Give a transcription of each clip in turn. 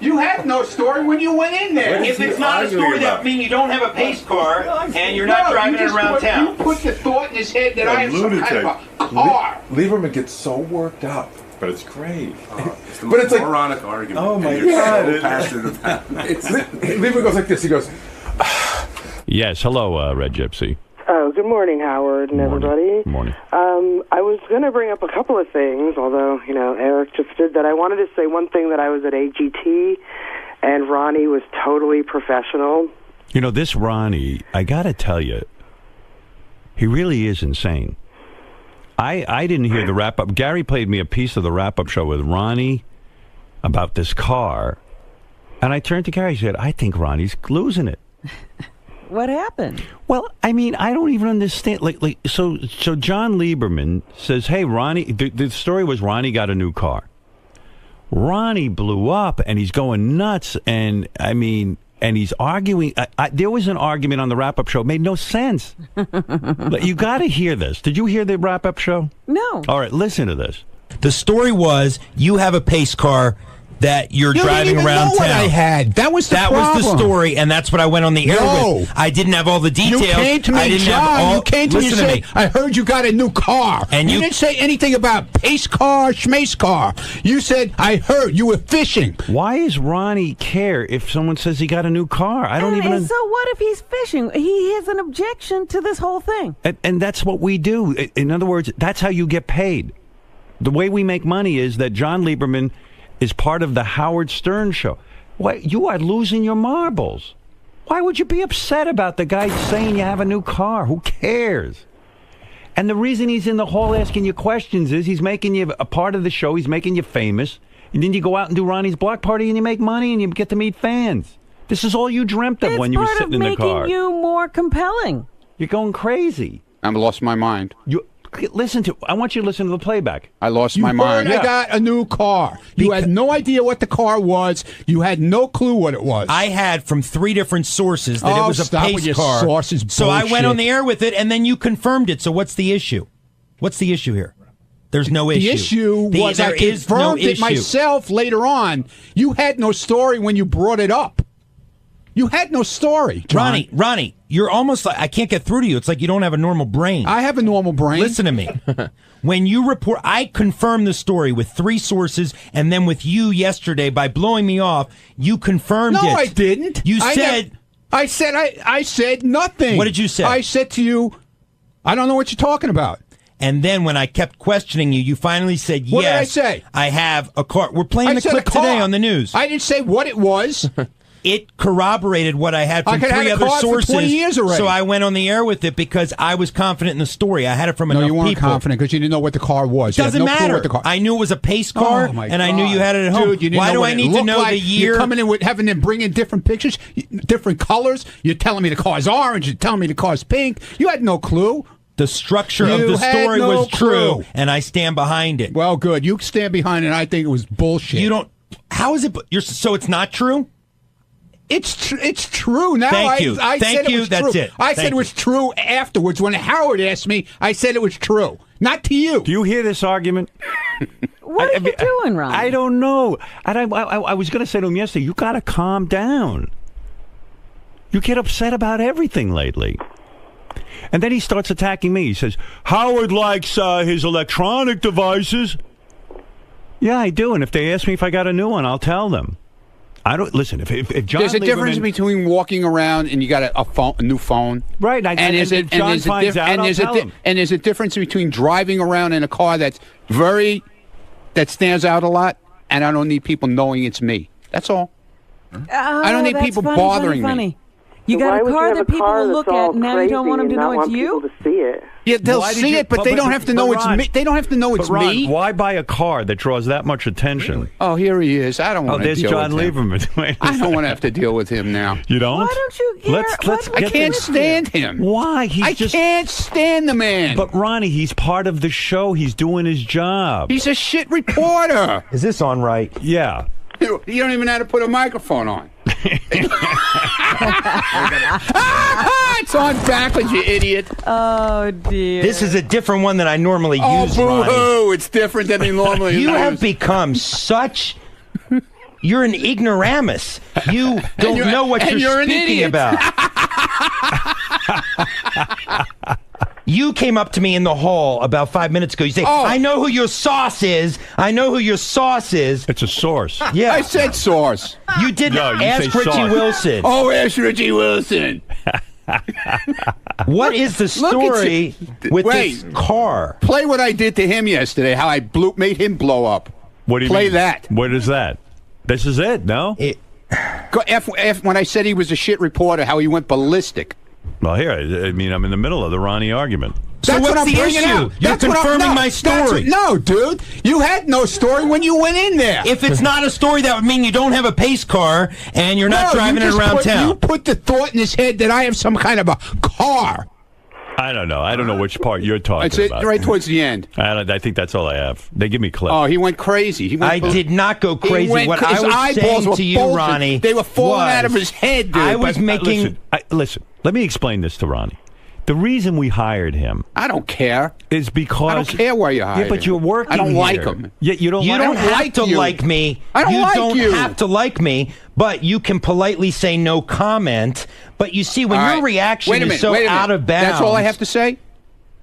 You had no story when you went in there. If it's not a story, that means you don't have a pace car and you're not driving it around town. You put the thought in his head that I have some kind of a car. Lieberman gets so worked up, but it's great. It's the most moronic argument. Oh my God! So passionate about it. Lieberman goes like this. He goes, Yes, hello, Red Gypsy. Oh, good morning, Howard and everybody. Good morning. I was going to bring up a couple of things, although, Eric just did that. I wanted to say one thing, that I was at AGT, and Ronnie was totally professional. This Ronnie, I got to tell you, he really is insane. I didn't hear the wrap-up. Gary played me a piece of the wrap-up show with Ronnie about this car, and I turned to Gary and said, I think Ronnie's losing it. What happened? Well, I mean, I don't even understand. So John Lieberman says, "Hey, Ronnie." The story was Ronnie got a new car. Ronnie blew up, and he's going nuts. And I mean, and he's arguing. There was an argument on the wrap-up show. It made no sense. You got to hear this. Did you hear the wrap-up show? No. All right, listen to this. The story was you have a pace car that you're driving around town. What I had. That was the problem. That was the story, and that's what I went on the air with. I didn't have all the details. You came to me, John. You came to me and said, I heard you got a new car. And you didn't say anything about pace car, schmace car. You said, I heard you were fishing. Why does Ronnie care if someone says he got a new car? I don't even... So what if he's fishing? He has an objection to this whole thing. And that's what we do. In other words, that's how you get paid. The way we make money is that John Lieberman is part of the Howard Stern show. Why, you are losing your marbles. Why would you be upset about the guy saying you have a new car? Who cares? And the reason he's in the hall asking you questions is he's making you a part of the show. He's making you famous. And then you go out and do Ronnie's block party and you make money and you get to meet fans. This is all you dreamt of when you were sitting in the car. It's part of making you more compelling. You're going crazy. I've lost my mind. I want you to listen to the playback. I lost my mind. I got a new car. You had no idea what the car was. You had no clue what it was. I had from 3 different sources that it was a pace car. Sources, so I went on the air with it, and then you confirmed it. So what's the issue? What's the issue here? There's no issue. The issue was I confirmed it myself later on. You had no story when you brought it up. You had no story, John. Ronnie, you're almost like, I can't get through to you. It's like you don't have a normal brain. I have a normal brain. Listen to me. When you report, I confirmed the story with 3 sources, and then with you yesterday, by blowing me off, you confirmed it. No, I didn't. You said... I said nothing. What did you say? I said to you, I don't know what you're talking about. And then when I kept questioning you, you finally said, yes. What did I say? I have a car. We're playing the clip today on the news. I didn't say what it was. It corroborated what I had from 3 other sources. For 20 years already. So I went on the air with it because I was confident in the story. I had it from enough people. No, you weren't confident because you didn't know what the car was. Doesn't matter. I knew it was a pace car, and I knew you had it at home. Dude, why do I need to know the year? You're coming in with having them bring in different pictures, different colors. You're telling me the car's orange. You're telling me the car's pink. You had no clue. The structure of the story was true, and I stand behind it. Well, good. You stand behind it. I think it was bullshit. You don't. How is it? So it's not true? It's true now. Thank you. I said it was That's true. it. I said it was true afterwards. When Howard asked me, I said it was true. Not to you. Do you hear this argument? What are you doing, Ron? I don't know. And I was going to say to him yesterday, you got to calm down. You get upset about everything lately. And then he starts attacking me. He says, Howard likes his electronic devices. Yeah, I do. And if they ask me if I got a new one, I'll tell them. I don't listen. If John There's a difference between walking around and you got a new phone, right? And there's a difference between driving around in a car that stands out a lot, and I don't need people knowing it's me. That's all. I don't need people bothering me. You got a car that people look at, and now you don't want them to know it's you? To see it. Yeah, they'll see it, but they don't have to know it's me. They don't have to know it's me. Why buy a car that draws that much attention? Oh, here he is. I don't want to deal with him. There's John Lieberman. I don't want to have to deal with him now. You don't? Why don't you care? I can't stand him. Why? I can't stand the man. But Ronnie, he's part of the show. He's doing his job. He's a shit reporter. Is this on right? Yeah. You don't even know how to put a microphone on. It's on backwards, you idiot. Oh, dear. This is a different one than I normally use, boo-hoo. Ronnie. It's different than he normally You uses. have become such You're an ignoramus. You don't know what you're speaking about. You came up to me in the hall about 5 minutes ago. You say, I know who your sauce is. I know who your sauce is. It's a source. Yeah. I said source. You didn't ask Richie sauce. Wilson. Oh, ask Richie Wilson. What is the story with this car? Play what I did to him yesterday, how I made him blow up. What do you Play mean? that. What is that? This is it, no? When I said he was a shit reporter, how he went ballistic. Well, here, I mean, I'm in the middle of the Ronnie argument. So That's what's what I'm the bringing issue? out. You're confirming my story. No, dude. You had no story when you went in there. If it's not a story, that would mean you don't have a pace car and you're not driving it around town. You put the thought in his head that I have some kind of a car. I don't know. I don't know which part you're talking about. It's right towards the end. I think that's all I have. They give me clips. Oh, he went crazy. I did not go crazy. What I was saying to you, Ronnie, they were falling out of his head, dude. I was making... Listen, let me explain this to Ronnie. The reason we hired him... I don't care. ...is because... I don't care where you hired him. Yeah, but you're working I don't here. like him. Yeah, you don't have to like me. I don't like you. You don't have to like me, but you can politely say no comment. But you see, when your reaction is so out of bounds... That's all I have to say?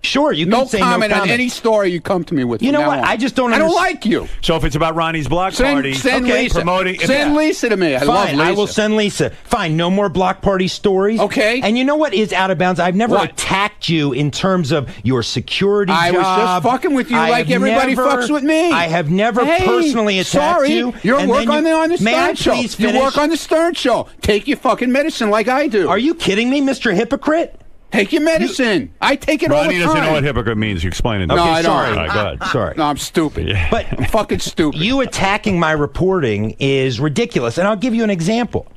Sure, you can say no comment on any story you come to me with. You know what? I just don't understand. I don't like you. So if it's about Ronnie's block party... Send Lisa. Send Lisa to me. I love Lisa. I will send Lisa. Fine, no more block party stories. Okay. And you know what is out of bounds? I've never attacked you in terms of your security job. I was just fucking with you like everybody fucks with me. I have never personally attacked you. You work on the Stern Show. You work on the Stern Show. Take your fucking medicine like I do. Are you kidding me, Mr. Hypocrite? Take your medicine. I take it all the time. Ronnie doesn't know what hypocrite means. You explain it. No, I don't. Sorry. All right, go ahead. Sorry. No, I'm stupid. Yeah. But I'm fucking stupid. You attacking my reporting is ridiculous, and I'll give you an example.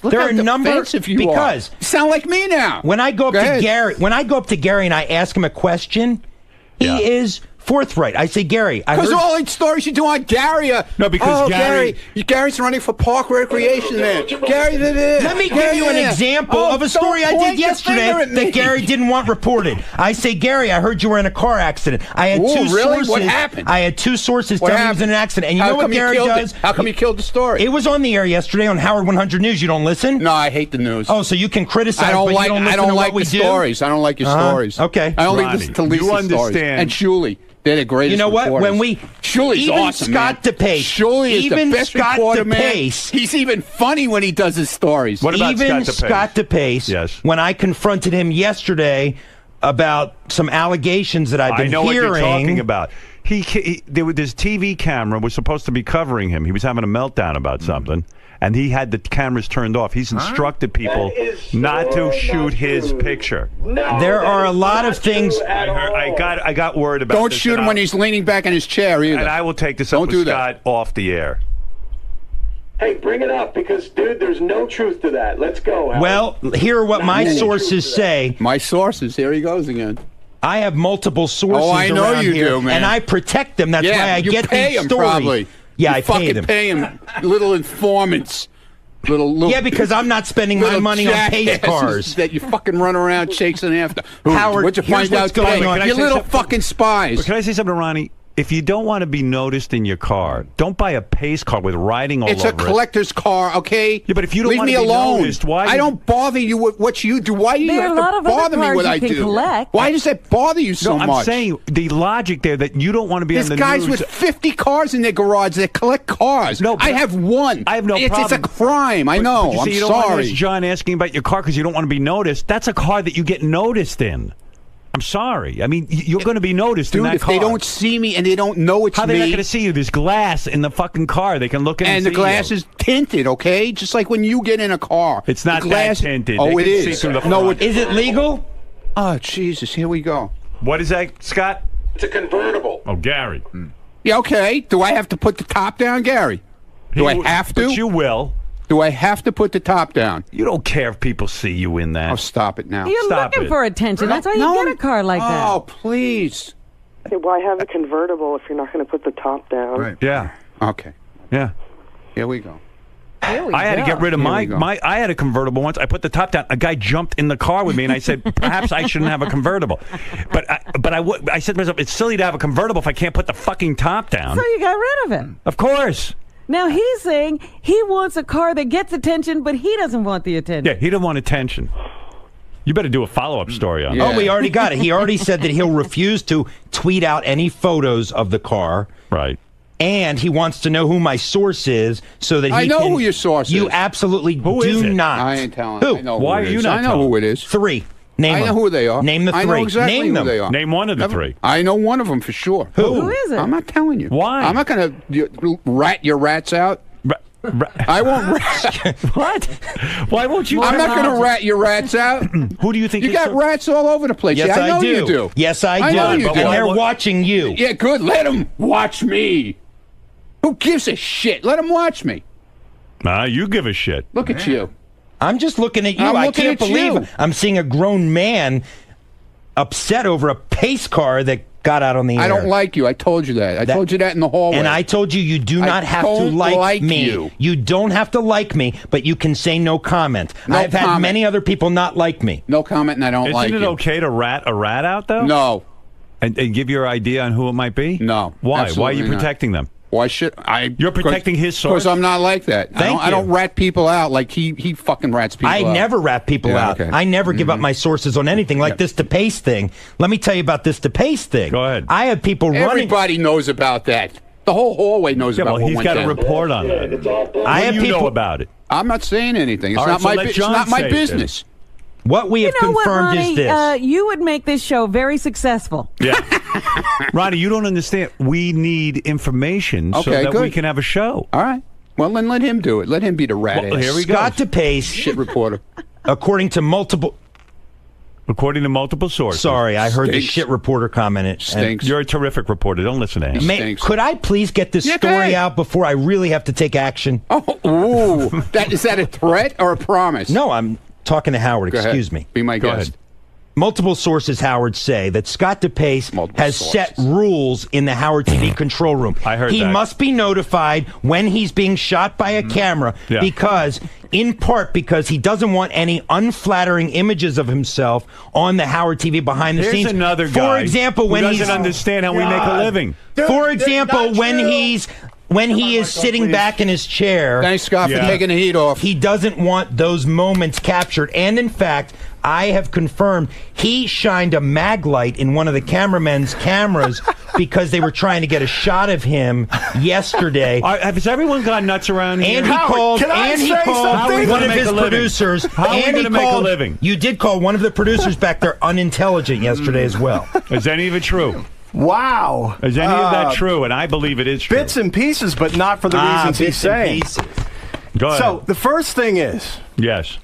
There are a number because you sound like me now. When I go up to Gary, and I ask him a question, he is forthright. I say, Gary, because all the stories you do on Gary because Gary's running for park recreation there. Gary, let me give you an example of a story I did yesterday that Gary didn't want reported. I say, Gary, I heard you were in a car accident. I had two sources. What happened? I had two sources telling me he was in an accident. And you know what Gary does? How come you killed the story? It was on the air yesterday on Howard 100 News. You don't listen? No, I hate the news. Oh, so you can criticize, but you don't listen to what we do? Stories. I don't like your stories. Okay. I only listen to Lisa's stories. And Shuley. They're the greatest. You know what? Reporters. Shuley's even awesome, Scott DePace. Shuley is the best reporter, man. He's even funny when he does his stories. What about even Scott DePace? Yes. When I confronted him yesterday about some allegations that I've been hearing. I know what you're talking about. This TV camera was supposed to be covering him. He was having a meltdown about something. And he had the cameras turned off. He's instructed people not to shoot his picture. There are a lot of things. I got word about. Don't shoot him when he's leaning back in his chair either. And I will take this up with Scott off the air. Hey, bring it up because, dude, there's no truth to that. Let's go. Howard. Well, here are what my sources say. My sources. Here he goes again. I have multiple sources. Oh, I know around you here, do, man. And I protect them. That's why I get these stories. Probably. Yeah, I pay them. Pay him little informants. Little, yeah, because I'm not spending my money on pace cars. That you fucking run around chasing after. Howard, what'd you find out going on? You little fucking spies. But can I say something to Ronnie? If you don't want to be noticed in your car, don't buy a pace car with writing all over it. It's a collector's car, okay? Yeah, but if you don't want to be noticed, why? I don't bother you with what you do. Why do you have to bother me with what I do? Why does that bother you so much? I'm saying the logic there that you don't want to be on the news. There's guys with 50 cars in their garage that collect cars. No, I have one. I have no problem. It's a crime. I know. But I'm you sorry. Don't John asking about your car because you don't want to be noticed. That's a car that you get noticed in. I'm sorry. I mean, you're going to be noticed in that car. Dude, if they don't see me and they don't know it's me... How are they not going to see you? There's glass in the fucking car. They can look in and see you. And the glass is tinted, okay? Just like when you get in a car. It's not that tinted. Oh, it is. No, is it legal? Oh, Jesus. Here we go. What is that, Scott? It's a convertible. Oh, Gary. Yeah, okay. Do I have to put the top down, Gary? Do I have to? But you will. Do I have to put the top down? You don't care if people see you in that. Oh, stop it now. You're looking for attention. That's why you get a car like that. Oh, please. Okay, why have a convertible if you're not going to put the top down? Right. Yeah. Okay. Yeah. Here we go. I had to get rid of my. I had a convertible once. I put the top down. A guy jumped in the car with me, and I said, perhaps I shouldn't have a convertible. But I said to myself, it's silly to have a convertible if I can't put the fucking top down. So you got rid of it. Of course. Now he's saying he wants a car that gets attention, but he doesn't want the attention. Yeah, he doesn't want attention. You better do a follow-up story on that. Oh, we already got it. He already said that he'll refuse to tweet out any photos of the car. Right. And he wants to know who my source is so that he I know who your source is. You absolutely Who do is it? not. I ain't telling. Who? I know Why who it are you is. not I know telling? who it is. 3. Name I know them. who they are. Name the 3. I know exactly Name who them. they are. Name one of the 3. I know one of them for sure. Who? Who is it? I'm not telling you. Why? I'm not going to rat your rats out. I won't rat. What? Why won't you? I'm not going to rat your rats out. Who do you think You got rats all over the place. Yes, I know do. you do. Yes, I do. I know you and do. they're watching you. Yeah, good. Let them watch me. Who gives a shit? Let them watch me. You give a shit. Look at you. I'm just looking at you. I'm I looking can't at believe you. I'm seeing a grown man upset over a pace car that got out on the air. I don't like you. I told you that. I told you that in the hallway. And I told you you do not have to like me. You don't have to like me, but you can say no comment. I've had many other people not like me. No comment, and I don't like you. Isn't it okay to rat a rat out, though? No. And give your idea on who it might be? No. Why? Why are you protecting them? Why should I? You're protecting his source? Because I'm not like that. I don't rat people out like he fucking rats people out. I never rat people out. Okay. I never give up my sources on anything like this DePace thing. Let me tell you about this DePace thing. Go ahead. I have people running. Everybody knows about that. The whole hallway knows about what he's went got down. a report on that. I have you people know about it. I'm not saying anything. It's All not right, so my. let It's John not my say it, business. What we have You know what, confirmed Ronnie? is this. You would make this show very successful. Yeah. Ronnie, you don't understand. We need information so Okay, that good. we can have a show. All right. Well, then let him do it. Let him be the rat ass. Here we go. Scott DePace, Shit reporter. according to multiple sources. Sorry, I heard the Stinks. shit reporter comment it. Stinks. You're a terrific reporter. Don't listen to him. Stinks. Could I please get this Yeah, go story ahead. out before I really have to take action? Oh, ooh. Is that a threat or a promise? No, I'm talking to Howard. Go ahead. Excuse me. Be my Go guest. ahead. Multiple sources, Howard, say that Scott DePace Multiple has sources. set rules in the Howard TV control room. I heard he that. must be notified when he's being shot by a camera Yeah. because, in part, because he doesn't want any unflattering images of himself on the Howard TV behind the Here's scenes. another For guy example, when who he's doesn't understand how we make a living. For example, when he is sitting back in his chair. Thanks, Scott, Yeah. for taking the heat off. He doesn't want those moments captured. And in fact, I have confirmed he shined a mag light in one of the cameramen's cameras because they were trying to get a shot of him yesterday. Has everyone gone nuts around here? And he called, can I say something? one of Make his a living? producers. How are we and he gonna make a called- living? You did call one of the producers back there unintelligent yesterday as well. Is any of it true? Wow. Is any of that true? And I believe it is true. Bits and pieces, but not for the reasons he's Bits and saying. pieces. Go ahead. So the first thing is, yes.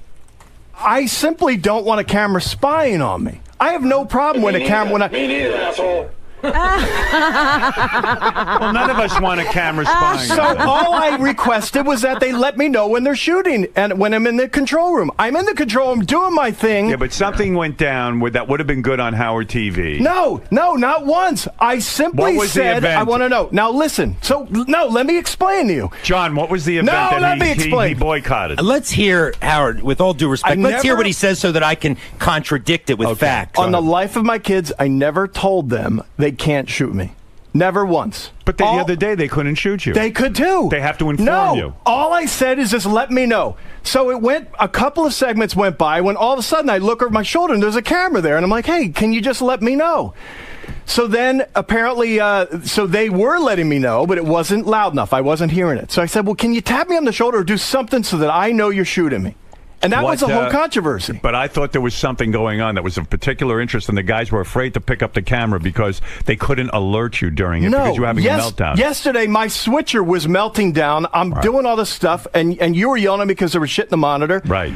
I simply don't want a camera spying on me. I have no problem when a camera. When Me neither, asshole. Well, none of us want a camera spying. So on us. all I requested was that they let me know when they're shooting and when I'm in the control room. I'm in the control room doing my thing. Yeah, but something went down that would have been good on Howard TV. No, not once. I simply What was the said event? I want to know. Now listen. So no, let me explain to you. John, what was the event No, that let me he explain. boycotted? Let's hear, Howard, with all due respect, let's hear what he says so that I can contradict it with facts. On the life of my kids, I never told them they can't shoot me. Never once. But the other day they couldn't shoot you. They could too. They have to inform you. All I said is just let me know. So it went, a couple of segments went by when all of a sudden I look over my shoulder and there's a camera there and I'm like, hey, can you just let me know? So then apparently, so they were letting me know, but it wasn't loud enough. I wasn't hearing it. So I said, well, can you tap me on the shoulder or do something so that I know you're shooting me? And that was the whole controversy. But I thought there was something going on that was of particular interest, and the guys were afraid to pick up the camera because they couldn't alert you during it because you were having a meltdown. Yesterday, my switcher was melting down. I'm doing all this stuff, and you were yelling at me because there was shit in the monitor. Right.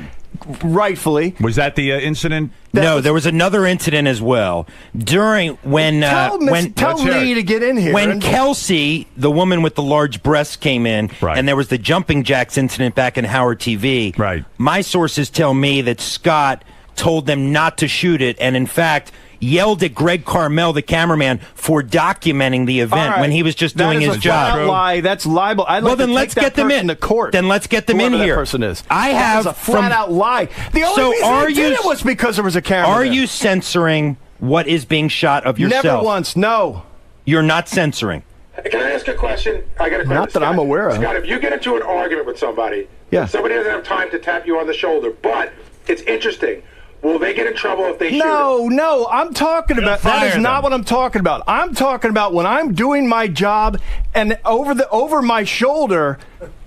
Rightfully. Was that the incident? No, there was another incident as well. During when Tell Lee to get in here. When Kelsey, the woman with the large breasts, came in, and there was the jumping jacks incident back in Howard TV. Right. My sources tell me that Scott told them not to shoot it, and in fact yelled at Greg Carmel, the cameraman, for documenting the event when he was just doing his job. That is a lie. That's libel. I'd like then to let's take get that them person in to court. Then let's get them in Whoever here. That person is. I have that was a flat out lie. The only So reason are I did you- it was because there was a camera. Are there. you censoring what is being shot of yourself? Never once. No. You're not censoring. Can I ask a question? I got a question. Not that I'm aware of. Scott, if you get into an argument with somebody, somebody doesn't have time to tap you on the shoulder, but it's interesting. Will they get in trouble if they shoot? No, I'm talking about that is not what I'm talking about. I'm talking about when I'm doing my job and over my shoulder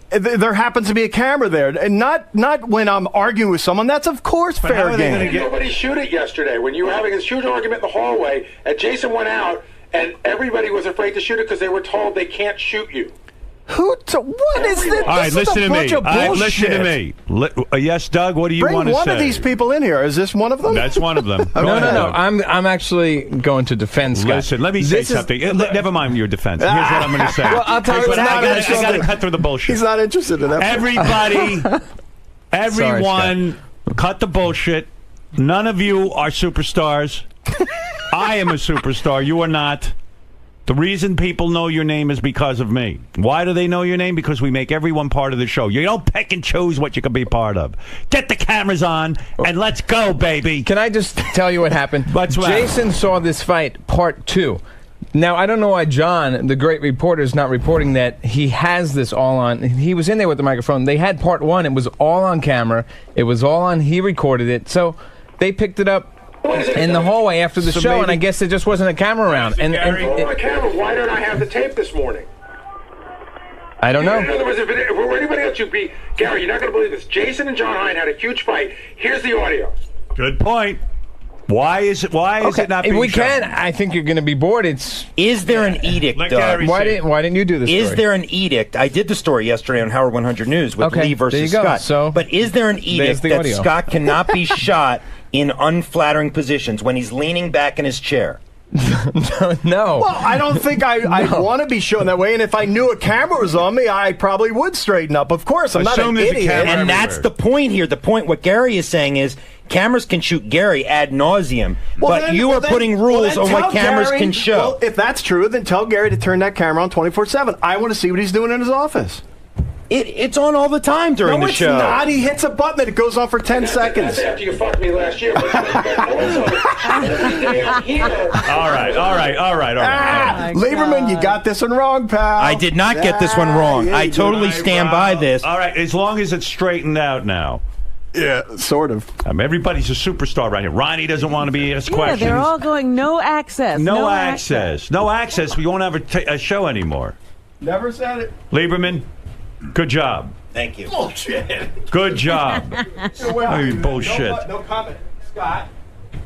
there happens to be a camera there, and not when I'm arguing with someone. That's of course fair game. Nobody shoot it yesterday when you were having a huge argument in the hallway, and Jason went out, and everybody was afraid to shoot it because they were told they can't shoot you. What is this? All right, listen to me. Listen to me. Yes, Doug, what do you want to say? Bring one of these people in here. Is this one of them? That's one of them. No. I'm actually going to defend Scott. Listen, let me say something. Never mind your defense. Here's what I'm going to say. Well, I'll tell you what. I got to cut through the bullshit. He's not interested in that. Everyone, cut the bullshit. None of you are superstars. I am a superstar. You are not. The reason people know your name is because of me. Why do they know your name? Because we make everyone part of the show. You don't pick and choose what you can be part of. Get the cameras on, and let's go, baby. Can I just tell you what happened? Jason saw this fight, part 2. Now, I don't know why John, the great reporter, is not reporting that he has this all on. He was in there with the microphone. They had part 1. It was all on camera. It was all on. He recorded it. So they picked it up in the hallway after the show, and I guess there just wasn't a camera around. My camera. Why don't I have the tape this morning? I don't know. In other words, if it were anybody else, you'd be Gary. You're not going to believe this. Jason and John Hein had a huge fight. Here's the audio. Good point. Why is it not being shown? I think you're going to be bored. Is there an edict, Doug? Why didn't you do this? Is there an edict? I did the story yesterday on Howard 100 News with Lee versus Scott. But is there an edict that Scott cannot be shot in unflattering positions when he's leaning back in his chair? No. Well, I don't think I want to be shown that way. And if I knew a camera was on me, I probably would straighten up. Of course, I'm not an idiot. And that's the point here. The point, what Gary is saying is, cameras can shoot Gary ad nauseum, but you are putting rules on what cameras can show. Well, if that's true, then tell Gary to turn that camera on 24/7. I want to see what he's doing in his office. It's on all the time during the show. No, it's not. He hits a button and it goes on for 10 seconds. That's after you fucked me last year. But also, every day I'm here. All right. Lieberman, you got this one wrong, pal. I did not get this one wrong. I totally stand by this. All right, as long as it's straightened out now. Yeah, sort of. Everybody's a superstar right here. Ronnie doesn't want to be asked questions. Yeah, they're all going no access. No access. No access. We won't have a show anymore. Never said it. Lieberman, good job. Thank you. Bullshit. Good job. Bullshit. No comment. Scott.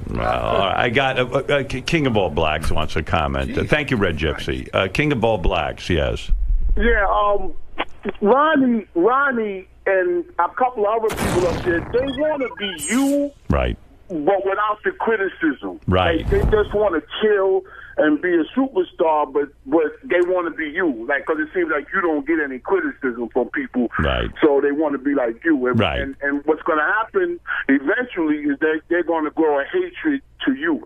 Well, I got King of All Blacks wants to comment. Thank you, Red Gypsy. King of All Blacks, yes. Yeah, Ronnie and a couple of other people up there, they want to be you, right? But without the criticism, right? Like, they just want to chill and be a superstar, but they want to be you, like, because it seems like you don't get any criticism from people, right? So they want to be like you, and, right? And what's going to happen eventually is that they're going to grow a hatred to you,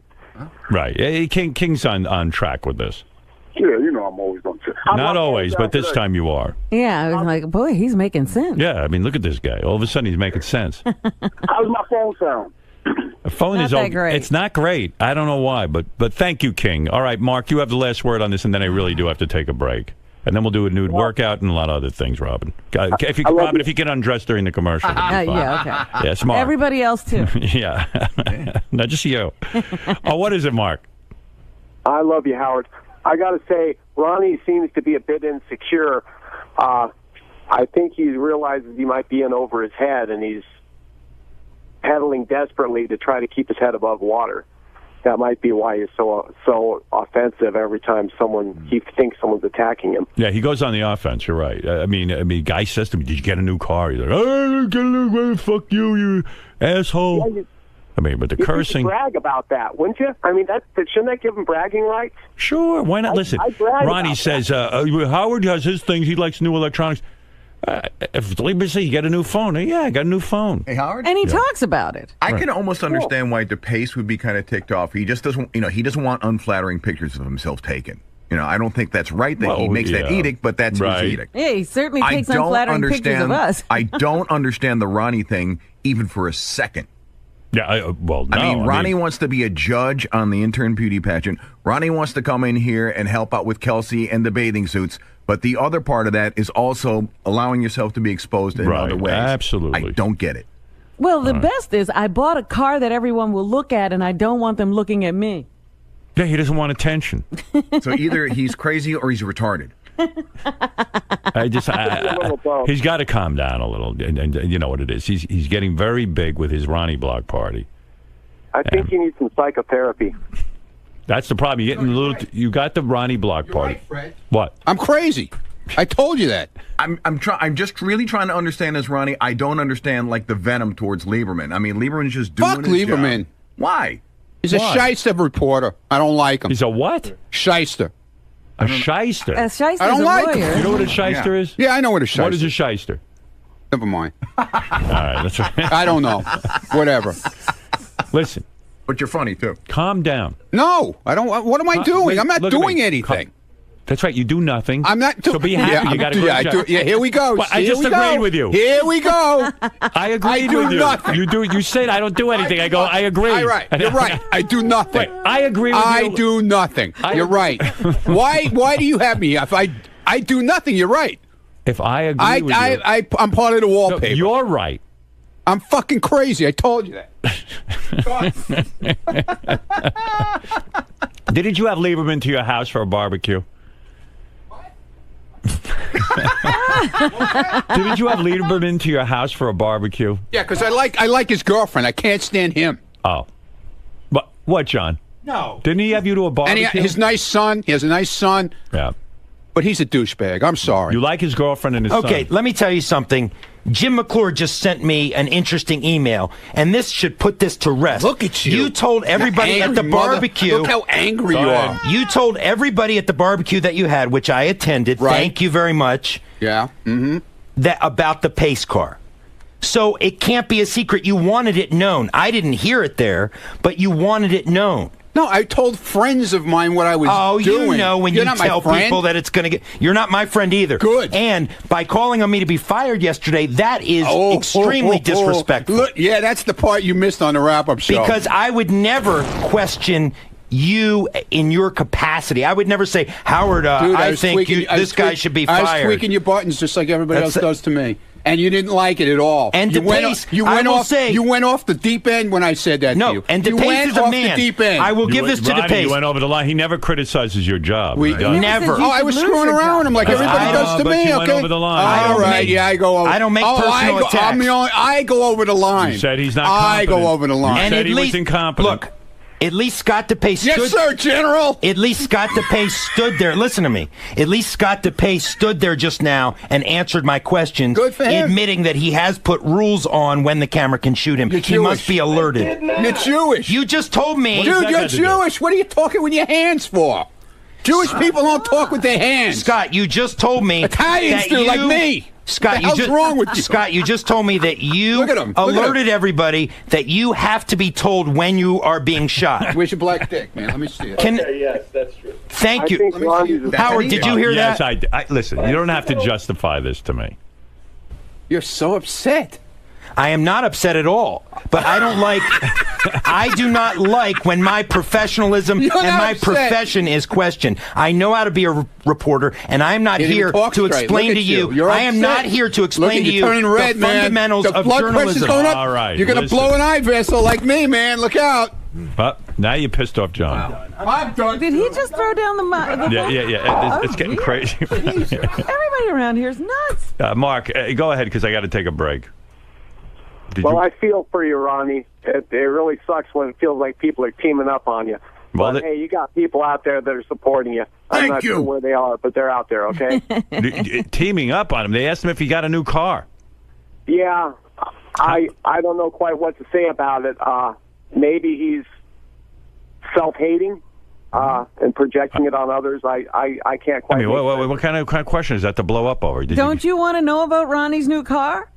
right? King's on track with this. Yeah, you know I'm always on track. Not always, but this time you are. Yeah, I was like, boy, he's making sense. Yeah, I mean, look at this guy. All of a sudden, he's making sense. How's my phone sound? A phone not is that great. It's not great. I don't know why, but thank you, King. All right, Mark, you have the last word on this, and then I really do have to take a break. And then we'll do a nude workout and a lot of other things, Robin. If you can undress during the commercial. Yeah, okay. Yeah, smart. Everybody else, too. Yeah. Not just you. Oh, what is it, Mark? I love you, Howard. I got to say, Ronnie seems to be a bit insecure. I think he realizes he might be in over his head, and he's pedaling desperately to try to keep his head above water. That might be why he's so offensive every time he thinks someone's attacking him. Yeah, he goes on the offense. You're right. I mean, guy says to me, "Did you get a new car?" He's like, "Oh, get a new car. Fuck you, you asshole." Yeah, I mean, but the cursing. You brag about that, wouldn't you? I mean, shouldn't that give him bragging rights? Sure. Why not? Listen, Ronnie says Howard has his things. He likes new electronics. If Lieberman says you got a new phone, yeah, I got a new phone. Hey, Howard, and he talks about it. I can almost understand why DePace would be kind of ticked off. He just doesn't, he doesn't want unflattering pictures of himself taken. I don't think that's right that he makes that edict, but that's his edict. Yeah, he certainly takes unflattering pictures of us. I don't understand the Ronnie thing even for a second. Yeah, well, no. I mean, Ronnie wants to be a judge on the intern beauty pageant. Ronnie wants to come in here and help out with Kelsey and the bathing suits. But the other part of that is also allowing yourself to be exposed in other ways. Absolutely. I don't get it. Well, the best is I bought a car that everyone will look at, and I don't want them looking at me. Yeah, he doesn't want attention. So either he's crazy or he's retarded. He's got to calm down a little, and you know what it is. He's getting very big with his Ronnie block party. I think he needs some psychotherapy. That's the problem. You're getting a little. You got the Ronnie block party. Right, Fred. What? I'm crazy. I told you that. I'm just really trying to understand this, Ronnie. I don't understand like the venom towards Lieberman. I mean, Lieberman's just doing Fuck his Lieberman. job. Why? He's a shyster reporter. I don't like him. He's a what? Shyster. A shyster. A shyster's I don't a like lawyer. him. You know what a shyster is? Yeah, I know what a shyster. What is a shyster? Never mind. All right, that's right. I don't know. Whatever. Listen. But you're funny too. Calm down. No, I don't. What am I doing? I'm not doing anything. That's right. You do nothing. I'm not doing. So be happy. You got to Yeah, here we go. Well, I just agreed with you. Here we go. I agreed with you. Nothing. You said I don't do anything. I go. I agree. All right. You're right. I do nothing. I agree with you. I do nothing. You're right. Why do you have me? If I do nothing, you're right. If I agree with you, I'm part of the wallpaper. No, you're right. I'm fucking crazy. I told you that. Didn't you have Lieberman to your house for a barbecue? Didn't you have Lieberman to your house for a barbecue? Yeah, because I like his girlfriend. I can't stand him. Oh, but what, John? No. Didn't he have you to a barbecue? And his nice son. He has a nice son. Yeah. But he's a douchebag. I'm sorry. You like his girlfriend and his son. Okay, let me tell you something. Jim McClure just sent me an interesting email, and this should put this to rest. Look at you. You told everybody at the barbecue. Look how angry you are. You told everybody at the barbecue that you had, which I attended. Right. Thank you very much. Yeah. Mm-hmm. That about the pace car. So it can't be a secret. You wanted it known. I didn't hear it there, but you wanted it known. No, I told friends of mine what I was doing. Oh, you know when You're you not my tell friend. people that it's going to get... You're not my friend either. Good. And by calling on me to be fired yesterday, that is extremely disrespectful. Look, yeah, that's the part you missed on the wrap-up show. Because I would never question you in your capacity. I would never say, Howard, Dude, I think this guy should be fired. I was tweaking your buttons just like everybody else does to me. And you didn't like it at all. And you went off the deep end when I said that to you. And you DePace went is a off man. the deep end. I will give this to Ronnie, DePace. You went over the line. He never criticizes your job. Never. Oh, I was screwing around with him like everybody does to me. You Okay. went over the line. All right. Yeah, I go over. I don't make personal attacks. I go over the line. You said he's not competent. I go over the line. You And said he was incompetent. Look. At least Scott DePace stood... Yes, sir, General! At least Scott DePace stood there. Listen to me. At least Scott DePace stood there just now and answered my questions. Good for him. Admitting that he has put rules on when the camera can shoot him. He must be alerted. You're Jewish. You just told me... Dude, you're Jewish. What are you talking with your hands for? Jewish people don't talk with their hands. Scott, you just told me... Italians do, like me. Scott, what the hell's wrong with you? Scott, you just told me that you alerted everybody that you have to be told when you are being shot. Where's your black dick, man? Let me see it. Yes, that's true. Thank you. Howard, did you hear that? Yes, listen, you don't have to justify this to me. You're so upset. I am not upset at all, but I don't like... I do not like when my professionalism and my profession is questioned. I know how to be a reporter, and I am not here to explain to you. I am not here to explain to you the fundamentals of journalism. All right. You're going to blow an eye vessel like me, man. Look out. But now you pissed off John. Wow. I'm done. Did he just throw down the Yeah. It's getting crazy. Everybody around here is nuts. Mark, go ahead, because I got to take a break. I feel for you, Ronnie. It really sucks when it feels like people are teaming up on you. Well, but, hey, you got people out there that are supporting you. I'm not sure where they are, but they're out there, okay? Teaming up on him. They asked him if he got a new car. Yeah. I don't know quite what to say about it. Maybe he's self-hating and projecting it on others. I can't quite... I mean, what kind of question is that to blow up over? Don't you want to know about Ronnie's new car?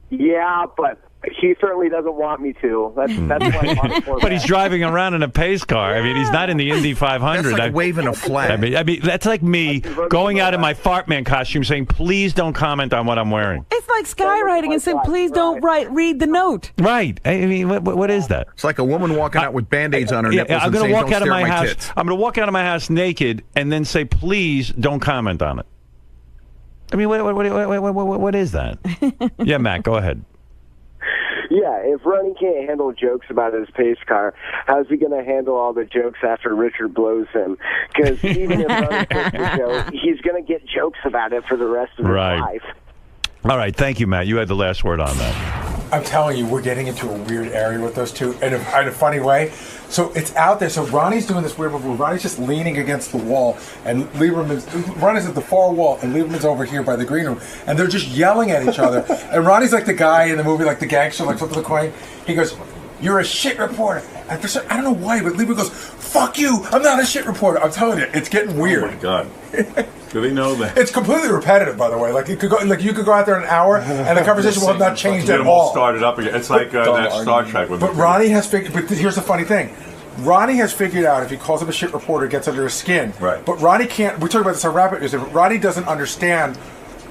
Yeah, but He certainly doesn't want me to. That's why I'm on for But he's driving around in a pace car. I mean, he's not in the Indy 500. That's like waving a flag. I mean, that's like me going out in my Fartman costume saying, please don't comment on what I'm wearing. It's like skywriting and saying, please don't read the note. Right. I mean, what is that? It's like a woman walking out with Band-Aids on her nipples I'm and saying, walk don't out of stare my at my house. tits. I'm going to walk out of my house naked and then say, please don't comment on it. I mean, what is that? Yeah, Matt, go ahead. Yeah, if Ronnie can't handle jokes about his pace car, how's he going to handle all the jokes after Richard blows him? Because even if Ronnie takes the joke, he's going to get jokes about it for the rest of his life. All right, thank you, Matt. You had the last word on that. I'm telling you, we're getting into a weird area with those two in a funny way. So it's out there. So Ronnie's doing this weird move where Ronnie's just leaning against the wall, and Ronnie's at the far wall, and Lieberman's over here by the green room, and they're just yelling at each other. And Ronnie's like the guy in the movie, like the gangster, like flipping the coin. He goes, "You're a shit reporter." And I don't know why, but Lieberman goes, "Fuck you! I'm not a shit reporter." I'm telling you, it's getting weird. Oh my god. Do they know that? It's completely repetitive, by the way. Like you could go out there an hour, and the conversation will have not changed at all. Started up again. It's like that Star Trek. But Ronnie has figured. But here's the funny thing: Ronnie has figured out if he calls him a shit reporter, it gets under his skin. Right. But Ronnie can't. We talked about this on Rapid News. Ronnie doesn't understand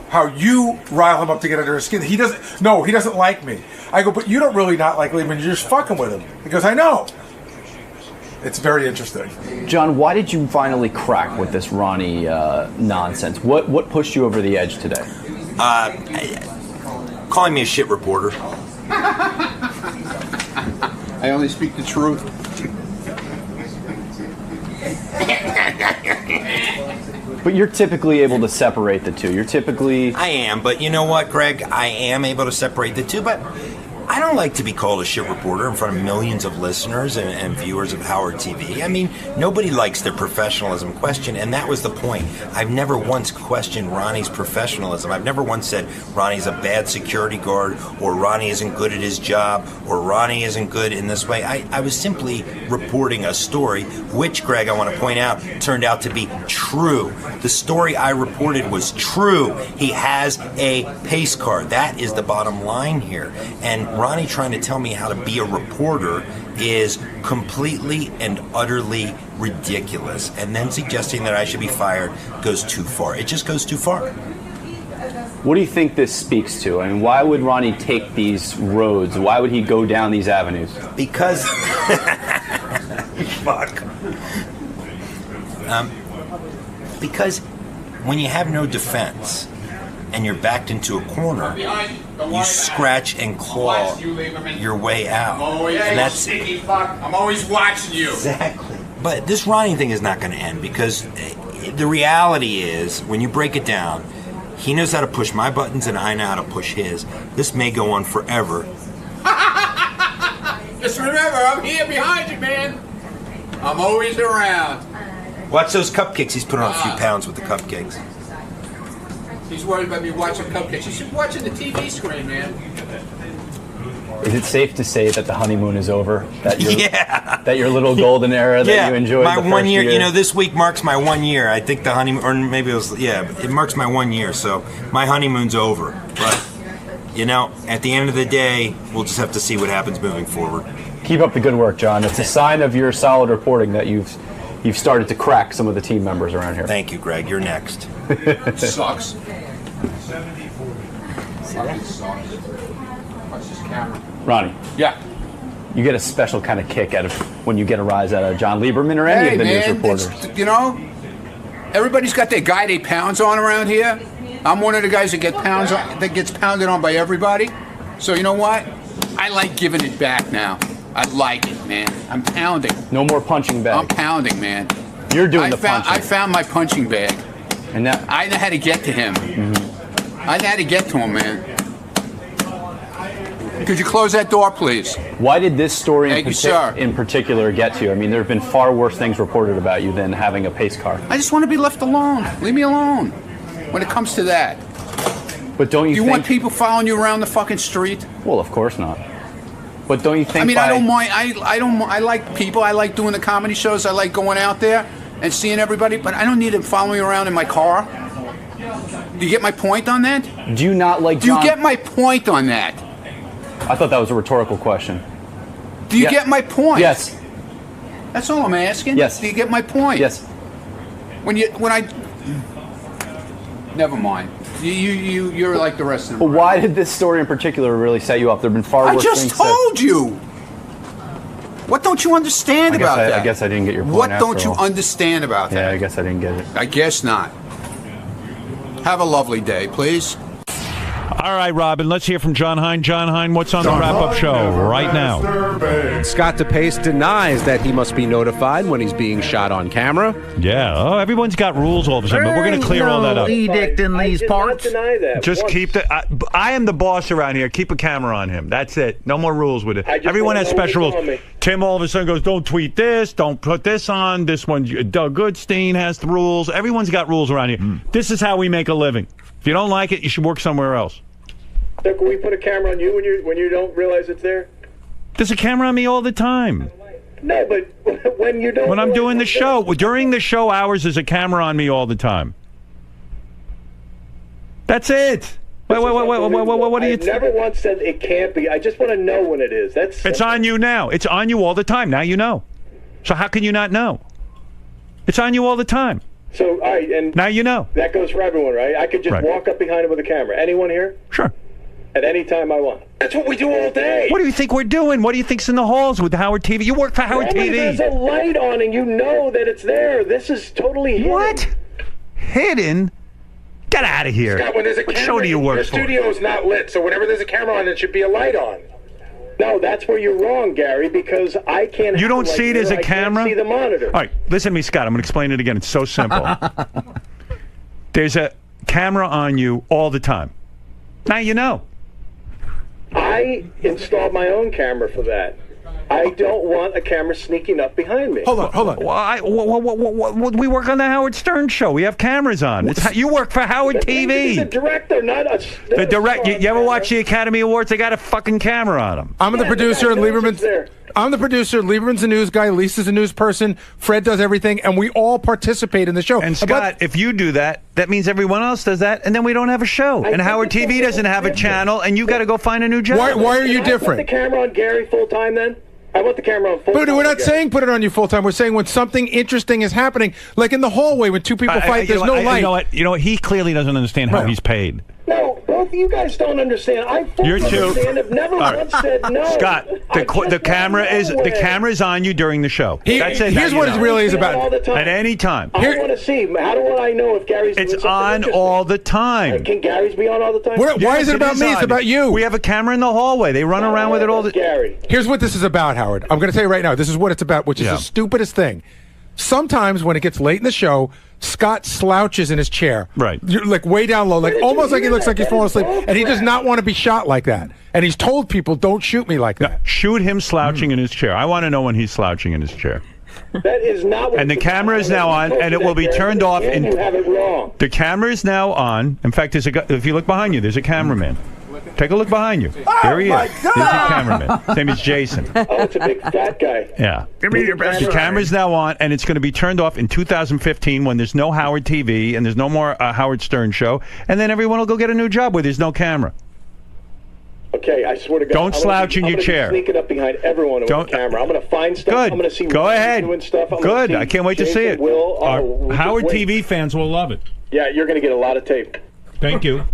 how you rile him up to get under his skin. He doesn't. No, he doesn't like me. I go, but you don't really not like Lieberman. You're just fucking with him. He goes, I know. It's very interesting. John, why did you finally crack with this Ronnie nonsense? What pushed you over the edge today? Calling me a shit reporter. I only speak the truth. But you're typically able to separate the two. I am, but you know what, Greg? I am able to separate the two, but I don't like to be called a shit reporter in front of millions of listeners and viewers of Howard TV. I mean, nobody likes their professionalism questioned, and that was the point. I've never once questioned Ronnie's professionalism. I've never once said Ronnie's a bad security guard, or Ronnie isn't good at his job, or Ronnie isn't good in this way. I was simply reporting a story, which, Greg, I want to point out, turned out to be true. The story I reported was true. He has a pace car. That is the bottom line here. And Ronnie trying to tell me how to be a reporter is completely and utterly ridiculous. And then suggesting that I should be fired goes too far. It just goes too far. What do you think this speaks to? I mean, why would Ronnie take these roads? Why would he go down these avenues? Because... Fuck. Because when you have no defense and you're backed into a corner, you scratch and claw your way out. And that's I'm always watching you. Exactly. But this Ronnie thing is not going to end, because the reality is, when you break it down, he knows how to push my buttons and I know how to push his. This may go on forever. Just remember, I'm here behind you, man. I'm always around. Watch those cupcakes. He's put on a few pounds with the cupcakes. He's worried about me watching cupcakes. You should be watching the TV screen, man. Is it safe to say that the honeymoon is over? That your little golden era that you enjoyed my the first 1 year. year? You know, this week marks my 1 year. I think the honeymoon, or maybe it marks my 1 year. So my honeymoon's over. But you know, at the end of the day, we'll just have to see what happens moving forward. Keep up the good work, John. It's a sign of your solid reporting that you've started to crack some of the team members around here. Thank you, Greg. You're next. Sucks. Ronnie. Yeah. You get a special kind of kick out of when you get a rise out of John Lieberman or any of the news reporters. You know, everybody's got their guy they pounds on around here. I'm one of the guys that gets pounded on by everybody. So you know what? I like giving it back now. I like it, man. I'm pounding. No more punching bag. I'm pounding, man. You're doing the punching. I found my punching bag. And now I know how to get to him. Mm-hmm. I know how to get to him, man. Could you close that door, please? Why did this story in particular get to you? I mean, there have been far worse things reported about you than having a pace car. I just want to be left alone. Leave me alone when it comes to that. But don't you Do you want people following you around the fucking street? Well, of course not. But don't you think... I mean, I don't mind. I like people. I like doing the comedy shows. I like going out there and seeing everybody. But I don't need them following me around in my car. Do you get my point on that? Do you not like Do you get my point on that? I thought that was a rhetorical question. Do you get my point? Yes. That's all I'm asking. Yes. Do you get my point? Yes. Never mind. You're like the rest of them. But why did this story in particular really set you up? There have been far worse things. I just told you. What don't you understand about that? I guess I didn't get your point. What don't you understand about that? Yeah, I guess I didn't get it. I guess not. Have a lovely day, please. All right, Robin, let's hear from John Hein. John Hein, what's on the wrap-up show right now? Scott DePace denies that he must be notified when he's being shot on camera. Yeah, everyone's got rules all of a sudden, but we're going to clear all that up. Edict in these parts. Just keep I am the boss around here. Keep a camera on him. That's it. No more rules with it. Everyone has special rules. Tim all of a sudden goes, don't tweet this, don't put this on. This one, Doug Goodstein has the rules. Everyone's got rules around here. This is how we make a living. If you don't like it, you should work somewhere else. So can we put a camera on you when you don't realize it's there? There's a camera on me all the time. No, but when you don't. When I'm doing the show, during the show hours, there's a camera on me all the time. That's it. Wait, what do you? I never once said it can't be. I just want to know when it is. It's on you now. It's on you all the time. Now you know. So how can you not know? It's on you all the time. So, all right, and now you know. That goes for everyone, right? I could just walk up behind him with a camera. Anyone here? Sure. At any time I want. That's what we do all day. What do you think we're doing? What do you think's in the halls with Howard TV? You work for Howard TV. There's a light on and you know that it's there. This is totally hidden. What? Hidden? Get out of here. Scott, when there's a what camera, show do you work for? The studio is not lit, so whenever there's a camera on, it should be a light on. No, that's where you're wrong, Gary, because I can't. You don't see it as a camera? I can't see the monitor. All right, listen to me, Scott. I'm going to explain it again. It's so simple. There's a camera on you all the time. Now you know. I installed my own camera for that. I don't want a camera sneaking up behind me. Hold on. We work on the Howard Stern show. We have cameras on. You work for Howard TV. The director, not a. The director. You ever watch the Academy Awards? They got a fucking camera on them. I'm the producer, and Lieberman's there. I'm the producer. Lieberman's a news guy. Lisa's a news person. Fred does everything, and we all participate in the show. And Scott, if you do that, that means everyone else does that, and then we don't have a show. And Howard TV doesn't have a channel, and you got to go find a new job. Why are you different? Put the camera on Gary full time then. I want the camera on full time. But we're not saying put it on you full time. We're saying when something interesting is happening, like in the hallway when two people fight, there's no light. You know what? He clearly doesn't understand how he's paid. No, both of you guys don't understand. I fully understand. I've never once said no. Scott, the camera is on you during the show. That's it. Here's what it really is about. At any time. I want to see. How do I know if Gary's doing It's on all the time. Can Gary's be on all the time? Why is it about me? It's about you. We have a camera in the hallway. They run around with it all the time. Gary. Here's what this is about, Howard. I'm going to tell you right now. This is what it's about, which is the stupidest thing. Sometimes when it gets late in the show, Scott slouches in his chair. Right. You're like way down low, like almost like he looks like he's falling asleep. And he does not want to be shot like that. And he's told people, don't shoot me like that. Shoot him slouching in his chair. I want to know when he's slouching in his chair. That is not what and the camera is now on, and it will be turned off. And you have it wrong. The camera is now on. In fact, if you look behind you, there's a cameraman. Take a look behind you. There he is. There's your cameraman. His name is Jason. Oh, it's a big fat guy. Yeah. Give me your best. The camera's now on, and it's going to be turned off in 2015 when there's no Howard TV and there's no more Howard Stern show, and then everyone will go get a new job where there's no camera. Okay, I swear to God. Don't slouch in your chair. I'm sneaking up behind everyone with a camera. I'm going to find stuff. Good. I'm going to see. Go ahead. Doing stuff. Good. I can't wait to see it. Will, Howard TV fans will love it. Yeah, you're going to get a lot of tape. Thank you.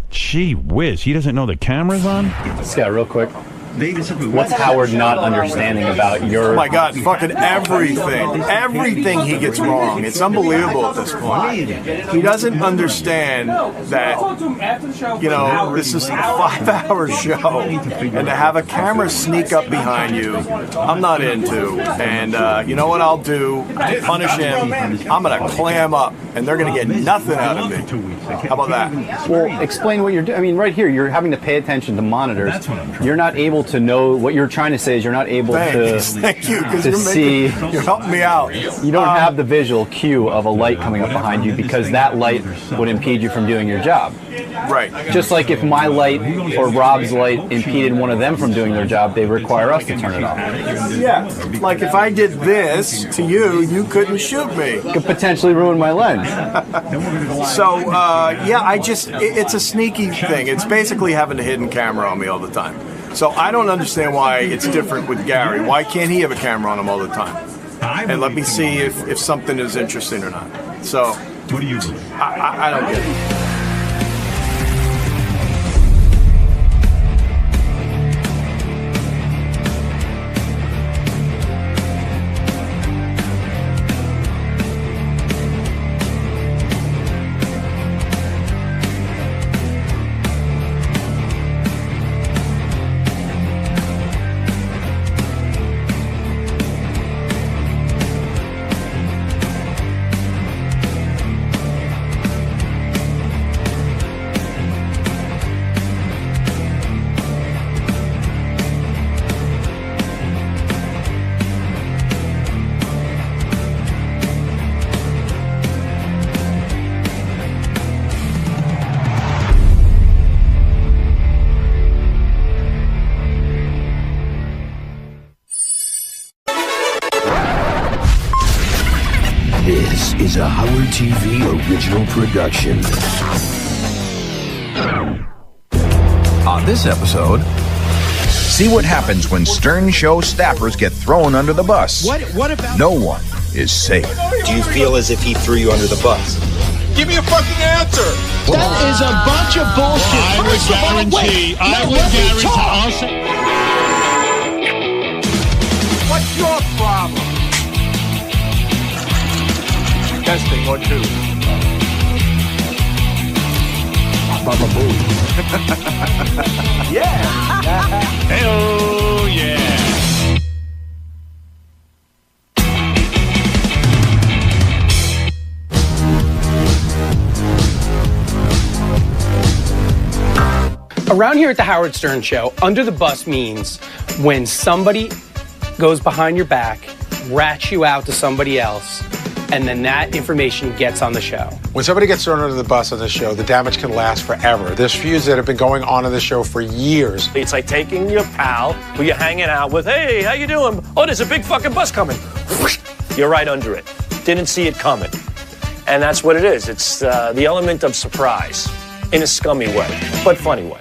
Gee whiz, he doesn't know the camera's on? Scott, real quick. What's Howard not understanding about your... Oh my God, fucking everything. Everything he gets wrong. It's unbelievable at this point. He doesn't understand that, you know, this is a 5-hour show. And to have a camera sneak up behind you, I'm not into. And you know what I'll do? To punish him, I'm going to clam up. And they're going to get nothing out of me. How about that? Well, explain what you're doing. I mean, right here, you're having to pay attention to monitors. You're not able to know what you're trying to say is you're not able Thank you, because see. You're helping me out. You don't have the visual cue of a light coming up behind you because that light would impede you from doing your job. Right. Just like if my light or Rob's light impeded one of them from doing their job, they require us to turn it off. Yeah. Like if I did this to you, you couldn't shoot me. Could potentially ruin my lens. So, it's a sneaky thing. It's basically having a hidden camera on me all the time. So I don't understand why it's different with Gary. Why can't he have a camera on him all the time? And let me see if something is interesting or not. So, what do you do? I don't get it. This is a Howard TV original production. On this episode, see what happens when Stern Show staffers get thrown under the bus. What about? No one is safe. Do you feel as if he threw you under the bus? Give me a fucking answer. That is a bunch of bullshit. I would guarantee. I'll say. What's your problem? Testing 1, 2. Baba Booey. Yeah. Oh yeah. Around here at the Howard Stern Show, under the bus means when somebody goes behind your back, rats you out to somebody else, and then that information gets on the show. When somebody gets thrown under the bus on the show, the damage can last forever. There's feuds that have been going on the show for years. It's like taking your pal who you're hanging out with. Hey, how you doing? Oh, there's a big fucking bus coming. You're right under it. Didn't see it coming. And that's what it is. It's the element of surprise in a scummy way, but funny way.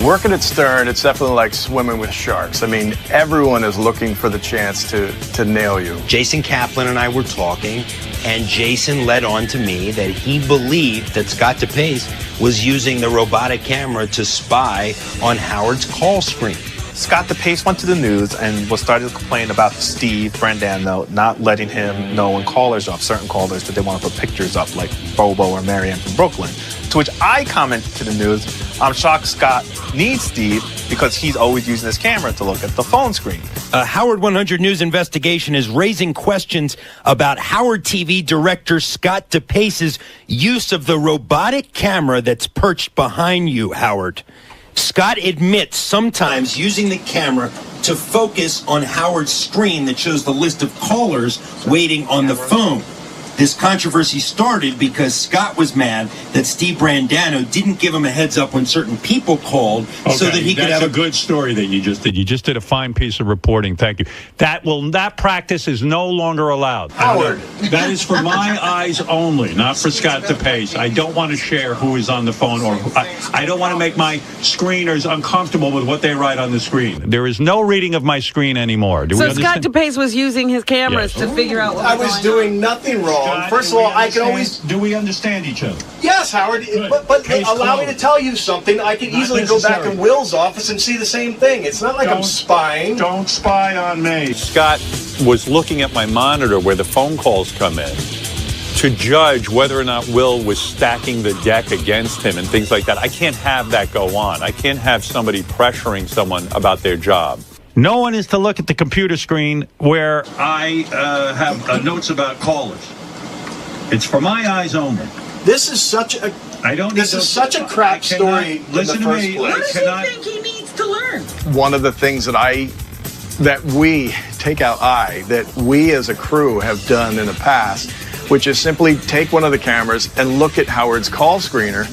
Working at Stern, it's definitely like swimming with sharks. I mean, everyone is looking for the chance to nail you. Jason Kaplan and I were talking, and Jason led on to me that he believed that Scott DePace was using the robotic camera to spy on Howard's call screen. Scott DePace went to the news and was starting to complain about Steve Brandano not letting him know when callers up, certain callers, that they want to put pictures up, like Bobo or Marianne from Brooklyn. To which I commented to the news, I'm shocked Scott needs Steve because he's always using his camera to look at the phone screen. A Howard 100 News investigation is raising questions about Howard TV director Scott DePace's use of the robotic camera that's perched behind you, Howard. Scott admits sometimes using the camera to focus on Howard's screen that shows the list of callers waiting on the phone. This controversy started because Scott was mad that Steve Brandano didn't give him a heads up when certain people called so that he could have a good story that you just did. You just did a fine piece of reporting. Thank you. That practice is no longer allowed. Howard. That is for my eyes only, not for Scott DePace. I don't want to share who is on the phone, or I don't want to make my screeners uncomfortable with what they write on the screen. There is no reading of my screen anymore. So Scott DePace was using his cameras to figure out what was I was doing nothing wrong. First of all, I can always... Do we understand each other? Yes, Howard, but allow me to tell you something. I can easily go back in Will's office and see the same thing. It's not like I'm spying. Don't spy on me. Scott was looking at my monitor where the phone calls come in to judge whether or not Will was stacking the deck against him and things like that. I can't have that go on. I can't have somebody pressuring someone about their job. No one is to look at the computer screen where I have notes about callers. It's for my eyes only. This is such a I don't. This is such a crap story in the first place. What does he think he needs to learn? One of the things that we as a crew have done in the past, which is simply take one of the cameras and look at Howard's call screener,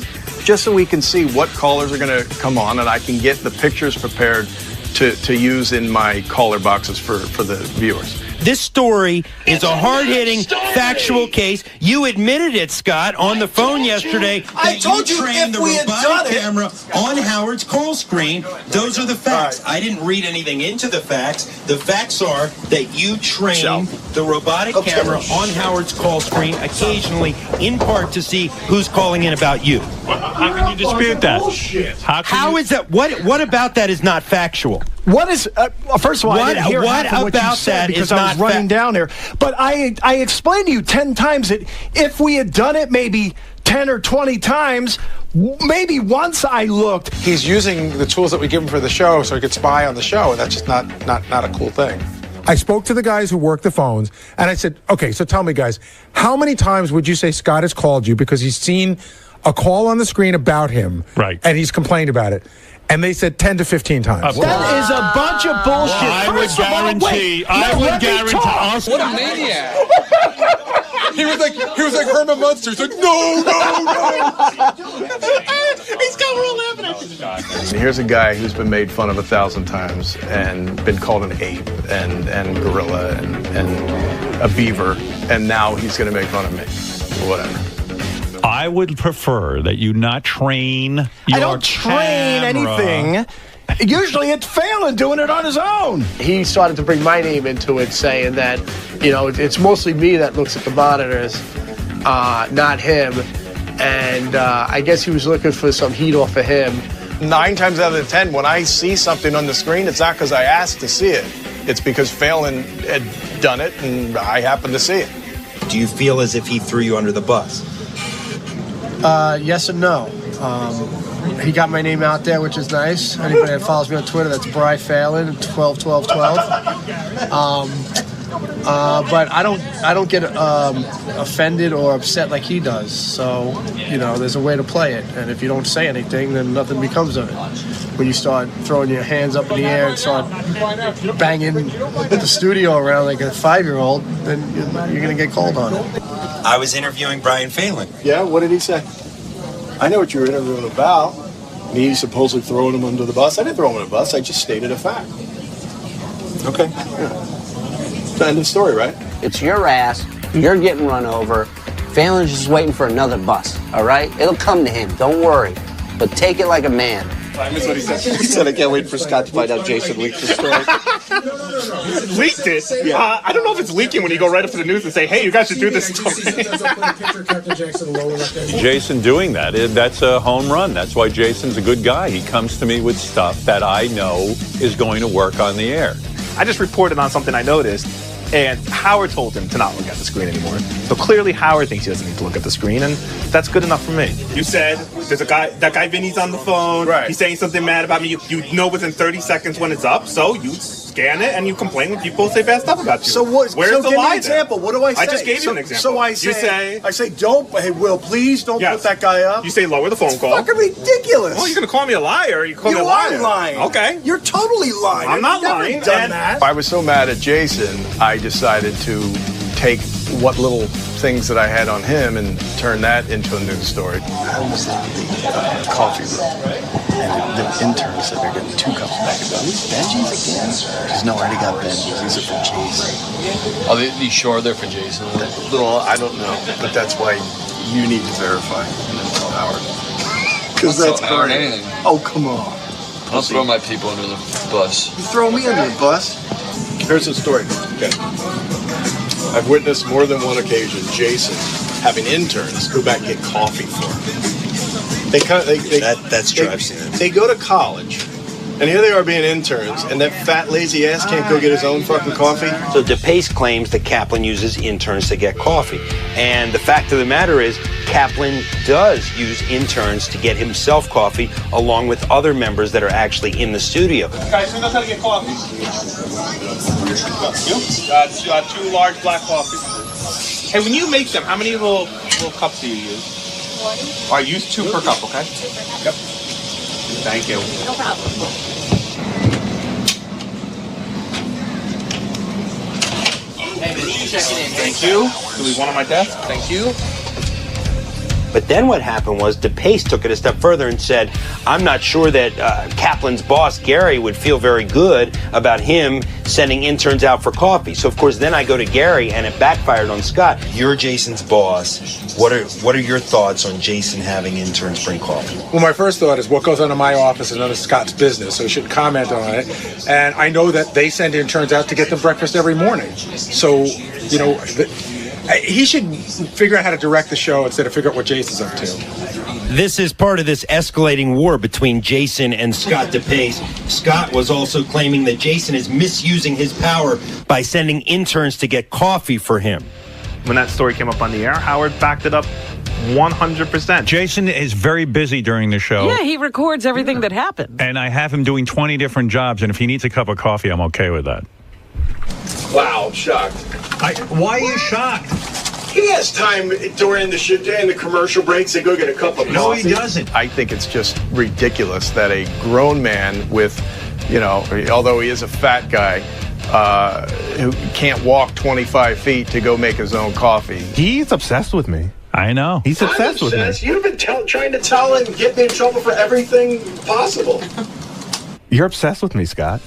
just so we can see what callers are going to come on, and I can get the pictures prepared to use in my caller boxes for the viewers. This story is a hard-hitting, factual case. You admitted it, Scott, on the phone yesterday. I told you trained if the we had robotic done it. camera on Howard's call screen. Those are the facts. I didn't read anything into the facts. The facts are that you trained the robotic camera on Howard's call screen occasionally, in part to see who's calling in about you. How can you dispute that? How is that? What about that is not factual? What is first of all, I didn't hear what half of what you about said that because is I not was running down there. But I explained to you 10 times that if we had done it maybe 10 or 20 times, maybe once I looked. He's using the tools that we give him for the show so he could spy on the show, and that's just not a cool thing. I spoke to the guys who work the phones, and I said, okay, so tell me, guys, how many times would you say Scott has called you because he's seen a call on the screen about him, right, and he's complained about it? And they said 10 to 15 times. That is a bunch of bullshit. I would guarantee. What a maniac! He was like Herman Munster. He's like, no. He's got real evidence. Here's a guy who's been made fun of 1,000 times and been called an ape and gorilla and a beaver, and now he's going to make fun of me. Whatever. I would prefer that you not train your I don't train camera. anything. Usually it's Phelan doing it on his own. He started to bring my name into it, saying that, it's mostly me that looks at the monitors, not him. And I guess he was looking for some heat off of him. 9 times out of 10, when I see something on the screen, it's not because I asked to see it. It's because Phelan had done it, and I happened to see it. Do you feel as if he threw you under the bus? Yes and no. He got my name out there, which is nice. Anybody that follows me on Twitter, that's Bry Phelan, 121212. But I don't get offended or upset like he does. So, there's a way to play it. And if you don't say anything, then nothing becomes of it. When you start throwing your hands up in the air and start banging the studio around like a 5-year-old, then you're going to get called on it. I was interviewing Brian Phelan. Yeah, what did he say? I know what you were interviewing about. Me supposedly throwing him under the bus. I didn't throw him under the bus. I just stated a fact. Okay. Yeah. It's the end of the story, right? It's your ass. You're getting run over. Phelan's just waiting for another bus, all right? It'll come to him. Don't worry. But take it like a man. That's what he said. He said, I can't wait for Scott to find out Jason leaked the story. Leaked it? Yeah. I don't know if it's leaking when you go right up to the news and say, hey, you guys should do this story. Jason doing that's a home run. That's why Jason's a good guy. He comes to me with stuff that I know is going to work on the air. I just reported on something I noticed, and Howard told him to not look at the screen anymore. So clearly Howard thinks he doesn't need to look at the screen, and that's good enough for me. You said there's that guy Vinny's on the phone. Right. He's saying something mad about me. You know within 30 seconds when it's up, so you scan it and you complain when people say bad stuff about you. So what? Where's so the give me lie an example. there? What do I say? I just gave you an example. So I say, don't. Hey, Will, please don't put that guy up. You say lower the phone call. Fucking ridiculous. Well, you're gonna call me a liar. You call me a You liar. are lying. Okay. You're totally lying. I'm not You've never lying. done that. I was so mad at Jason, I decided to take what little things that I had on him and turn that into a news story. I was in the coffee room, and the interns said they're getting 2 cups back. Are these Benjis again? Because no, I already got Benjis. These are for Jason. Are you sure they're for Jason? Well, I don't know, but that's why you need to verify and then tell Howard. Because that's Howard great. anything. Oh, come on. I'll throw my people under the bus. You throw me under the bus? Here's the story. Okay. I've witnessed more than one occasion Jason having interns go back and get coffee for him. That's true. I've seen it. They go to college, and here they are being interns, and that fat lazy ass can't go get his own fucking coffee. So DePace claims that Kaplan uses interns to get coffee. And the fact of the matter is, Kaplan does use interns to get himself coffee, along with other members that are actually in the studio. Guys, who knows how to get coffee? You got 2 large black coffees. Hey, when you make them, how many little cups do you use? All right, use 2 per cup, okay? Yep. Thank you. No problem. Hey, man, checking in. Thank you. Do we want on my desk? Thank you. But then what happened was DePace took it a step further and said, I'm not sure that Kaplan's boss, Gary, would feel very good about him sending interns out for coffee. So, of course, then I go to Gary, and it backfired on Scott. You're Jason's boss. What are your thoughts on Jason having interns bring coffee? Well, my first thought is what goes on in my office is none of Scott's business, so he shouldn't comment on it. And I know that they send interns out to get them breakfast every morning. So, you know, he should figure out how to direct the show instead of figure out what Jason's up to. This is part of this escalating war between Jason and Scott DePace. Scott was also claiming that Jason is misusing his power by sending interns to get coffee for him. When that story came up on the air, Howard backed it up 100%. Jason is very busy during the show. Yeah, he records everything that happens. And I have him doing 20 different jobs, and if he needs a cup of coffee, I'm okay with that. Wow, I'm shocked. Why are you shocked? He has time during the commercial breaks to go get a cup of coffee. No, he doesn't. I think it's just ridiculous that a grown man with, you know, although he is a fat guy, who can't walk 25 feet to go make his own coffee. He's obsessed with me. I know. He's obsessed with me. You've been trying to tell him, get me in trouble for everything possible. You're obsessed with me, Scott.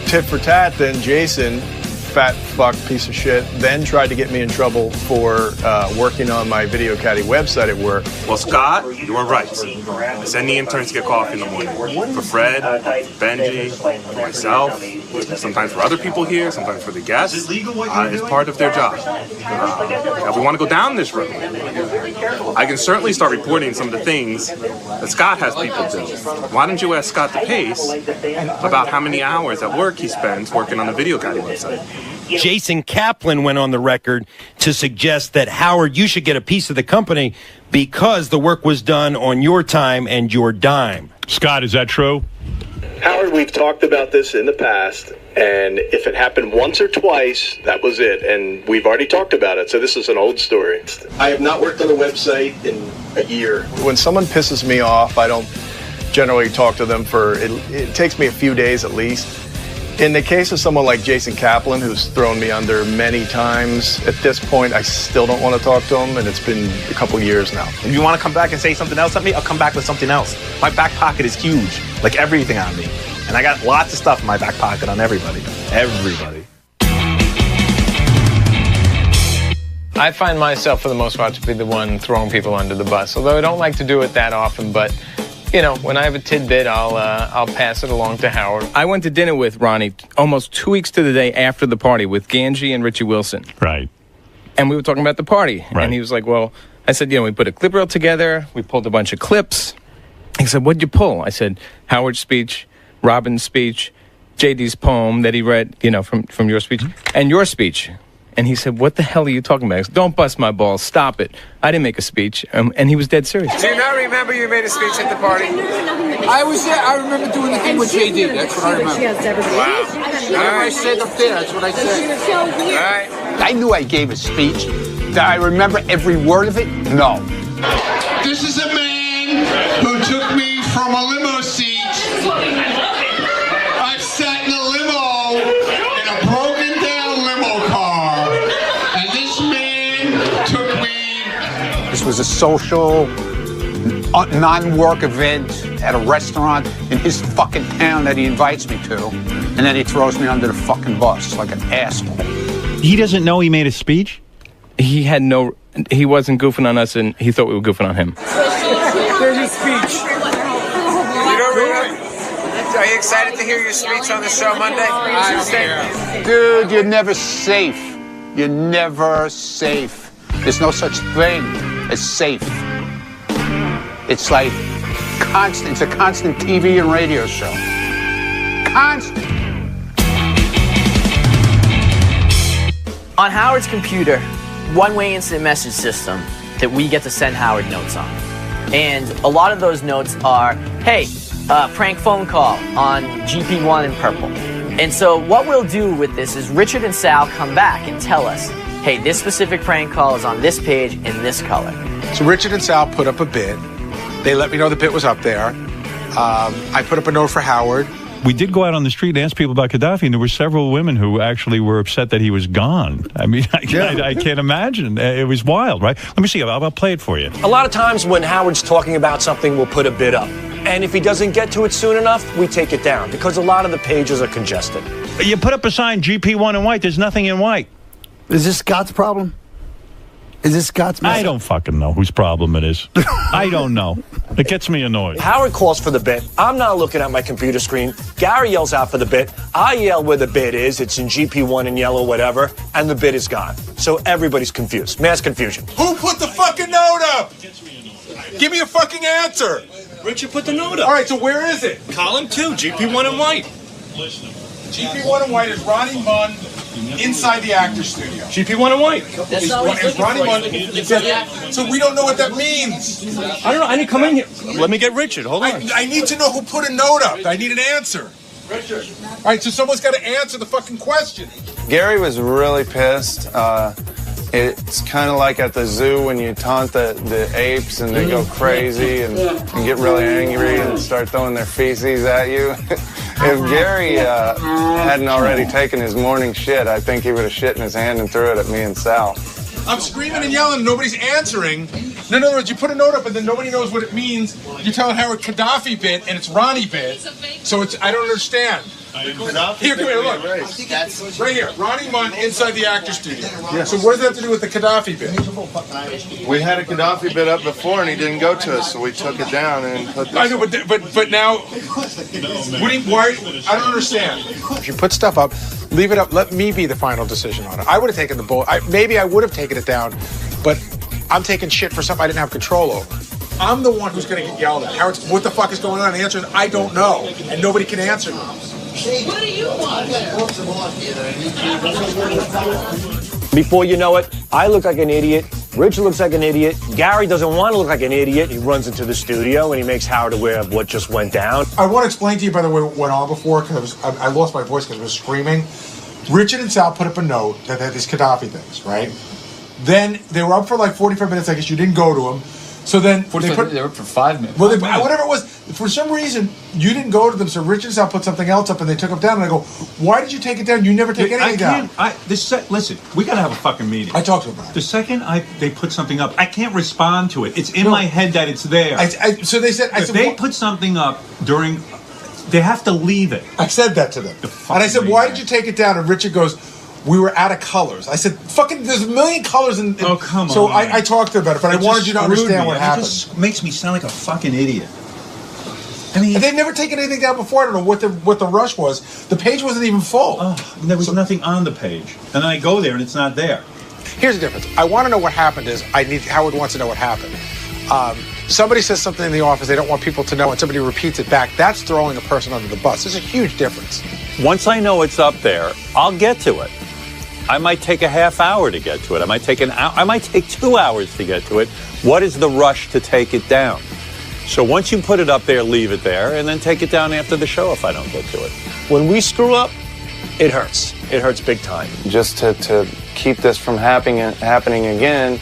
Tit for tat, then Jason, fat fuck piece of shit, then tried to get me in trouble for working on my Video Caddy website at work. Well, Scott, you were right. Send the interns to get coffee in the morning. For Fred, Benji, for myself, sometimes for other people here, sometimes for the guests. It's part of their job. If we want to go down this road, I can certainly start reporting some of the things that Scott has people do. Why don't you ask Scott DePace about how many hours at work he spends working on the Video Caddy website? Jason Kaplan went on the record to suggest that, Howard, you should get a piece of the company because the work was done on your time and your dime. Scott, is that true? Howard, we've talked about this in the past, and if it happened once or twice, that was it, and we've already talked about it, so this is an old story. I have not worked on a website in a year. When someone pisses me off, I don't generally talk to them for, it takes me a few days at least. In the case of someone like Jason Kaplan, who's thrown me under many times, at this point, I still don't want to talk to him, and it's been a couple years now. If you want to come back and say something else at me, I'll come back with something else. My back pocket is huge, like everything on me. And I got lots of stuff in my back pocket on everybody. Everybody. I find myself, for the most part, to be the one throwing people under the bus, although I don't like to do it that often, but you know, when I have a tidbit, I'll pass it along to Howard. I went to dinner with Ronnie almost 2 weeks to the day after the party with Ganji and Richie Wilson. Right. And we were talking about the party. Right. And he was like, well, I said, you know, we put a clip reel together. We pulled a bunch of clips. He said, what'd you pull? I said, Howard's speech, Robin's speech, JD's poem that he read, you know, from your speech, and your speech. And he said, what the hell are you talking about? I said, don't bust my balls. Stop it. I didn't make a speech. And he was dead serious. Do you not remember you made a speech at the party? I was there. I remember doing the thing with JD. That's what I remember. Wow. I said up there. That's what I said. All right. I knew I gave a speech. Did I remember every word of it? No. This is a man who took me from a limo seat. I've sat in a limo, in a broken down limo car, and this man took me. This was a social, non-work event at a restaurant in his fucking town that he invites me to, and then he throws me under the fucking bus like an asshole. He doesn't know he made a speech? He wasn't goofing on us, and he thought we were goofing on him. There's his speech. You don't remember? Are you excited to hear your speech on the show Monday? Tuesday? Dude, you're never safe. You're never safe. There's no such thing as safe. It's like constant. It's a constant TV and radio show. Constant. On Howard's computer, one-way instant message system that we get to send Howard notes on. And a lot of those notes are, hey, prank phone call on GP1 in purple. And so what we'll do with this is Richard and Sal come back and tell us, hey, this specific prank call is on this page in this color. So Richard and Sal put up a bid. They let me know the bid was up there. I put up a note for Howard. We did go out on the street and ask people about Gaddafi, and there were several women who actually were upset that he was gone. I mean, I can't imagine. It was wild, right? Let me see. I'll play it for you. A lot of times when Howard's talking about something, we'll put a bid up. And if he doesn't get to it soon enough, we take it down because a lot of the pages are congested. You put up a sign, GP1 in white. There's nothing in white. Is this Scott's problem? Is this Scott's message? I don't fucking know whose problem it is. I don't know. It gets me annoyed. Howard calls for the bid. I'm not looking at my computer screen. Gary yells out for the bid. I yell where the bid is. It's in GP1 in yellow, whatever. And the bid is gone. So everybody's confused. Mass confusion. Who put the fucking note up? Give me a fucking answer. Richard put the note up. All right, so where is it? Column 2, GP1 in white. GP1 in white is Ronnie Mund inside the actor's studio. GP1 in white. Is Ronnie Mund. So we don't know what that means. I don't know. I didn't come in here. Let me get Richard. Hold on. I need to know who put a note up. I need an answer. Richard. All right, so someone's got to answer the fucking question. Gary was really pissed. It's kind of like at the zoo when you taunt the apes and they go crazy and get really angry and start throwing their feces at you. If Gary hadn't already taken his morning shit, I think he would have shit in his hand and threw it at me and Sal. I'm screaming and yelling, nobody's answering. In other words, you put a note up and then nobody knows what it means. You're telling Howard Gaddafi bit and it's Ronnie bit. So I don't understand. Here, come here, look. Right here, Ronnie Mund inside the actor's studio. Yeah. So what does that have to do with the Gaddafi bit? We had a Gaddafi bit up before and he didn't go to us, so we took it down and put this. I know, but now, why? I don't understand. If you put stuff up, leave it up. Let me be the final decision on it. I would have taken the bull. Maybe I would have taken it down, but I'm taking shit for something I didn't have control over. I'm the one who's going to get yelled at. Howard, what the fuck is going on? The answer is I don't know, and nobody can answer me. What do you want? Before you know it, I look like an idiot. Rich looks like an idiot. Gary doesn't want to look like an idiot. He runs into the studio and he makes Howard aware of what just went down. I want to explain to you, by the way, what went on before, because I lost my voice because I was screaming. Richard and Sal put up a note that had these Gaddafi things, right? Then they were up for like 45 minutes. I guess you didn't go to them. So then they were up for 5 minutes. Well, whatever it was, for some reason you didn't go to them. So Richard and Sal put something else up, and they took them down. And I go, "Why did you take it down? You never take anything down." Listen, we got to have a fucking meeting. I talked to them about it. The second they put something up, I can't respond to it. It's in my head that it's there. So they said, if they put something up during, they have to leave it. I said that to them, and I said, "Why did you take it down?" And Richard goes, "We were out of colors." I said, "Fucking, there's a million colors in." Oh, come on. So I talked to them about it, but I wanted you to understand what happened. It just makes me sound like a fucking idiot. I mean, they've never taken anything down before. I don't know what the rush was. The page wasn't even full. There was nothing on the page, and then I go there and it's not there. Here's the difference. I want to know what happened. Howard wants to know what happened. Somebody says something in the office they don't want people to know, and somebody repeats it back. That's throwing a person under the bus. There's a huge difference. Once I know it's up there, I'll get to it. I might take a half hour to get to it. I might take 2 hours to get to it. What is the rush to take it down? So once you put it up there, leave it there, and then take it down after the show if I don't get to it. When we screw up, it hurts. It hurts big time. Just to keep this from happening again,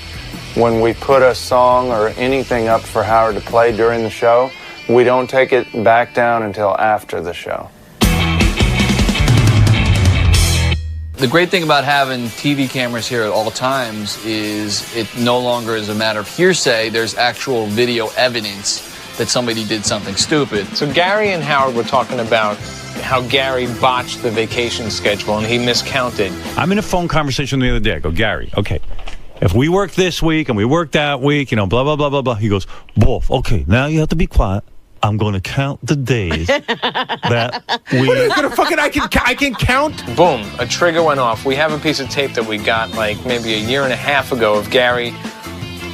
when we put a song or anything up for Howard to play during the show, we don't take it back down until after the show. The great thing about having TV cameras here at all times is it no longer is a matter of hearsay. There's actual video evidence that somebody did something stupid. So Gary and Howard were talking about how Gary botched the vacation schedule and he miscounted. I'm in a phone conversation the other day. I go, "Gary, okay, if we work this week and we work that week, blah, blah, blah, blah, blah." He goes, "Wolf, okay, now you have to be quiet. I'm going to count the days that we..." I can count? Boom, a trigger went off. We have a piece of tape that we got like maybe a year and a half ago of Gary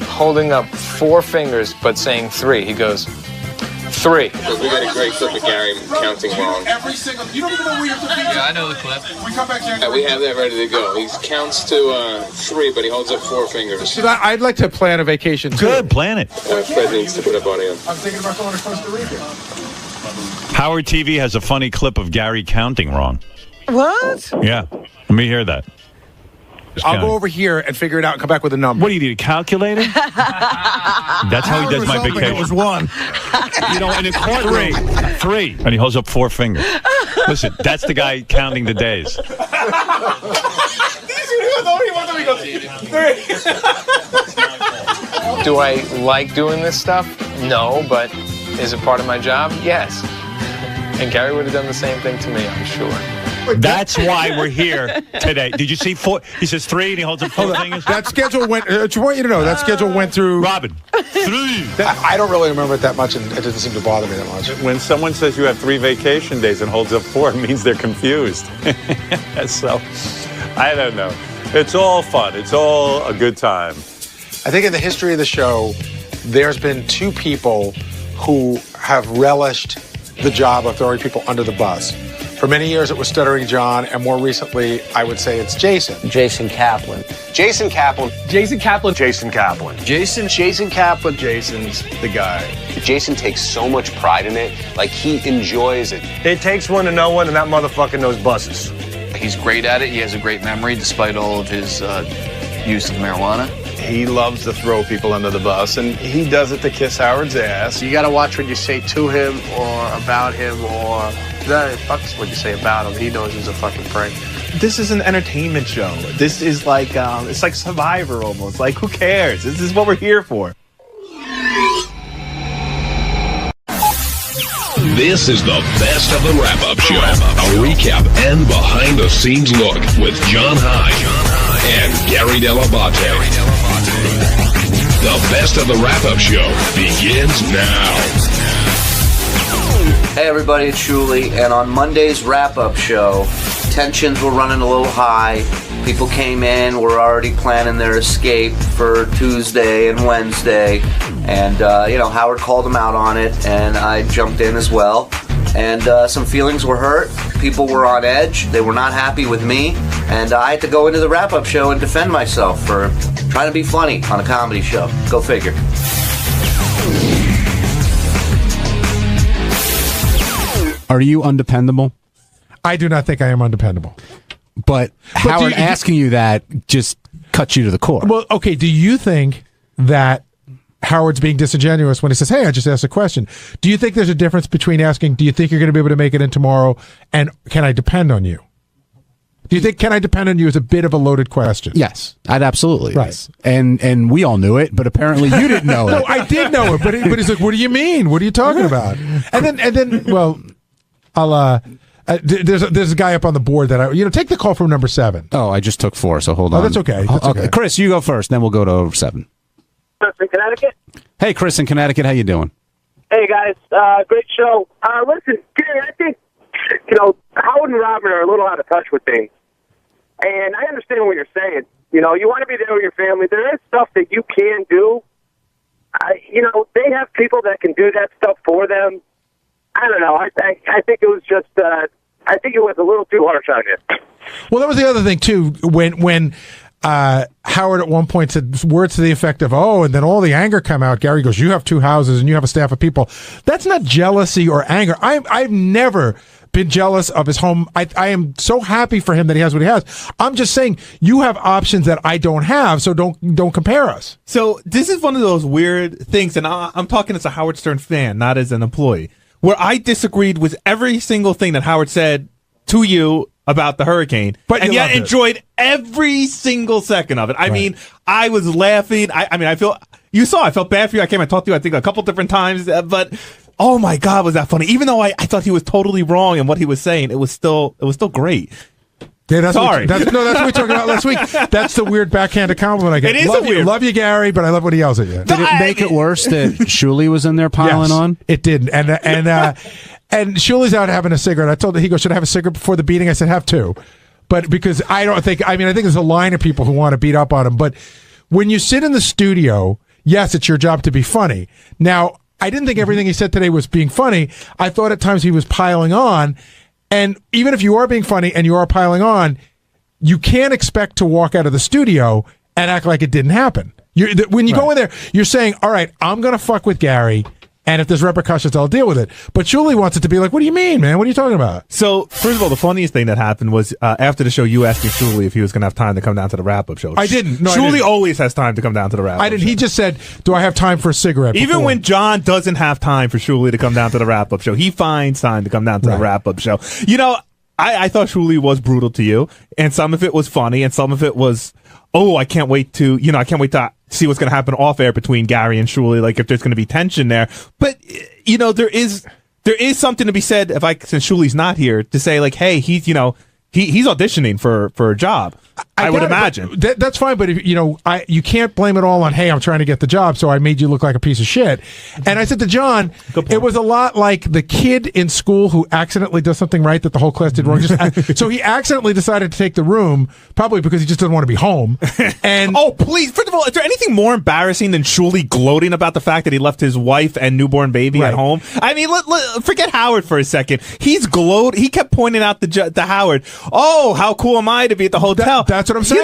holding up 4 fingers but saying 3. He goes, 3. We got a great clip of Gary counting wrong. Every single, you don't even know where you have to be. Yeah, I know the clip. We come back here. Yeah, we have that ready to go. He counts to 3, but he holds up 4 fingers. So I'd like to plan a vacation too. Good, plan it. Fred needs to put up audio. I'm thinking about going to Costa Rica. Howard TV has a funny clip of Gary counting wrong. What? Yeah, let me hear that. I'll go over here and figure it out and come back with a number. What do you need, a calculator? That's how he does my vacation. It was 1. In a courtroom, 3. And he holds up 4 fingers. Listen, that's the guy counting the days. Do I like doing this stuff? No, but is it part of my job? Yes. And Gary would have done the same thing to me, I'm sure. That's why we're here today. Did you see 4? He says 3 and he holds up 4 fingers. That schedule went. I want you to know that schedule went through. Robin, 3. I don't really remember it that much, and it doesn't seem to bother me that much. When someone says you have 3 vacation days and holds up 4, it means they're confused. So, I don't know. It's all fun. It's all a good time. I think in the history of the show, there's been 2 people who have relished the job of throwing people under the bus. For many years, it was Stuttering John, and more recently, I would say it's Jason. Jason Kaplan. Jason Kaplan. Jason Kaplan. Jason Kaplan. Jason Kaplan. Jason's the guy. Jason takes so much pride in it. Like, he enjoys it. It takes one to know one, and that motherfucker knows buses. He's great at it. He has a great memory despite all of his use of marijuana. He loves to throw people under the bus, and he does it to kiss Howard's ass. You got to watch what you say to him or about him or fuck what you say about him. He knows he's a fucking prick. This is an entertainment show. This is like, it's like Survivor almost. Like, who cares? This is what we're here for. This is the best of the wrap-up show. A recap and behind-the-scenes look with John High and Gary Dell'Abate. The best of the wrap-up show begins now. Hey everybody, it's Shuli, and on Monday's wrap-up show, tensions were running a little high. People came in, were already planning their escape for Tuesday and Wednesday, and Howard called them out on it, and I jumped in as well. And some feelings were hurt. People were on edge. They were not happy with me, and I had to go into the wrap-up show and defend myself for trying to be funny on a comedy show. Go figure. Are you undependable? I do not think I am undependable. But Howard asking you that just cuts you to the core. Well, okay, do you think that Howard's being disingenuous when he says, hey, I just asked a question? Do you think there's a difference between asking, do you think you're going to be able to make it in tomorrow, and can I depend on you? Do you think can I depend on you is a bit of a loaded question? Yes, I'd absolutely. Right. Yes. And we all knew it, but apparently you didn't know it. No, I did know it, but he's like, what do you mean? What are you talking about? And then, well, I'll, there's a guy up on the board that take the call from number 7. Oh, I just took 4, so hold on. Oh, that's okay. That's okay. Chris, you go first, then we'll go to 7. Chris in Connecticut. Hey, Chris in Connecticut, how you doing? Hey, guys. Great show. Listen, Gary, I think, Howard and Robin are a little out of touch with things. And I understand what you're saying. You want to be there with your family. There is stuff that you can do. They have people that can do that stuff for them. I don't know. I think it was just, I think it was a little too harsh on you. Well, that was the other thing, too, when Howard at one point said words to the effect of, oh, and then all the anger come out. Gary goes, you have 2 houses and you have a staff of people. That's not jealousy or anger. I've never been jealous of his home. I am so happy for him that he has what he has. I'm just saying you have options that I don't have, so don't compare us. So this is one of those weird things, and I'm talking as a Howard Stern fan, not as an employee, where I disagreed with every single thing that Howard said to you about the hurricane, and yet enjoyed every single second of it. I mean, I was laughing. I felt bad for you. I came and talked to you, I think, a couple different times, but oh my God, was that funny? Even though I thought he was totally wrong in what he was saying, it was still great. Yeah, that's Sorry. that's what we talked about last week. That's the weird backhanded compliment I get. It is weird. Love you, Gary, but I love when he yells at you. Did it make it worse that Shuli was in there piling on? It did. And Shuli's out having a cigarette. I told him, he goes, should I have a cigarette before the beating? I said, have 2. But because I think there's a line of people who want to beat up on him. But when you sit in the studio, yes, it's your job to be funny. Now, I didn't think everything he said today was being funny. I thought at times he was piling on. And even if you are being funny and you are piling on, you can't expect to walk out of the studio and act like it didn't happen. When you go in there, you're saying, all right, I'm going to fuck with Gary, and if there's repercussions, I'll deal with it. But Shuli wants it to be like, what do you mean, man? What are you talking about? So, first of all, the funniest thing that happened was after the show, you asked me, Shuli, if he was going to have time to come down to the wrap-up show. I didn't. No, Shuli always has time to come down to the wrap-up I didn't. show. He just said, do I have time for a cigarette? Even before? when John doesn't have time for Shuli to come down to the wrap-up show, he finds time to come down to the wrap-up show. You know, I thought Shuli was brutal to you, and some of it was funny, and some of it was, I can't wait to see what's going to happen off air between Gary and Shuli, like if there's going to be tension there. But, you know, there is something to be said since Shuli's not here to say like, hey, he's auditioning for a job. I would imagine. That's fine, but if, you can't blame it all on, hey, I'm trying to get the job, so I made you look like a piece of shit. And I said to John, it was a lot like the kid in school who accidentally does something right that the whole class did wrong. So he accidentally decided to take the room, probably because he just doesn't want to be home. And please, first of all, is there anything more embarrassing than Shuli gloating about the fact that he left his wife and newborn baby at home? I mean, forget Howard for a second. He kept pointing out to Howard, how cool am I to be at the hotel? That's what I'm saying.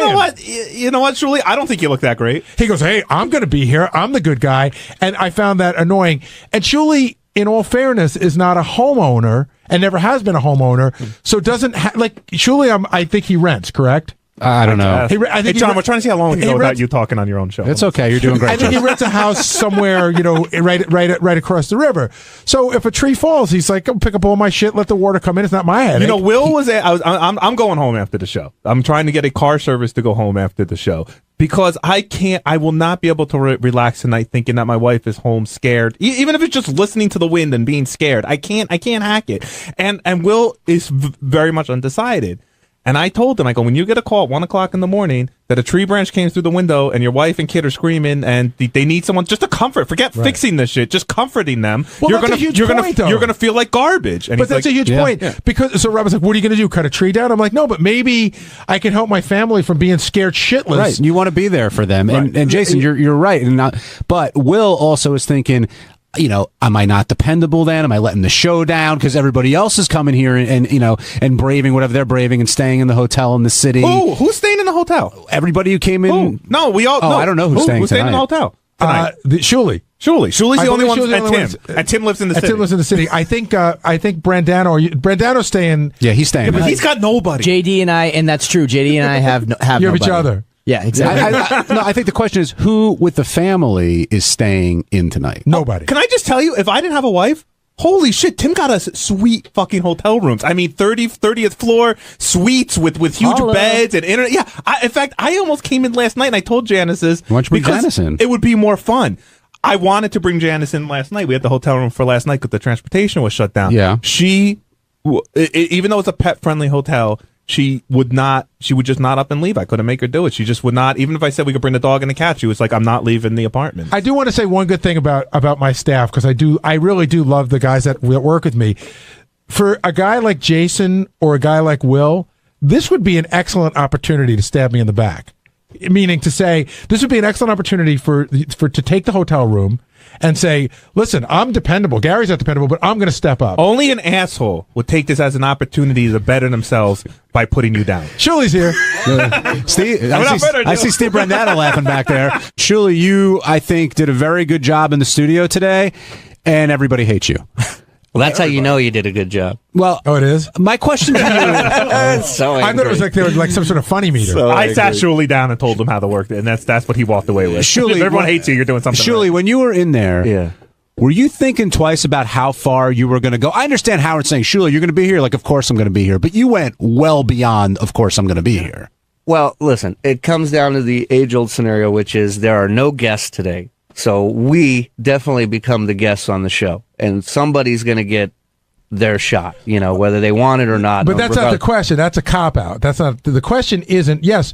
You know what, Shuli? I don't think you look that great. He goes, hey, I'm going to be here. I'm the good guy. And I found that annoying. And Shuli, in all fairness, is not a homeowner and never has been a homeowner. So doesn't Shuli, I think he rents, correct? I don't know. Hey, John, we're trying to see how long we can go without you talking on your own show. It's okay. You're doing great. I think he rents a house somewhere, right across the river. So if a tree falls, he's like, "Go pick up all my shit, let the water come in. It's not my headache." Will was I'm going home after the show. I'm trying to get a car service to go home after the show because I will not be able to relax tonight thinking that my wife is home scared. Even if it's just listening to the wind and being scared, I can't hack it. And Will is very much undecided. And I told him, I go, when you get a call at 1 o'clock in the morning that a tree branch came through the window and your wife and kid are screaming and they need someone just to comfort, forget fixing this shit, just comforting them. Well, you're gonna feel like garbage. And but that's a huge point. Yeah. Because so Robin's like, what are you gonna do? Cut a tree down? I'm like, no, but maybe I can help my family from being scared shitless. Right. You want to be there for them. Right. And Jason, you're right. But Will also is thinking, am I not dependable then? Am I letting the show down because everybody else is coming here and braving whatever they're braving and staying in the hotel in the city? Who's staying in the hotel? Everybody who came in. No, we all. I don't know who's staying in the hotel. Shuli. Shuli's the only one, and Tim lives in the city. Tim lives in the city. I think Brandano's staying. Yeah, he's staying. But he's got nobody. JD and I, and that's true. JD and I have you have nobody. each other. Yeah, exactly. I think the question is who with the family is staying in tonight? Nobody. Can I just tell you, if I didn't have a wife, holy shit, Tim got us sweet fucking hotel rooms. I mean, 30th floor suites with huge beds and internet. Yeah, in fact, I almost came in last night and I told Janice why don't you bring Janice in? It would be more fun. I wanted to bring Janice in last night. We had the hotel room for last night because the transportation was shut down. Yeah. She, even though it's a pet-friendly hotel, she would just not up and leave. I couldn't make her do it. She just would not. Even if I said we could bring the dog and the cat, she was like, I'm not leaving the apartment. I do want to say one good thing about my staff, because I really do love the guys that work with me. For a guy like Jason or a guy like Will, this would be an excellent opportunity to stab me in the back. Meaning to say, this would be an excellent opportunity to take the hotel room and say, listen, I'm dependable. Gary's not dependable, but I'm going to step up. Only an asshole would take this as an opportunity to better themselves by putting you down. Shuli's here. Steve, I see Steve Brandano laughing back there. Shuli, you, I think, did a very good job in the studio today, and everybody hates you. Well, that's how you know you did a good job. Well, it is? My question to you... so I thought it was like they were like some sort of funny meter. So I sat Shuli down and told him how to work it, and that's what he walked away with. Shuli, everyone hates you. You're doing something Shuli, right. when you were in there, were you thinking twice about how far you were going to go? I understand Howard saying, Shuli, you're going to be here. Like, of course I'm going to be here. But you went well beyond, of course I'm going to be here. Well, listen, it comes down to the age-old scenario, which is there are no guests today. So we definitely become the guests on the show. And somebody's going to get their shot, whether they want it or not. But that's not the question. That's a cop-out. That's not the question. Isn't, yes,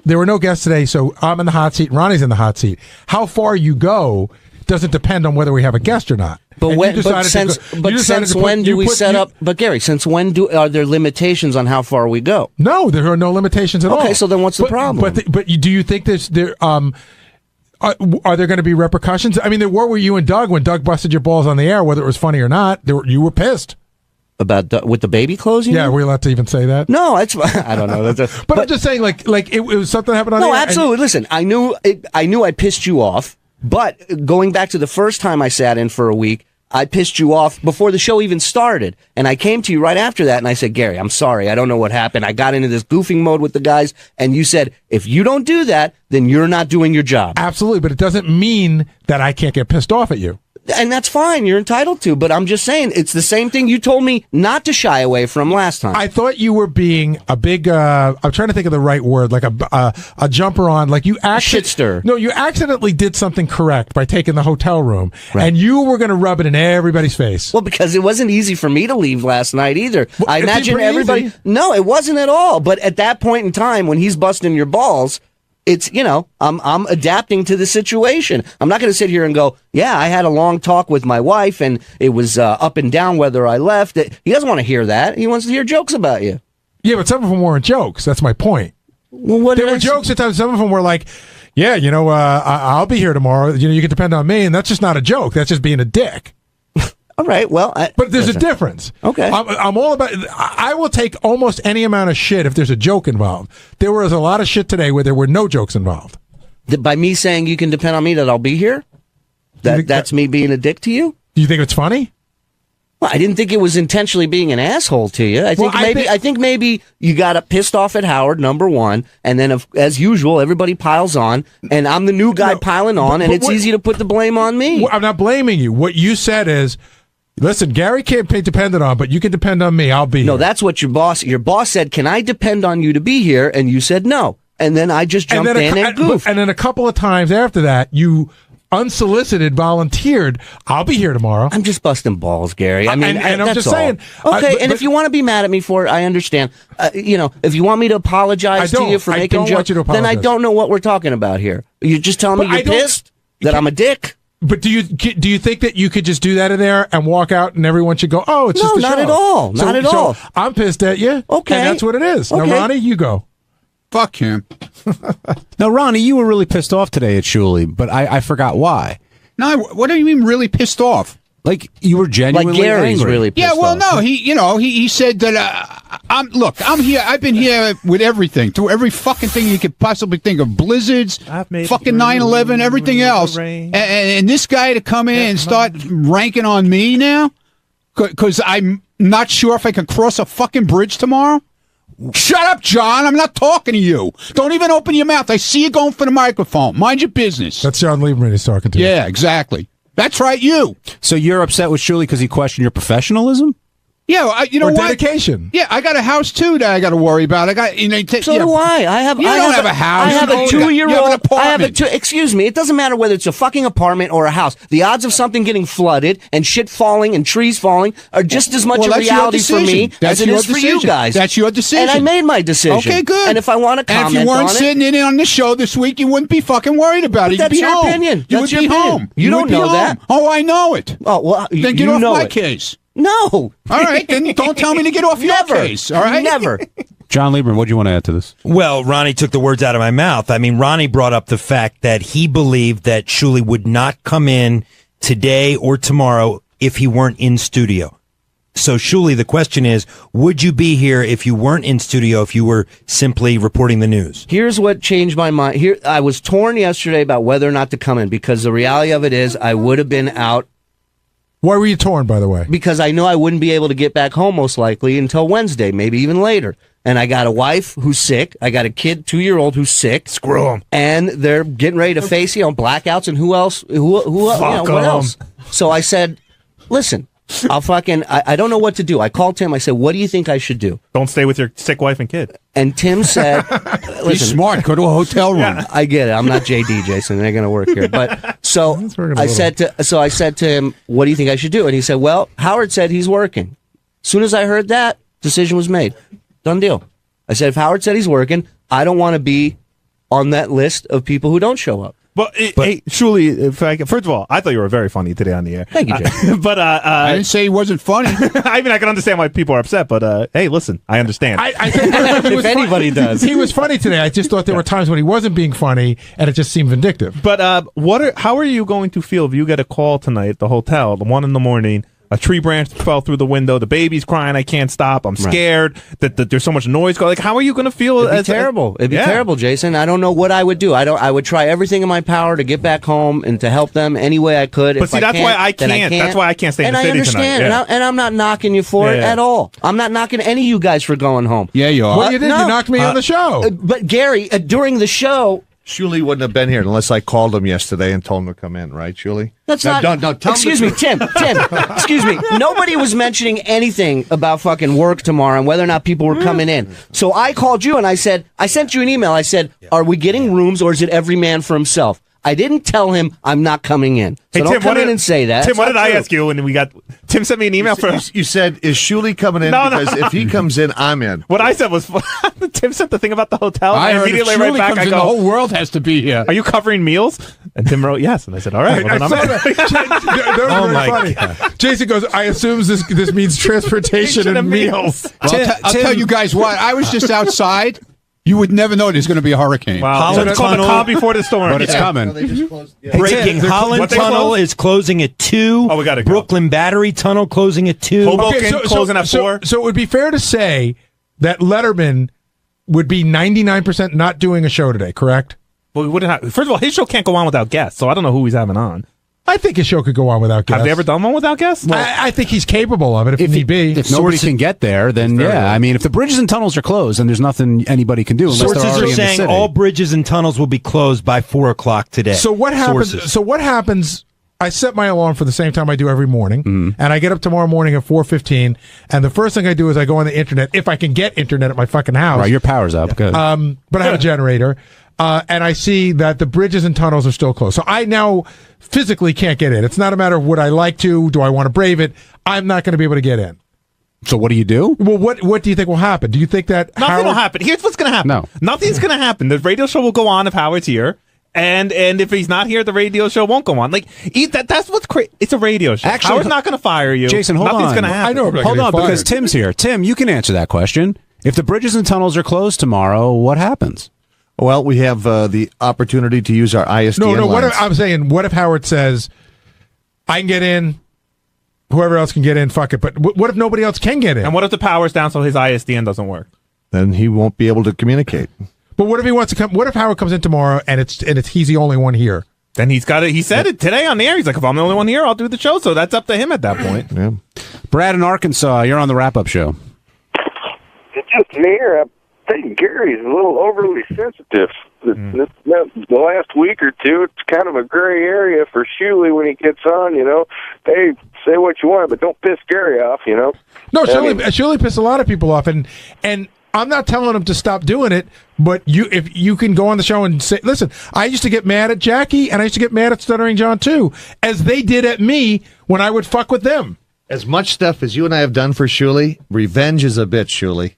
there were no guests today, so I'm in the hot seat, Ronnie's in the hot seat. How far you go doesn't depend on whether we have a guest or not. But since when do we set up? But Gary, since when are there limitations on how far we go? No, there are no limitations at all. Okay, so then what's the problem? But do you think there are there going to be repercussions? I mean, there were with you and Doug when Doug busted your balls on the air, whether it was funny or not. You were pissed. About with the baby clothes? Yeah, were we allowed to even say that? No, I don't know. But I'm just saying, like it was something that happened on the air. No, absolutely. Listen, I knew I pissed you off, But going back to the first time I sat in for a week, I pissed you off before the show even started. And I came to you right after that and I said, Gary, I'm sorry. I don't know what happened. I got into this goofing mode with the guys. And you said, if you don't do that, then you're not doing your job. Absolutely. But it doesn't mean that I can't get pissed off at you. And that's fine. You're entitled to. But I'm just saying, it's the same thing you told me not to shy away from last time. I thought you were being a big, I'm trying to think of the right word, like a jumper on, like you shitster. No, you accidentally did something correct by taking the hotel room, and you were going to rub it in everybody's face. Well, because it wasn't easy for me to leave last night either. Well, I imagine everybody. Easy. No, it wasn't at all. But at that point in time, when he's busting your balls, it's, I'm adapting to the situation. I'm not going to sit here and go, yeah, I had a long talk with my wife and it was up and down whether I left. He doesn't want to hear that. He wants to hear jokes about you. Yeah, but some of them weren't jokes. That's my point. Well, there were jokes at times. Some of them were like, yeah, I'll be here tomorrow. You can depend on me. And that's just not a joke. That's just being a dick. All right, well... but there's a difference. Okay. I'm all about... I will take almost any amount of shit if there's a joke involved. There was a lot of shit today where there were no jokes involved. By me saying you can depend on me that I'll be here? That's me being a dick to you? Do you think it's funny? Well, I didn't think it was intentionally being an asshole to you. I think maybe you got pissed off at Howard, number one, and then as usual, everybody piles on, and I'm the new guy piling on, and it's easy to put the blame on me. I'm not blaming you. What you said is, listen, Gary can't be depended on, but you can depend on me. I'll be here. No, that's what your boss said, can I depend on you to be here? And you said no. And then I just jumped in and goofed. And then a couple of times after that, you unsolicited volunteered, I'll be here tomorrow. I'm just busting balls, Gary. I mean, and I'm just saying. Okay, and if you want to be mad at me for it, I understand. If you want me to apologize to you for making jokes, then I don't know what we're talking about here. You're just telling me you're pissed that I'm a dick? But do you think that you could just do that in there and walk out and everyone should go, oh, it's just a show? No, not at all. Not at all. I'm pissed at you. Okay. And that's what it is. Okay. Now, Ronnie, you go. Fuck him. Now, Ronnie, you were really pissed off today at Shuley, but I forgot why. No, what do you mean really pissed off? Like you were genuinely like Gary's angry. really pissed off. No, he said that I'm here. I've been here with everything, through every fucking thing you could possibly think of, blizzards, fucking 9/11, everything else, and this guy to come in and start ranking on me now because I'm not sure if I can cross a fucking bridge tomorrow. Shut up, John. I'm not talking to you. Don't even open your mouth. I see you going for the microphone. Mind your business. That's John Lieberman he's talking to. Yeah, exactly. That's right, you. So you're upset with Shuley because he questioned your professional? Yeah, you know or what? dedication. Yeah, I got a house too that I got to worry about. I got so do I. I don't have a house. I have a 2-year-old. You have an apartment. Excuse me. It doesn't matter whether it's a fucking apartment or a house. The odds of something getting flooded and shit falling and trees falling are just as much a reality for me as it is for you guys. That's your decision. And I made my decision. Okay, good. And if I want to comment on it, and if you weren't sitting in on the show this week, you wouldn't be fucking worried about it. You'd that's be your home. opinion. You That's would your be opinion. home. You don't know that. Oh, I know it. Oh well, then get off my case. No. All right, then don't tell me to get off your case. All right? Never. John Lieberman, what do you want to add to this? Well, Ronnie took the words out of my mouth. I mean, Ronnie brought up the fact that he believed that Shuley would not come in today or tomorrow if he weren't in studio. So, Shuley, the question is, would you be here if you weren't in studio, if you were simply reporting the news? Here's what changed my mind. I was torn yesterday about whether or not to come in because the reality of it is I would have been out. Why were you torn, by the way? Because I know I wouldn't be able to get back home most likely until Wednesday, maybe even later. And I got a wife who's sick. I got a kid, 2-year-old, who's sick. Screw them. And they're getting ready to face, blackouts and who else? What else? So I said, listen, I don't know what to do. I called Tim. I said, what do you think I should do? Don't stay with your sick wife and kid. And Tim said, listen. Be smart. Go to a hotel room. Yeah. I get it. I'm not JD, Jason. They're going to work here. But so I said to him, what do you think I should do? And he said, well, Howard said he's working. As soon as I heard that, decision was made. Done deal. I said, if Howard said he's working, I don't want to be on that list of people who don't show up. But hey, Shuley, first of all, I thought you were very funny today on the air. Thank you, Jay. But I didn't say he wasn't funny. I mean, I can understand why people are upset, but hey, listen, I understand. I think if anybody does. He was funny today. I just thought there were times when he wasn't being funny, and it just seemed vindictive. But how are you going to feel if you get a call tonight at the hotel, 1 a.m, a tree branch fell through the window. The baby's crying. I can't stop. I'm scared that there's so much noise going. Like, how are you going to feel? It'd be terrible. It'd be terrible, Jason. I don't know what I would do. I would try everything in my power to get back home and to help them any way I could. But see, that's why I can't. That's why I can't stay in the city tonight. And I understand. And I'm not knocking you for it at all. I'm not knocking any of you guys for going home. Yeah, you are. Well, you did. You knocked me on the show. But Gary, during the show. Shuli wouldn't have been here unless I called him yesterday and told him to come in, right, Shuli? That's not. Excuse me, Tim. Excuse me. Nobody was mentioning anything about fucking work tomorrow and whether or not people were coming in. So I called you and I said, I sent you an email. I said, are we getting rooms or is it every man for himself? I didn't tell him I'm not coming in. So don't come in and say that. Tim, what did I ask you when we got... Tim sent me an email You said, is Shuli coming in? Because if he comes in, I'm in. What I said was... Tim sent the thing about the hotel. I heard immediately if right Shuli back. comes I in, go, the whole world has to be here. Are you covering meals? And Tim wrote yes. And I said, all right. Well, then Oh my God. Jason goes, I assume this means transportation and meals. Well, I'll tell you guys what. I was just outside. You would never know there's going to be a hurricane. Wow. So it's called the calm before the storm. But it's coming. Breaking Holland Tunnel is closing at 2. Oh, we got to go. Brooklyn Battery Tunnel closing at 2. Hoboken closing at 4. So it would be fair to say that Letterman would be 99% not doing a show today, correct? Well, we wouldn't have, first of all, his show can't go on without guests, so I don't know who he's having on. I think his show could go on without guests. Have they ever done one without guests? I think he's capable of it if need be. If nobody can get there, then yeah. I mean, if the bridges and tunnels are closed, then there's nothing anybody can do unless Sources they're already are saying in the city. all bridges and tunnels will be closed by 4 o'clock today. So what happens? I set my alarm for the same time I do every morning, and I get up tomorrow morning at 4:15, and the first thing I do is I go on the internet, if I can get internet at my fucking house. Right, your power's up. Good. But I have a generator, and I see that the bridges and tunnels are still closed. So I now physically can't get in. It's not a matter of would I like to, do I want to brave it? I'm not going to be able to get in. So what do you do? Well, what do you think will happen? Do you think that nothing will happen? Here's what's going to happen. No, nothing's going to happen. The radio show will go on if Howard's here. And if he's not here, the radio show won't go on. Like that's what's crazy. It's a radio show. Actually, Howard's not going to fire you. Jason, hold Nothing's on. going to happen. I know. Hold on, because Tim's here. Tim, you can answer that question. If the bridges and tunnels are closed tomorrow, what happens? Well, we have the opportunity to use our ISDN No. lines. I'm saying, what if Howard says, I can get in, whoever else can get in, fuck it. But what if nobody else can get in? And what if the power's down so his ISDN doesn't work? Then he won't be able to communicate. But what if he wants to come? What if Howard comes in tomorrow and he's the only one here? Then he's got it. He said it today on the air. He's like, if I'm the only one here, I'll do the show. So that's up to him at that point. Yeah. Brad in Arkansas, you're on the wrap-up show. It's just me here. I think Gary's a little overly sensitive. The last week or two, it's kind of a gray area for Shuli when he gets on, Hey, say what you want, but don't piss Gary off, No, Shuli pissed a lot of people off, and I'm not telling him to stop doing it, but if you can go on the show and say, listen, I used to get mad at Jackie, and I used to get mad at Stuttering John, too, as they did at me when I would fuck with them. As much stuff as you and I have done for Shuli, revenge is a bitch, Shuli.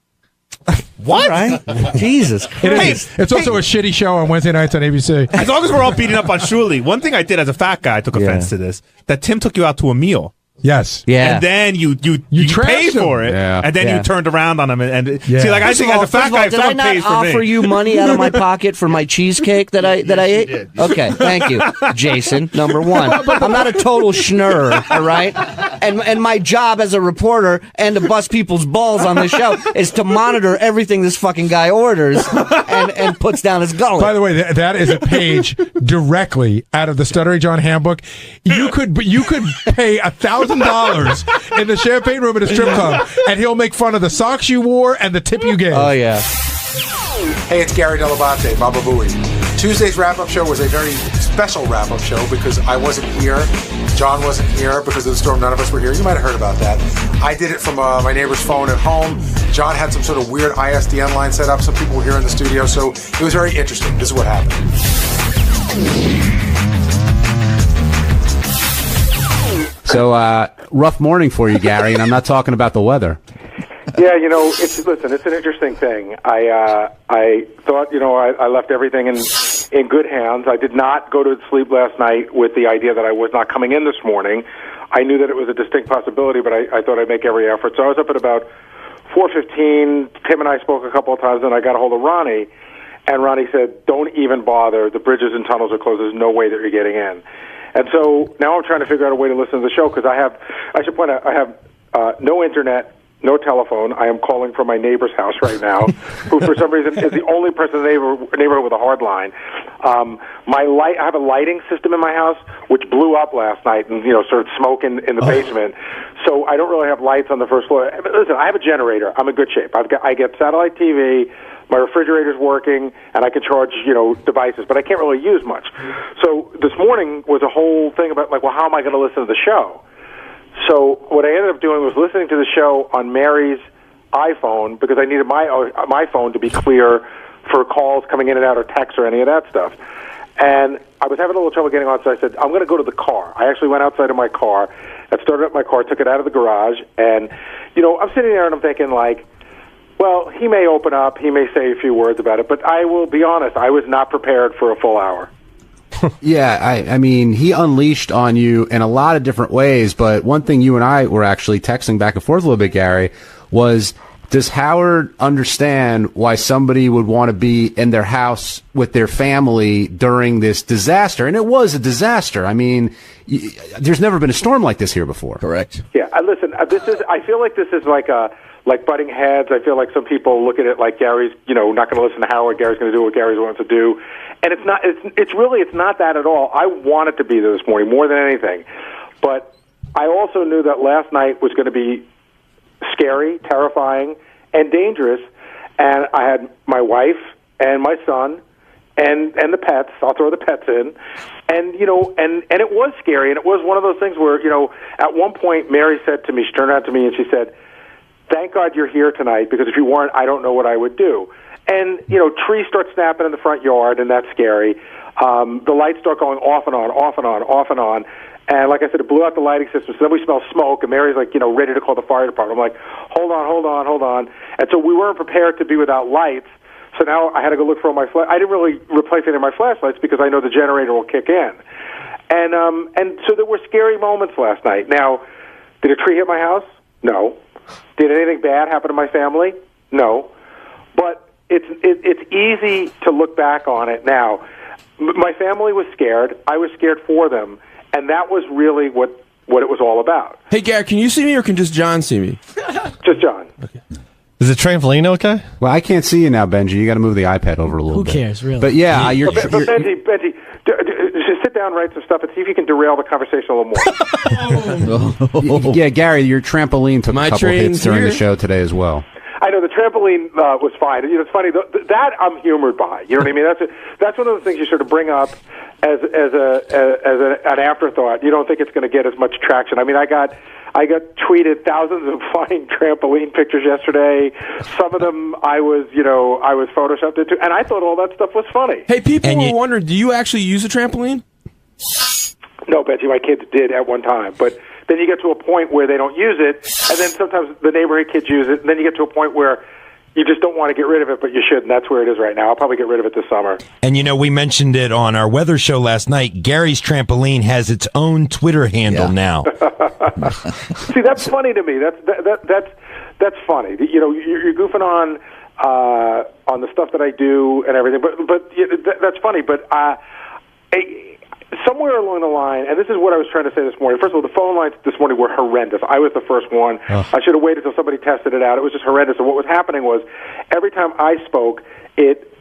What? Right? Jesus Christ. It's also a shitty show on Wednesday nights on ABC. As long as we're all beating up on Shuli, one thing I did as a fat guy, I took offense to this, that Tim took you out to a meal. Yes. Yeah. And then you paid for it, and then you turned around on him. And see, like, I think as a fat guy, if did I someone not pays for me. offer you money out of my pocket for my cheesecake that I ate? did. Okay, thank you, Jason. Number one, I'm not a total schnurr, all right? And my job as a reporter and to bust people's balls on this show is to monitor everything this fucking guy orders and puts down his gullet. By the way, that is a page directly out of the Stuttering John handbook. You could pay $1,000 in the champagne room at a strip club, and he'll make fun of the socks you wore and the tip you gave. Oh yeah. Hey, it's Gary Delabate, Baba Booey. Tuesday's wrap-up show was a very special wrap-up show because I wasn't here. John wasn't here because of the storm. None of us were here. You might have heard about that. I did it from my neighbor's phone at home. John had some sort of weird ISDN line set up. Some people were here in the studio, so it was very interesting. This is what happened. So, rough morning for you, Gary, and I'm not talking about the weather. Yeah, it's an interesting thing. I thought, I left everything in good hands. I did not go to sleep last night with the idea that I was not coming in this morning. I knew that it was a distinct possibility, but I thought I'd make every effort. So I was up at about 4:15. Tim and I spoke a couple of times, and I got a hold of Ronnie, and Ronnie said, don't even bother. The bridges and tunnels are closed. There's no way that you're getting in. And so now I'm trying to figure out a way to listen to the show because I should point out, I have no internet, no telephone. I am calling from my neighbor's house right now, who for some reason is the only person in the neighborhood with a hard line. I have a lighting system in my house which blew up last night and started smoking in the basement. So I don't really have lights on the first floor. But listen, I have a generator. I'm in good shape. I get satellite TV. My refrigerator's working, and I can charge, devices, but I can't really use much. So this morning was a whole thing about, how am I going to listen to the show? So what I ended up doing was listening to the show on Mary's iPhone because I needed my phone to be clear for calls coming in and out or texts or any of that stuff. And I was having a little trouble getting on, so I said, I'm going to go to the car. I actually went outside of my car and started up my car, took it out of the garage, and, I'm sitting there and I'm thinking, well, he may open up, he may say a few words about it, but I will be honest, I was not prepared for a full hour. Yeah, I mean, he unleashed on you in a lot of different ways, but one thing you and I were actually texting back and forth a little bit, Gary, was, does Howard understand why somebody would want to be in their house with their family during this disaster? And it was a disaster. I mean, there's never been a storm like this here before. Correct. Yeah, listen, I feel like this is like butting heads. I feel like some people look at it like Gary's, not going to listen to Howard. Gary's going to do what Gary wants to do. And it's not, it's not that at all. I wanted to be there this morning more than anything. But I also knew that last night was going to be scary, terrifying, and dangerous. And I had my wife and my son and the pets. I'll throw the pets in. And, and it was scary. And it was one of those things where, at one point Mary said to me, she turned around to me and she said, thank God you're here tonight, because if you weren't, I don't know what I would do. And, trees start snapping in the front yard, and that's scary. The lights start going off and on, off and on, off and on. And like I said, it blew out the lighting system. So then we smell smoke, and Mary's ready to call the fire department. I'm like, hold on. And so we weren't prepared to be without lights. So now I had to go look for all my I didn't really replace any of my flashlights because I know the generator will kick in. And so there were scary moments last night. Now, did a tree hit my house? No. Did anything bad happen to my family? No. But it's easy to look back on it now. My family was scared. I was scared for them. And that was really what it was all about. Hey, Gary, can you see me or can just John see me? Just John. Okay. Is the trampoline okay? Well, I can't see you now, Benji. You got to move the iPad over a little bit. Who cares, really? But yeah, you're Benji, just sit down, write some stuff, and see if you can derail the conversation a little more. Yeah, Gary, your trampoline took a couple hits during the show today as well. I know the trampoline was fine. It's funny that I'm humored by. You know what I mean? That's one of the things you sort of bring up as an afterthought. You don't think it's going to get as much traction. I mean, I got tweeted thousands of flying trampoline pictures yesterday. Some of them I was photoshopped into, and I thought all that stuff was funny. Hey, people were wondering, do you actually use a trampoline? No, Betsy, my kids did at one time, but then you get to a point where they don't use it, and then sometimes the neighborhood kids use it, and then you get to a point where you just don't want to get rid of it, but you should, and that's where it is right now. I'll probably get rid of it this summer. And, we mentioned it on our weather show last night. Gary's Trampoline has its own Twitter handle now. See, that's funny to me. That's funny. You're goofing on the stuff that I do and everything, but that's funny. But somewhere along the line, and this is what I was trying to say this morning. First of all, the phone lines this morning were horrendous. I was the first one. I should have waited until somebody tested it out. It was just horrendous. And what was happening was every time I spoke, it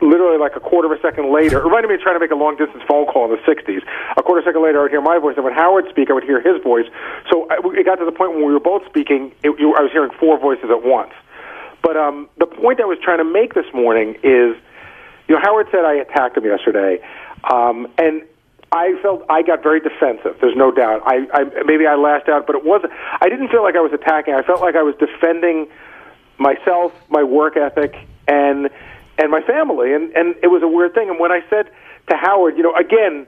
literally like a quarter of a second later, it reminded me of trying to make a long-distance phone call in the 60s. A quarter second later, I would hear my voice, and when Howard would speak, I would hear his voice. So it got to the point when we were both speaking, I was hearing four voices at once. But the point I was trying to make this morning is, Howard said I attacked him yesterday, and I felt I got very defensive. There's no doubt. Maybe I lashed out, but it wasn't. I didn't feel like I was attacking. I felt like I was defending myself, my work ethic, and my family. And it was a weird thing. And when I said to Howard, again,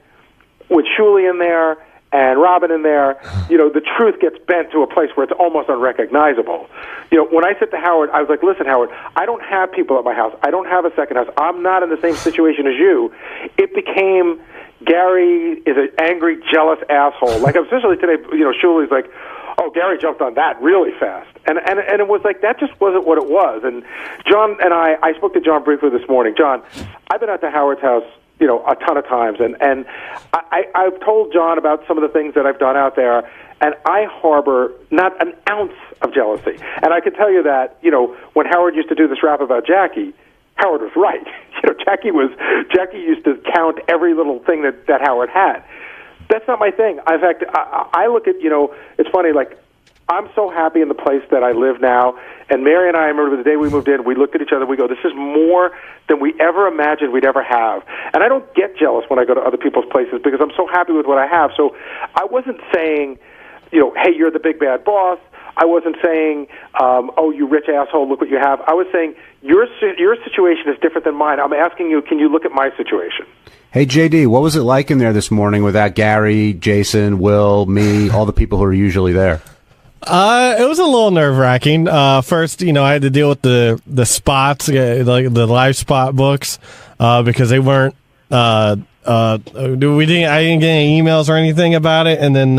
with Shuley in there and Robin in there, the truth gets bent to a place where it's almost unrecognizable. When I said to Howard, I was like, listen, Howard, I don't have people at my house. I don't have a second house. I'm not in the same situation as you. It became Gary is an angry, jealous asshole. Like, especially today, Shuley's like, oh, Gary jumped on that really fast. And it was like, that just wasn't what it was. And John and I spoke to John briefly this morning. John, I've been out to Howard's house, a ton of times. And I've told John about some of the things that I've done out there, and I harbor not an ounce of jealousy. And I can tell you that, when Howard used to do this rap about Jackie, Howard was right. Jackie used to count every little thing that Howard had. That's not my thing. In fact, I look at, it's funny, like, I'm so happy in the place that I live now. And Mary and I remember the day we moved in, we looked at each other, we go, this is more than we ever imagined we'd ever have. And I don't get jealous when I go to other people's places because I'm so happy with what I have. So I wasn't saying, hey, you're the big bad boss. I wasn't saying, oh, you rich asshole, look what you have. I was saying, your situation is different than mine. I'm asking you, can you look at my situation? Hey, JD, what was it like in there this morning without Gary, Jason, Will, me, all the people who are usually there? It was a little nerve-wracking. First, I had to deal with the spots, like the live spot books, because they weren't. I didn't get any emails or anything about it, and then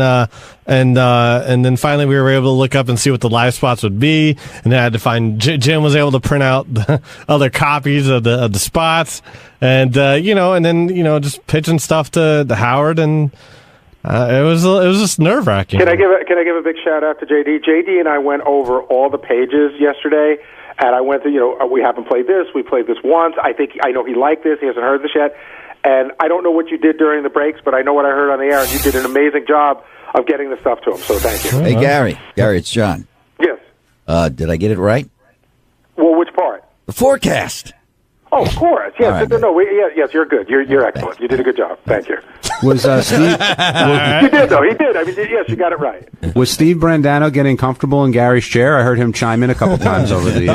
then finally we were able to look up and see what the live spots would be, and then I had to find. Jim was able to print out the other copies of the spots, and and then just pitching stuff to Howard and. It was just nerve-wracking. Can I give a big shout out to JD? JD and I went over all the pages yesterday, and I went through. We haven't played this. We played this once. I know he liked this. He hasn't heard this yet, and I don't know what you did during the breaks, but I know what I heard on the air, and you did an amazing job of getting the stuff to him. So thank you. Hey, Gary, it's John. Yes. Did I get it right? Well, which part? The forecast. Oh, of course. Yes. Right, yes, you're good. You're excellent. You did a good job. Thank you. Was Steve? You did, though. He did. I mean, yes, you got it right. Was Steve Brandano getting comfortable in Gary's chair? I heard him chime in a couple times over the.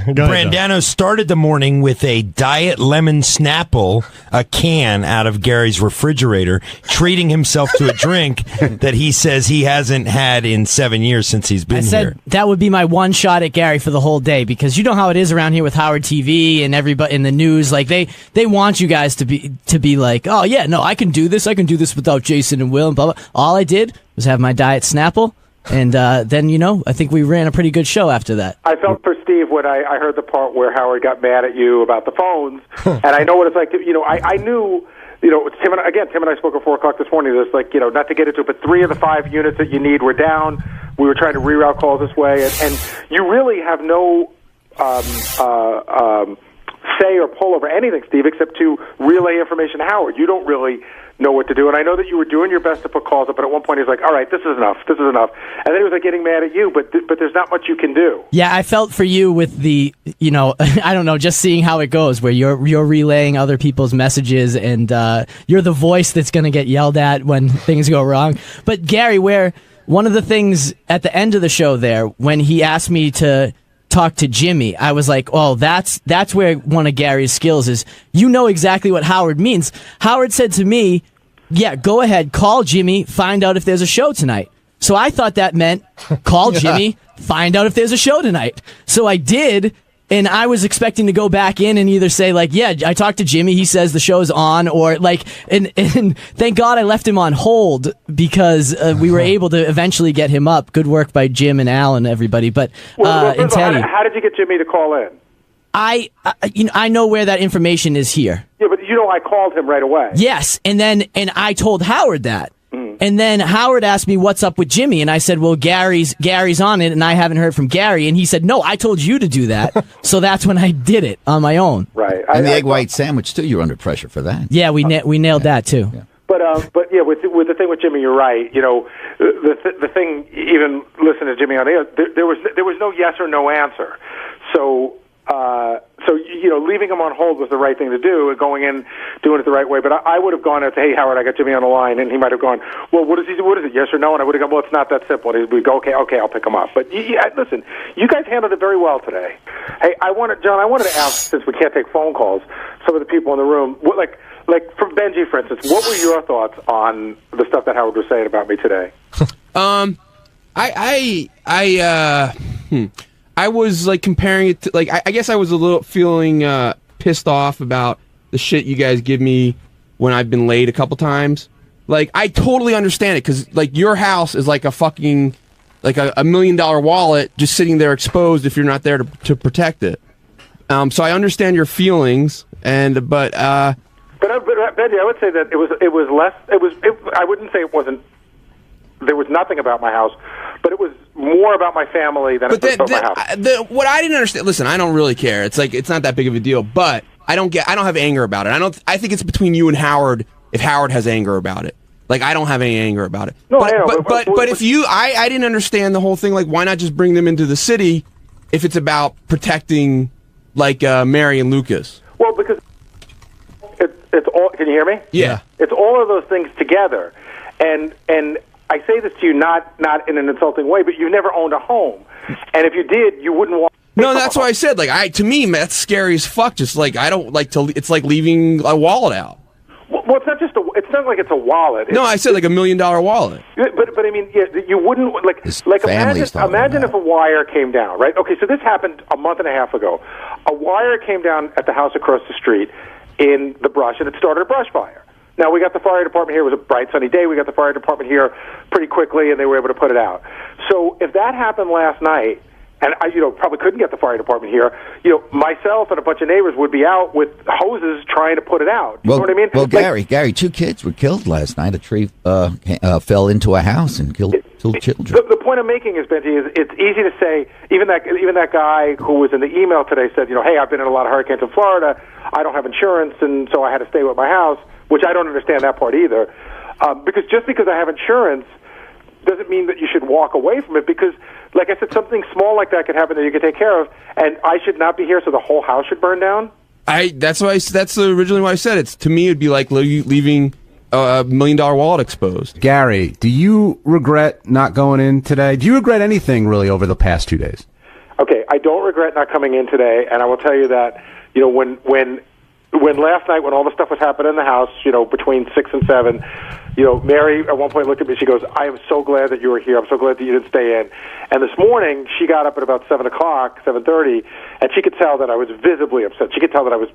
Brandano started the morning with a Diet Lemon Snapple, a can out of Gary's refrigerator, treating himself to a drink that he says he hasn't had in 7 years since he's been I said here. that would be my one shot at Gary for the whole day, because you know how it is around here with Howard TV and everybody in the news. Like they want you guys to be like, oh yeah, no, I can do this without Jason and Will and blah blah. All I did was have my Diet Snapple, and then I think we ran a pretty good show after that. I felt for Steve when I heard the part where Howard got mad at you about the phones, and I know what it's like. I knew. Tim and I spoke at 4 o'clock this morning. There's not to get into it, but 3 of the 5 units that you need were down. We were trying to reroute calls this way, and you really have no say or pull over anything, Steve, except to relay information to Howard. You don't really know what to do, and I know that you were doing your best to put calls up, but at one point he's like, all right, this is enough, and then he was getting mad at you, but there's not much you can do. Yeah, I felt for you with the, I don't know, just seeing how it goes, where you're relaying other people's messages, and you're the voice that's going to get yelled at when things go wrong. But Gary, where one of the things at the end of the show there, when he asked me to talk to Jimmy, I was like, oh, that's where one of Gary's skills is. You know exactly what Howard means. Howard said to me, yeah, go ahead, call Jimmy, find out if there's a show tonight. So I thought that meant call Jimmy, find out if there's a show tonight. So I did, and I was expecting to go back in and either say, yeah, I talked to Jimmy, he says the show's on, or and thank God I left him on hold, because we were able to eventually get him up. Good work by Jim and Al and everybody. But and Teddy, how did you get Jimmy to call in? I know where that information is here. Yeah, but I called him right away. Yes, and I told Howard that. And then Howard asked me what's up with Jimmy, and I said, well, Gary's on it, and I haven't heard from Gary. And he said, no, I told you to do that. So that's when I did it on my own. Right. And the egg white sandwich, too, you're under pressure for that. Yeah, we nailed that, too. Yeah. But yeah, with the thing with Jimmy, you're right. The thing, even listening to Jimmy on the air, there was no yes or no answer. So leaving him on hold was the right thing to do, and going in, doing it the right way. But I would have gone and said, hey, Howard, I got Jimmy on the line, and he might have gone, well, what is it, yes or no? And I would have gone, well, it's not that simple. And we'd go, okay, I'll pick him up. But listen, you guys handled it very well today. Hey, John, I wanted to ask, since we can't take phone calls, some of the people in the room, like from Benji, for instance, what were your thoughts on the stuff that Howard was saying about me today? I was comparing it to I guess I was a little feeling pissed off about the shit you guys give me when I've been late a couple times. I totally understand it, because your house is like a fucking $1 million wallet just sitting there exposed if you're not there to protect it. So I understand your feelings, but Benji, I would say that it was less. I wouldn't say it wasn't. There was nothing about my house, but it was more about my family than it was about my house. What I didn't understand. Listen, I don't really care. It's like it's not that big of a deal. But I don't have anger about it. I think it's between you and Howard. If Howard has anger about it, like I don't have any anger about it. No, but if you, I didn't understand the whole thing. Like, why not just bring them into the city if it's about protecting, like Mary and Lucas? Well, because it's all. Can you hear me? Yeah. It's all of those things together, and I say this to you not in an insulting way, but you've never owned a home, and if you did, you wouldn't want. No, that's why I said like to me that's scary as fuck. Just like I don't like to. It's like leaving a wallet out. Well, it's not just it's not like it's a wallet. No, I said like $1 million wallet. But I mean, yeah, you wouldn't like imagine if a wire came down, right? Okay, so this happened a month and a half ago. A wire came down at the house across the street in the brush, and it started a brush fire. Now, we got the fire department here. It was a bright, sunny day. We got the fire department here pretty quickly, and they were able to put it out. So if that happened last night, and I probably couldn't get the fire department here, myself and a bunch of neighbors would be out with hoses trying to put it out. You know what I mean? Well, Gary, 2 kids were killed last night. A tree fell into a house and killed 2 children. The point I'm making is, Benji, is it's easy to say, even that guy who was in the email today said, hey, I've been in a lot of hurricanes in Florida. I don't have insurance, and so I had to stay with my house, which I don't understand that part either. Because just because I have insurance doesn't mean that you should walk away from it, because, like I said, something small like that could happen that you could take care of, and I should not be here, so the whole house should burn down? That's originally why I said it. To me, it'd be like leaving a $1 million wallet exposed. Gary, do you regret not going in today? Do you regret anything really over the past 2 days? Okay, I don't regret not coming in today, and I will tell you that, when last night, when all the stuff was happening in the house, between 6 and 7, Mary at one point looked at me. She goes, "I am so glad that you were here. I'm so glad that you didn't stay in." And this morning, she got up at about 7:30, and she could tell that I was visibly upset. She could tell that I was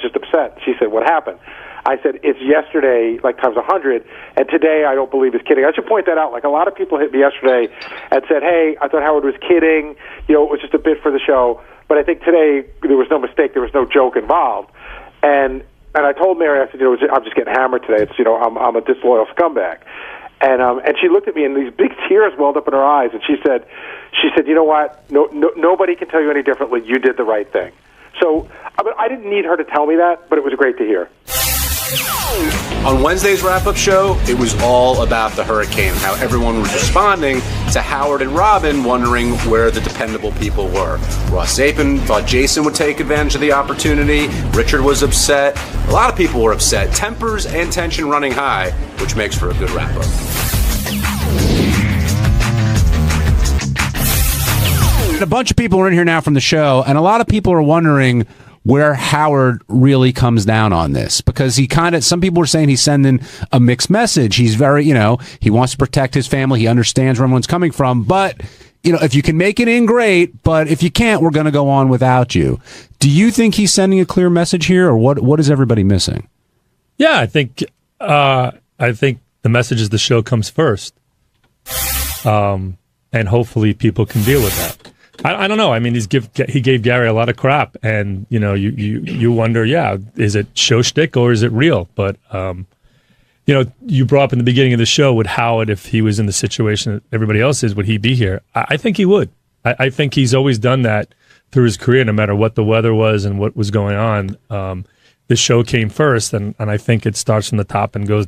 just upset. She said, "What happened?" I said, "It's yesterday, like times 100, and today I don't believe is kidding." I should point that out. Like, a lot of people hit me yesterday and said, "Hey, I thought Howard was kidding. It was just a bit for the show." But I think today there was no mistake. There was no joke involved. And I told Mary, I said, I'm just getting hammered today. It's, I'm a disloyal scumbag. And she looked at me, and these big tears welled up in her eyes, and she said, "You know what? Nobody can tell you any differently. You did the right thing." So I didn't need her to tell me that, but it was great to hear. On Wednesday's wrap-up show, it was all about the hurricane, how everyone was responding to Howard and Robin wondering where the dependable people were. Ross Zapin thought Jason would take advantage of the opportunity. Richard was upset. A lot of people were upset. Tempers and tension running high, which makes for a good wrap-up. A bunch of people are in here now from the show, and a lot of people are wondering where Howard really comes down on this, because some people are saying he's sending a mixed message. He's very, he wants to protect his family. He understands where everyone's coming from, but if you can make it in, great, but if you can't, we're going to go on without you. Do you think he's sending a clear message here, or what is everybody missing? Yeah, I think the message is the show comes first. And hopefully people can deal with that. I don't know. I mean, he gave Gary a lot of crap, and you wonder, is it show shtick or is it real? But you brought up in the beginning of the show, would Howard, if he was in the situation that everybody else is, would he be here? I think he would. I think he's always done that through his career, no matter what the weather was and what was going on. The show came first, and I think it starts from the top and goes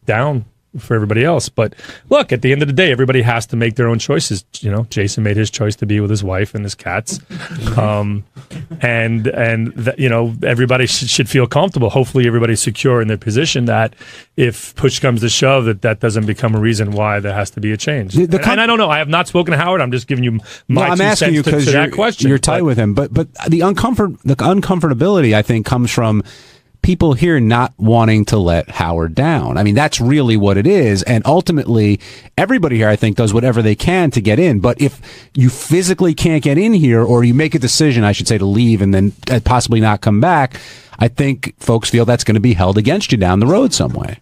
down for everybody else. But look, at the end of the day, everybody has to make their own choices. Jason made his choice to be with his wife and his cats. Everybody should feel comfortable. Hopefully everybody's secure in their position, that if push comes to shove, that doesn't become a reason why there has to be a change. And I don't know. I have not spoken to Howard. I'm just giving you my I'm 2 asking cents you because to that question. You're tight with him. But the uncomfortability, I think, comes from people here not wanting to let Howard down. I mean, that's really what it is. And ultimately, everybody here, I think, does whatever they can to get in. But if you physically can't get in here, or you make a decision, I should say, to leave and then possibly not come back, I think folks feel that's going to be held against you down the road some way.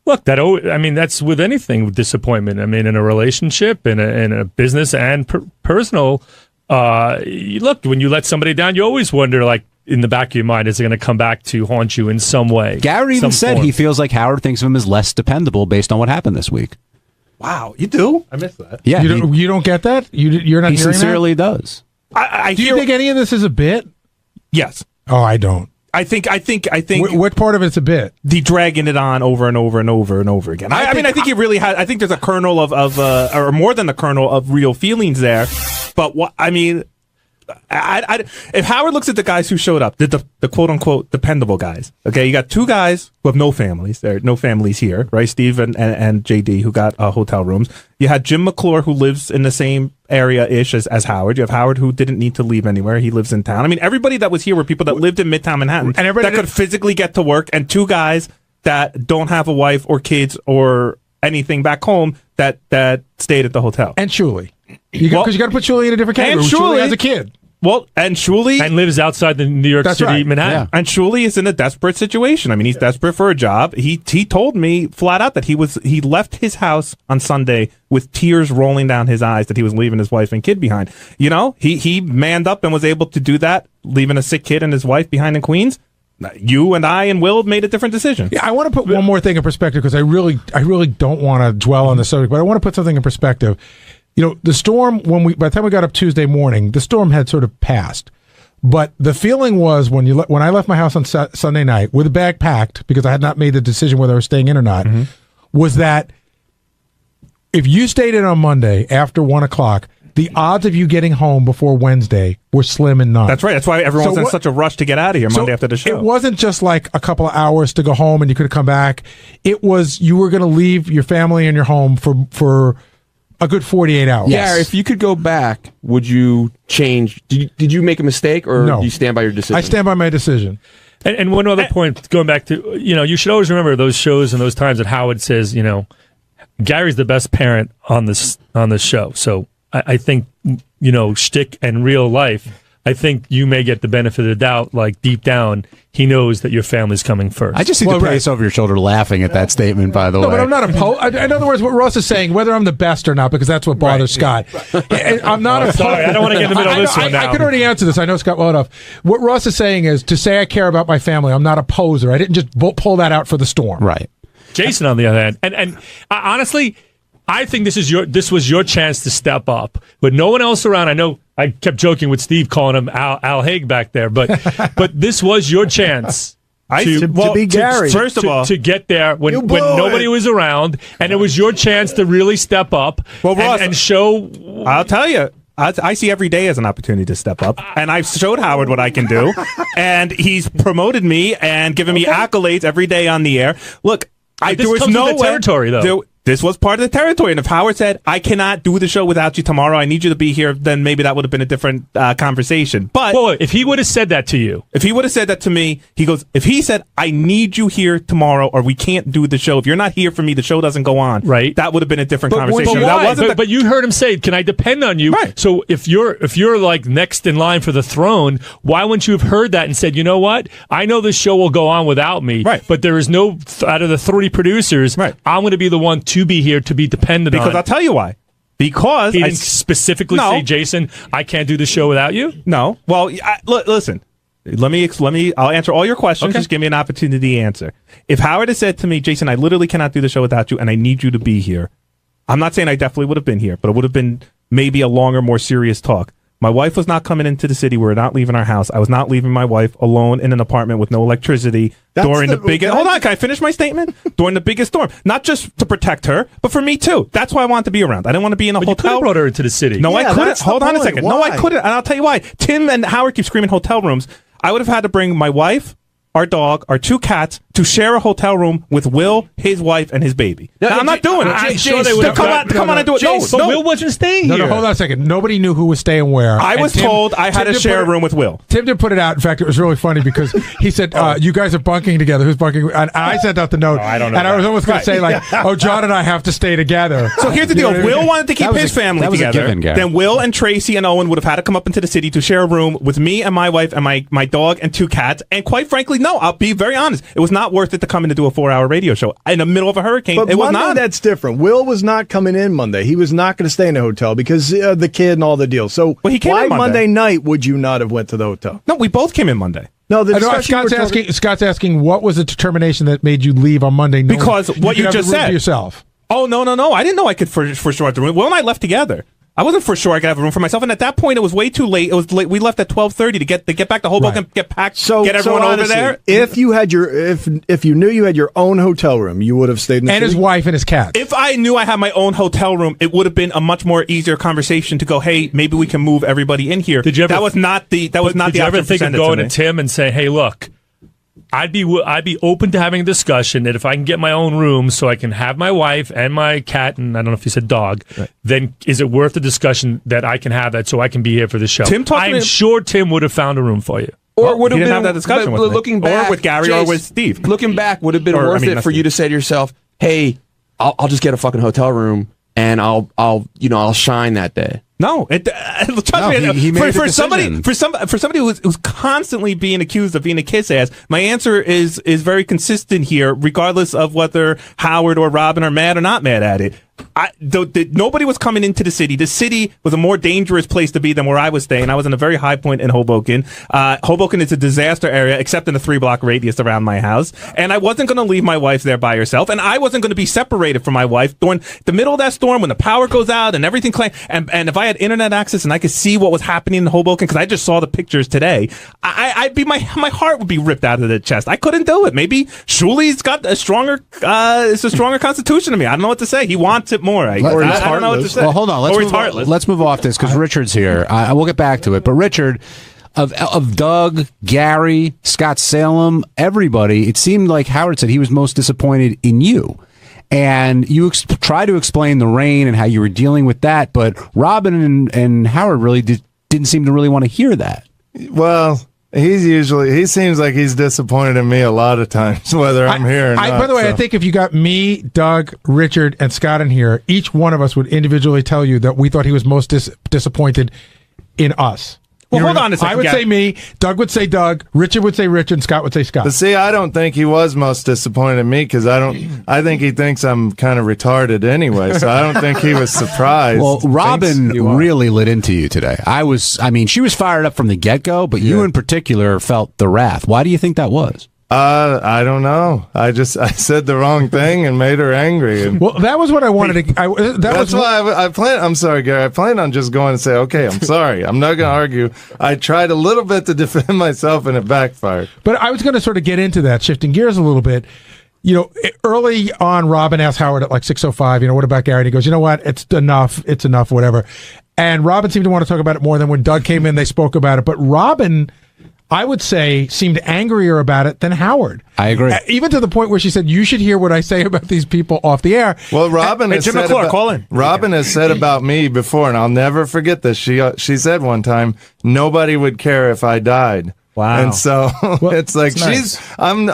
Look, that's with anything, with disappointment. I mean, in a relationship, in a business and personal, look, when you let somebody down, you always wonder, like, in the back of your mind, is it going to come back to haunt you in some way? Gary even said he feels like Howard thinks of him as less dependable based on what happened this week. Wow, you do? I missed that. Yeah, you don't get that? You're not he hearing sincerely that? does. Do you think any of this is a bit? Yes. Oh, I don't. I think. What part of it's a bit? The dragging it on over and over and over and over again. I think he really has. I think there's a kernel of or more than a kernel of real feelings there. But what I mean, if Howard looks at the guys who showed up, the quote unquote dependable guys. Okay, you got two guys who have no families. There are no families here, right? Steve and JD who got hotel rooms. You had Jim McClure who lives in the same area-ish as Howard. You have Howard who didn't need to leave anywhere. He lives in town. I mean, everybody that was here were people that lived in Midtown Manhattan and that could physically get to work, and two guys that don't have a wife or kids or anything back home that stayed at the hotel. And Shuli. Because you got to put Shuli in a different category. And Shuli has a kid. Well, and Shuli... And lives outside the New York City, Manhattan. Yeah. And Shuli is in a desperate situation. I mean, he's desperate for a job. He told me flat out that he left his house on Sunday with tears rolling down his eyes that he was leaving his wife and kid behind. You know, he manned up and was able to do that, leaving a sick kid and his wife behind in Queens. You and I and Will made a different decision. Yeah, I want to put one more thing in perspective because I really don't want to dwell on the subject, but I want to put something in perspective. You know, the storm, by the time we got up Tuesday morning, the storm had sort of passed. But the feeling was when I left my house on Sunday night with a bag packed, because I had not made the decision whether I was staying in or not, was that if you stayed in on Monday after 1 o'clock, the odds of you getting home before Wednesday were slim and none. That's right. That's why everyone's in such a rush to get out of here Monday after the show. It wasn't just like a couple of hours to go home and you could have come back. It was you were going to leave your family and your home for a good 48 hours. Yeah, if you could go back, would you change? Did you make a mistake, or do you stand by your decision? I stand by my decision. And one other point, going back to, you should always remember those shows and those times that Howard says, Gary's the best parent on this show. So I think, shtick and real life, I think you may get the benefit of the doubt, like deep down, he knows that your family's coming first. I just see DePace over your shoulder laughing at that statement, by the way. No, but I'm not opposed. In other words, what Ross is saying, whether I'm the best or not, because that's what bothers Scott. I'm not opposed. Sorry, I don't want to get in the middle of this one now. I could already answer this. I know Scott well enough. What Ross is saying is, to say I care about my family, I'm not a poser. I didn't just pull that out for the storm. Right. Jason, on the other hand, and honestly, I think this was your chance to step up. With no one else around, I know I kept joking with Steve calling him Al Haig back there, but this was your chance. To be Gary. First of all, to get there when nobody was around, and it was your chance to really step up and show. I'll tell you, I see every day as an opportunity to step up, and I've showed Howard what I can do, and he's promoted me and given me accolades every day on the air. Look, there was no way. Territory, though. This was part of the territory, and if Howard said, I cannot do the show without you tomorrow, I need you to be here, then maybe that would have been a different conversation. But if he would have said that to you, if he would have said that to me, he goes, if he said, I need you here tomorrow, or we can't do the show, if you're not here for me, the show doesn't go on, right? That would have been a different conversation. But you heard him say, can I depend on you? Right. So if you're like next in line for the throne, why wouldn't you have heard that and said, you know what? I know this show will go on without me, but there is no, out of the 3 producers, I'm going to be the one to be here to be dependent on. Because I'll tell you why. Because he didn't specifically say, Jason, I can't do the show without you? No. Well, listen. Let me. I'll answer all your questions. Okay. Just give me an opportunity to answer. If Howard had said to me, Jason, I literally cannot do the show without you, and I need you to be here, I'm not saying I definitely would have been here, but it would have been maybe a longer, more serious talk. My wife was not coming into the city. We were not leaving our house. I was not leaving my wife alone in an apartment with no electricity during the biggest... Hold on, can I finish my statement? During the biggest storm. Not just to protect her, but for me too. That's why I wanted to be around. I didn't want to be in a hotel. You could have brought her into the city. No, I couldn't. Hold on a second. Why? No, I couldn't. And I'll tell you why. Tim and Howard keep screaming hotel rooms. I would have had to bring my wife, our dog, our 2 cats to share a hotel room with Will, his wife, and his baby. Now, I'm not doing it. I'm sure they would come on and do it. But Will wasn't staying here. No, hold on a second. Nobody knew who was staying where. I was told I had to share a room with Will. Tim did put it out. In fact, it was really funny because he said, you guys are bunking together. Who's bunking? And I sent out the note. I don't know. And I was almost going to say, John and I have to stay together. So here's the deal. Will wanted to keep his family together. Then Will and Tracy and Owen would have had to come up into the city to share a room with me and my wife and my dog and 2 cats. And quite frankly, no, I'll be very honest. It was not not worth it to come in to do a 4-hour radio show in the middle of a hurricane. But it was Monday, not. that's different. Will was not coming in Monday. He was not going to stay in the hotel because the kid and all the deals. So he came why in Monday night would you not have went to the hotel? No, we both came in Monday. No, the I know, discussion Scott's asking what was the determination that made you leave on Monday knowing Because what you could have just the room said. to yourself. Oh, no. I didn't know I could for sure have the room. Will and I left together. I wasn't for sure I could have a room for myself, and at that point it was way too late. It was late. We left at 12:30 to get back to Hoboken, get packed, get everyone over honestly, there. If you had if you knew you had your own hotel room, you would have stayed in the And city? his wife and his cat. If I knew I had my own hotel room, it would have been a much more easier conversation to go, hey, maybe we can move everybody in here. Did you ever? That was not the. That was not Did the you ever option think of presented going to to me. Tim and say, "Hey, look, I'd be open to having a discussion that if I can get my own room so I can have my wife and my cat and I don't know if you said dog, then is it worth the discussion that I can have that so I can be here for the show?" Tim talked to I'm me- sure Tim would have found a room for you. Or would he have didn't been have that discussion but with me. looking back, or with Gary, or Jace, with Steve. Looking back, would have been Or, I worth mean, it not for you Steve. to say to yourself, "Hey, I'll just get a fucking hotel room and I'll shine that day." No, trust No, me. he made the for somebody decision. for somebody who's constantly being accused of being a kiss ass, my answer is very consistent here, regardless of whether Howard or Robin are mad or not mad at it. Nobody was coming into the city. The city was a more dangerous place to be than where I was staying. I was in a very high point in Hoboken. Hoboken is a disaster area, except in the 3-block radius around my house. And I wasn't going to leave my wife there by herself. And I wasn't going to be separated from my wife during the middle of that storm when the power goes out and everything. And if I had internet access and I could see what was happening in Hoboken, because I just saw the pictures today, I'd be my heart would be ripped out of the chest. I couldn't do it. Maybe Shuli's got a stronger constitution than me. I don't know what to say. He wants it more. I don't know what to say. Well, hold on. Let's Let's move off this because Richard's here. We'll get back to it. But Richard, of Doug, Gary, Scott Salem, everybody, it seemed like Howard said he was most disappointed in you. And you try to explain the rain and how you were dealing with that, but Robin and Howard really didn't seem to really want to hear that. Well, he seems like he's disappointed in me a lot of times, whether I'm here or not. By the way, so. I think if you got me, Doug, Richard, and Scott in here, each one of us would individually tell you that we thought he was most disappointed in us. Well, hold on a second. I would say me, Doug would say Doug, Richard would say Richard, and Scott would say Scott. But see, I don't think he was most disappointed in me because I think he thinks I'm kind of retarded anyway. So I don't think he was surprised. Well, Robin really lit into you today. She was fired up from the get-go, but you in particular felt the wrath. Why do you think that was? I don't know. I said the wrong thing and made her angry. And well, that was what I wanted to. That's why I plan. I'm sorry, Gary. I planned on just going and say, okay, I'm sorry. I'm not going to argue. I tried a little bit to defend myself and it backfired. But I was going to sort of get into that, shifting gears a little bit. You know, early on, Robin asked Howard at like 6:05, what about Gary? And he goes, you know what? It's enough, whatever. And Robin seemed to want to talk about it more than when Doug came in, they spoke about it. But Robin, I would say, seemed angrier about it than Howard. I agree. Even to the point where she said, you should hear what I say about these people off the air. Well, Robin has said about me before, and I'll never forget this. She said one time, nobody would care if I died. Wow. And so it's like I'm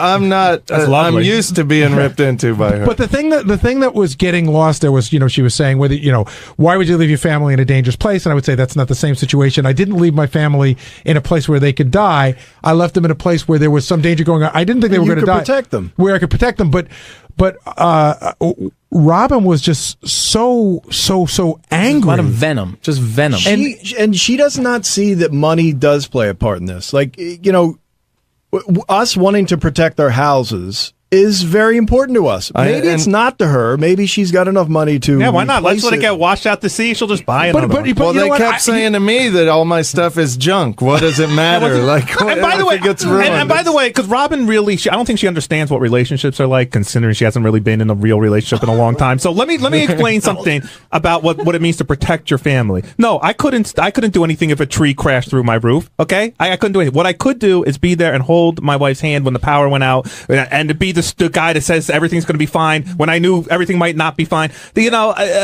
used to being ripped into by her. But the thing that was getting lost there was, she was saying whether, why would you leave your family in a dangerous place? And I would say that's not the same situation. I didn't leave my family in a place where they could die. I left them in a place where there was some danger going on. I didn't think they were going to die. Protect them. Where I could protect them. But Robin was just so angry. A lot of venom. Just venom. And she does not see that money does play a part in this. Like, us wanting to protect our houses is very important to us. Maybe it's not to her. Maybe she's got enough money to. Yeah, why not? Let's let it get washed out to sea. She'll just buy another one. Well, they kept saying to me that all my stuff is junk. What does it matter? And by the way, because Robin really, I don't think she understands what relationships are like, considering she hasn't really been in a real relationship in a long time. So let me explain something about what it means to protect your family. No, I couldn't do anything if a tree crashed through my roof. Okay, I couldn't do anything. What I could do is be there and hold my wife's hand when the power went out, and to be the guy that says everything's going to be fine when I knew everything might not be fine.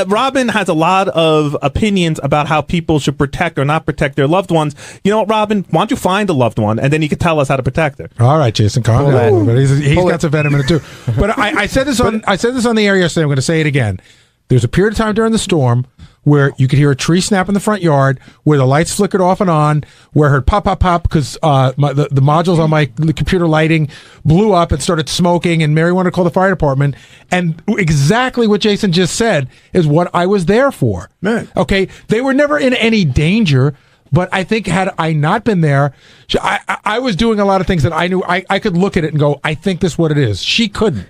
Robin has a lot of opinions about how people should protect or not protect their loved ones. You know what, Robin? Why don't you find a loved one and then you can tell us how to protect her? All right, Jason, calm down. But he's got some venom in it too. But I said this on the air yesterday. I'm going to say it again. There's a period of time during the storm where you could hear a tree snap in the front yard, where the lights flickered off and on, where I heard pop, pop, pop, because the modules on my computer lighting blew up and started smoking, and Mary wanted to call the fire department. And exactly what Jason just said is what I was there for. Man. Okay? They were never in any danger. But I think had I not been there, I was doing a lot of things that I knew I could look at it and go, I think this is what it is. She couldn't.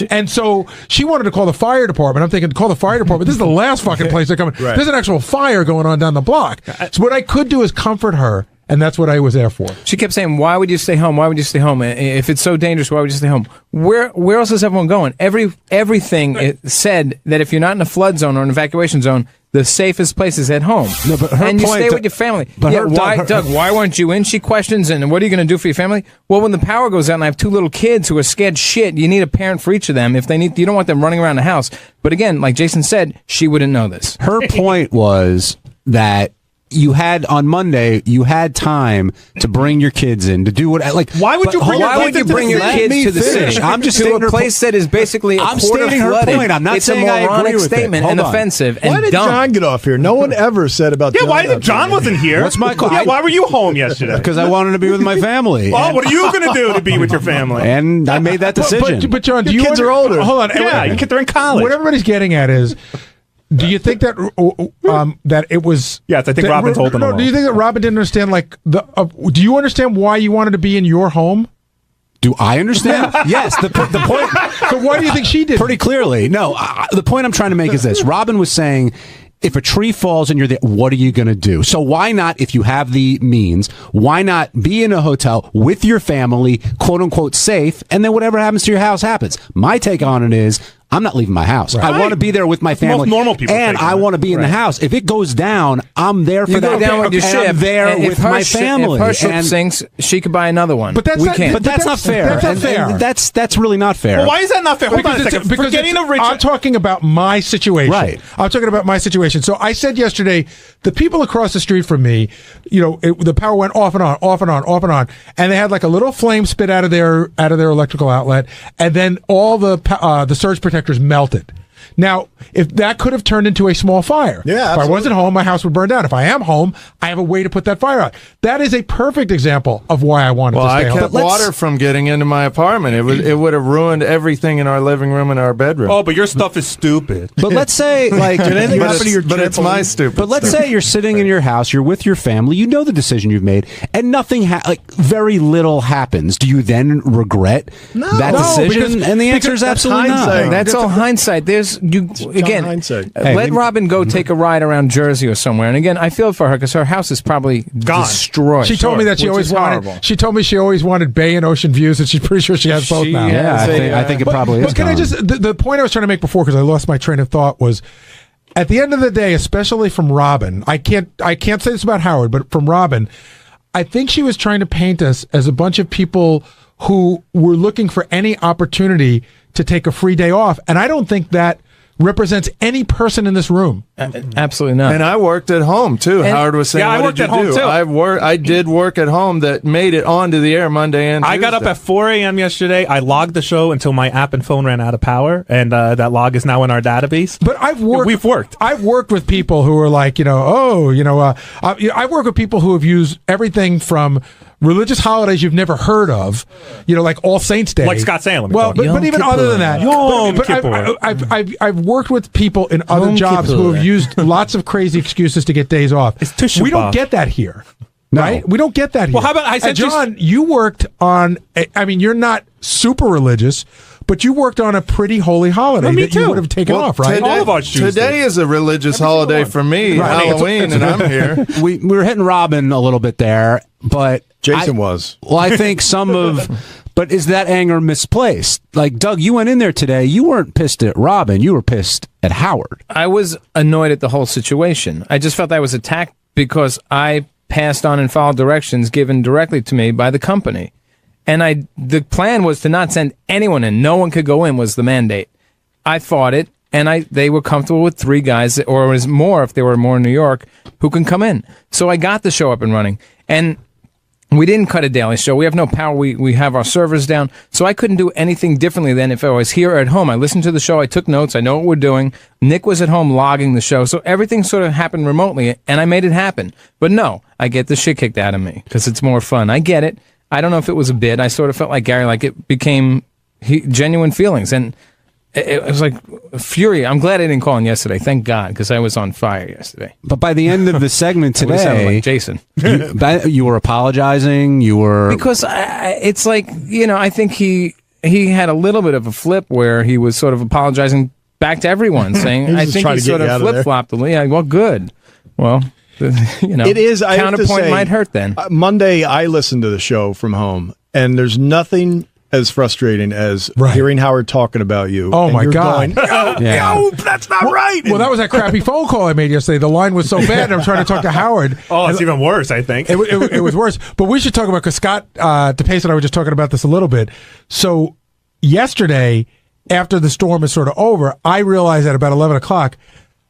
And so she wanted to call the fire department. I'm thinking, call the fire department. This is the last fucking place they're coming. Right. There's an actual fire going on down the block. So what I could do is comfort her. And that's what I was there for. She kept saying, "Why would you stay home? Why would you stay home? If it's so dangerous, why would you stay home?" Where else is everyone going? Everything it said that if you're not in a flood zone or an evacuation zone, the safest place is at home. No, but her and you point, stay with your family. but Yeah, her- why, Doug, Doug? Why weren't you in? She questions, and what are you going to do for your family? Well, when the power goes out, and I have 2 little kids who are scared shit, you need a parent for each of them. If they need, you don't want them running around the house. But again, like Jason said, she wouldn't know this. Her point was that you had on Monday, you had time to bring your kids in to do what like. Why would you bring your kids to the city? I'm just to stating a place that is basically I'm quarter stating her flooded. point. I'm not it's saying a I agree moronic with it. statement Hold and on. offensive Why and did dumb. John get off here? No one ever said about John. Why did John wasn't here? What's my call? Yeah, why were you home yesterday? Because I wanted to be with my family. Oh, what are you going to do to be with your family? And I made that decision. But John, do Your you kids are older. Hold on. Yeah, your kids are in college. What everybody's getting at is, do you think that that it was? Yes, I think Robin told them No, all. do you think that Robin didn't understand? Like do you understand why you wanted to be in your home? Do I understand? Yes. The point. So why do you think she did? Pretty clearly. No. The point I'm trying to make is this. Robin was saying, if a tree falls and you're there, what are you going to do? So why not, if you have the means, why not be in a hotel with your family, quote unquote, safe, and then whatever happens to your house happens? My take on it is, I'm not leaving my house. Right. I want to be there with my Most family. normal people and take I it. want to be in the Right. house. If it goes down, I'm there for You that. go down with your and ship. I'm there and if with her my ship- family. If her ship And- sinks, she could buy another one. But that's we not- can't. but that's not fair. That's not And- fair. and that's really not fair. Well, why is that not fair? Hold on a second. Because Forgetting the rich. I'm talking about my situation. Right. I'm talking about my situation. So I said yesterday, the people across the street from me, the power went off and on, off and on, off and on, and they had like a little flame spit out of their electrical outlet, and then all the surge protectors melted. Now, if that could have turned into a small fire. Yeah, If I absolutely. wasn't home, my house would burn down. If I am home, I have a way to put that fire out. That is a perfect example of why I wanted Well, to stay I home. kept water from getting into my apartment. It would have ruined everything in our living room and our bedroom. Oh, but your stuff is stupid. But let's say, like, Did anything but happen to your it's my stupid. But let's stuff. say you're sitting in your house, you're with your family, you know the decision you've made, and nothing, very little happens. Do you then regret that No, decision? because- And the answer is that's absolutely hindsight. not. That's all hindsight. There's again. hindsight. Let Robin go take a ride around Jersey or somewhere. And again, I feel for her because her house is probably Gone. destroyed. She told me that she which always is wanted. horrible. She told me she always wanted bay and ocean views, and she's pretty sure she has both now. Yeah, I think it probably is. But can I gone. just the point I was trying to make before, because I lost my train of thought, was at the end of the day, especially from Robin. I can't say this about Howard, but from Robin, I think she was trying to paint us as a bunch of people who were looking for any opportunity to take a free day off, and I don't think that represents any person in this room. Absolutely not. And I worked at home too. And- Howard was saying, Yeah, I "What worked did at you home, do?" too. I did work at home that made it onto the air Monday and I got up Tuesday. at 4 a.m. yesterday. I logged the show until my app and phone ran out of power, and that log is now in our database. But we've worked. I've worked with people who are like, I've worked with people who have used everything from religious holidays you've never heard of, like All Saints Day, Like Scott Salem. Well, but even other than that, Yom but Kippur. I've worked with people in other Yom jobs Kippur. who have used lots of crazy excuses to get days off. It's Tisha We don't B'Av. get that here. Right? We don't get that here. Well, how about I said And John, you worked on, I mean, you're not super religious, but you worked on a pretty holy holiday Well, me that you too. would have taken Well, off, right? Today, All of us choose today is a religious holiday for me, Right. Halloween, and I'm here. we were hitting Robin a little bit there, but Jason was. Well, I think but is that anger misplaced? Like, Doug, you went in there today. You weren't pissed at Robin. You were pissed at Howard. I was annoyed at the whole situation. I just felt I was attacked because I passed on and followed directions given directly to me by the company. And the plan was to not send anyone in. No one could go in was the mandate. I fought it, and they were comfortable with 3 guys, or it was more if there were more in New York, who can come in. So I got the show up and running. And We didn't cut a daily show. We have no power. We have our servers down. So I couldn't do anything differently than if I was here at home. I listened to the show. I took notes. I know what we're doing. Nick was at home logging the show. So everything sort of happened remotely, and I made it happen. But no, I get the shit kicked out of me because it's more fun. I get it. I don't know if it was a bit. I sort of felt like Gary, like it became genuine feelings. And it was like fury. I'm glad I didn't call in yesterday. Thank God, because I was on fire yesterday. But by the end of the segment I would've sounded today, like Jason. you were apologizing. You were Because it's like, I think he had a little bit of a flip where he was sort of apologizing back to everyone, saying, I think he sort of flip-flopped a little. Yeah, well, good. Well, it is. I have to counterpoint say, might hurt then. Monday, I listened to the show from home, and there's nothing as frustrating as hearing Howard talking about you. Oh, and my you're God. going, no, that's not right. Well, that was that crappy phone call I made yesterday. The line was so bad, and I'm trying to talk to Howard. Oh, it's even worse, I think. It was worse. But we should talk about, because Scott DePace and I were just talking about this a little bit. So yesterday, after the storm is sort of over, I realized at about 11 o'clock,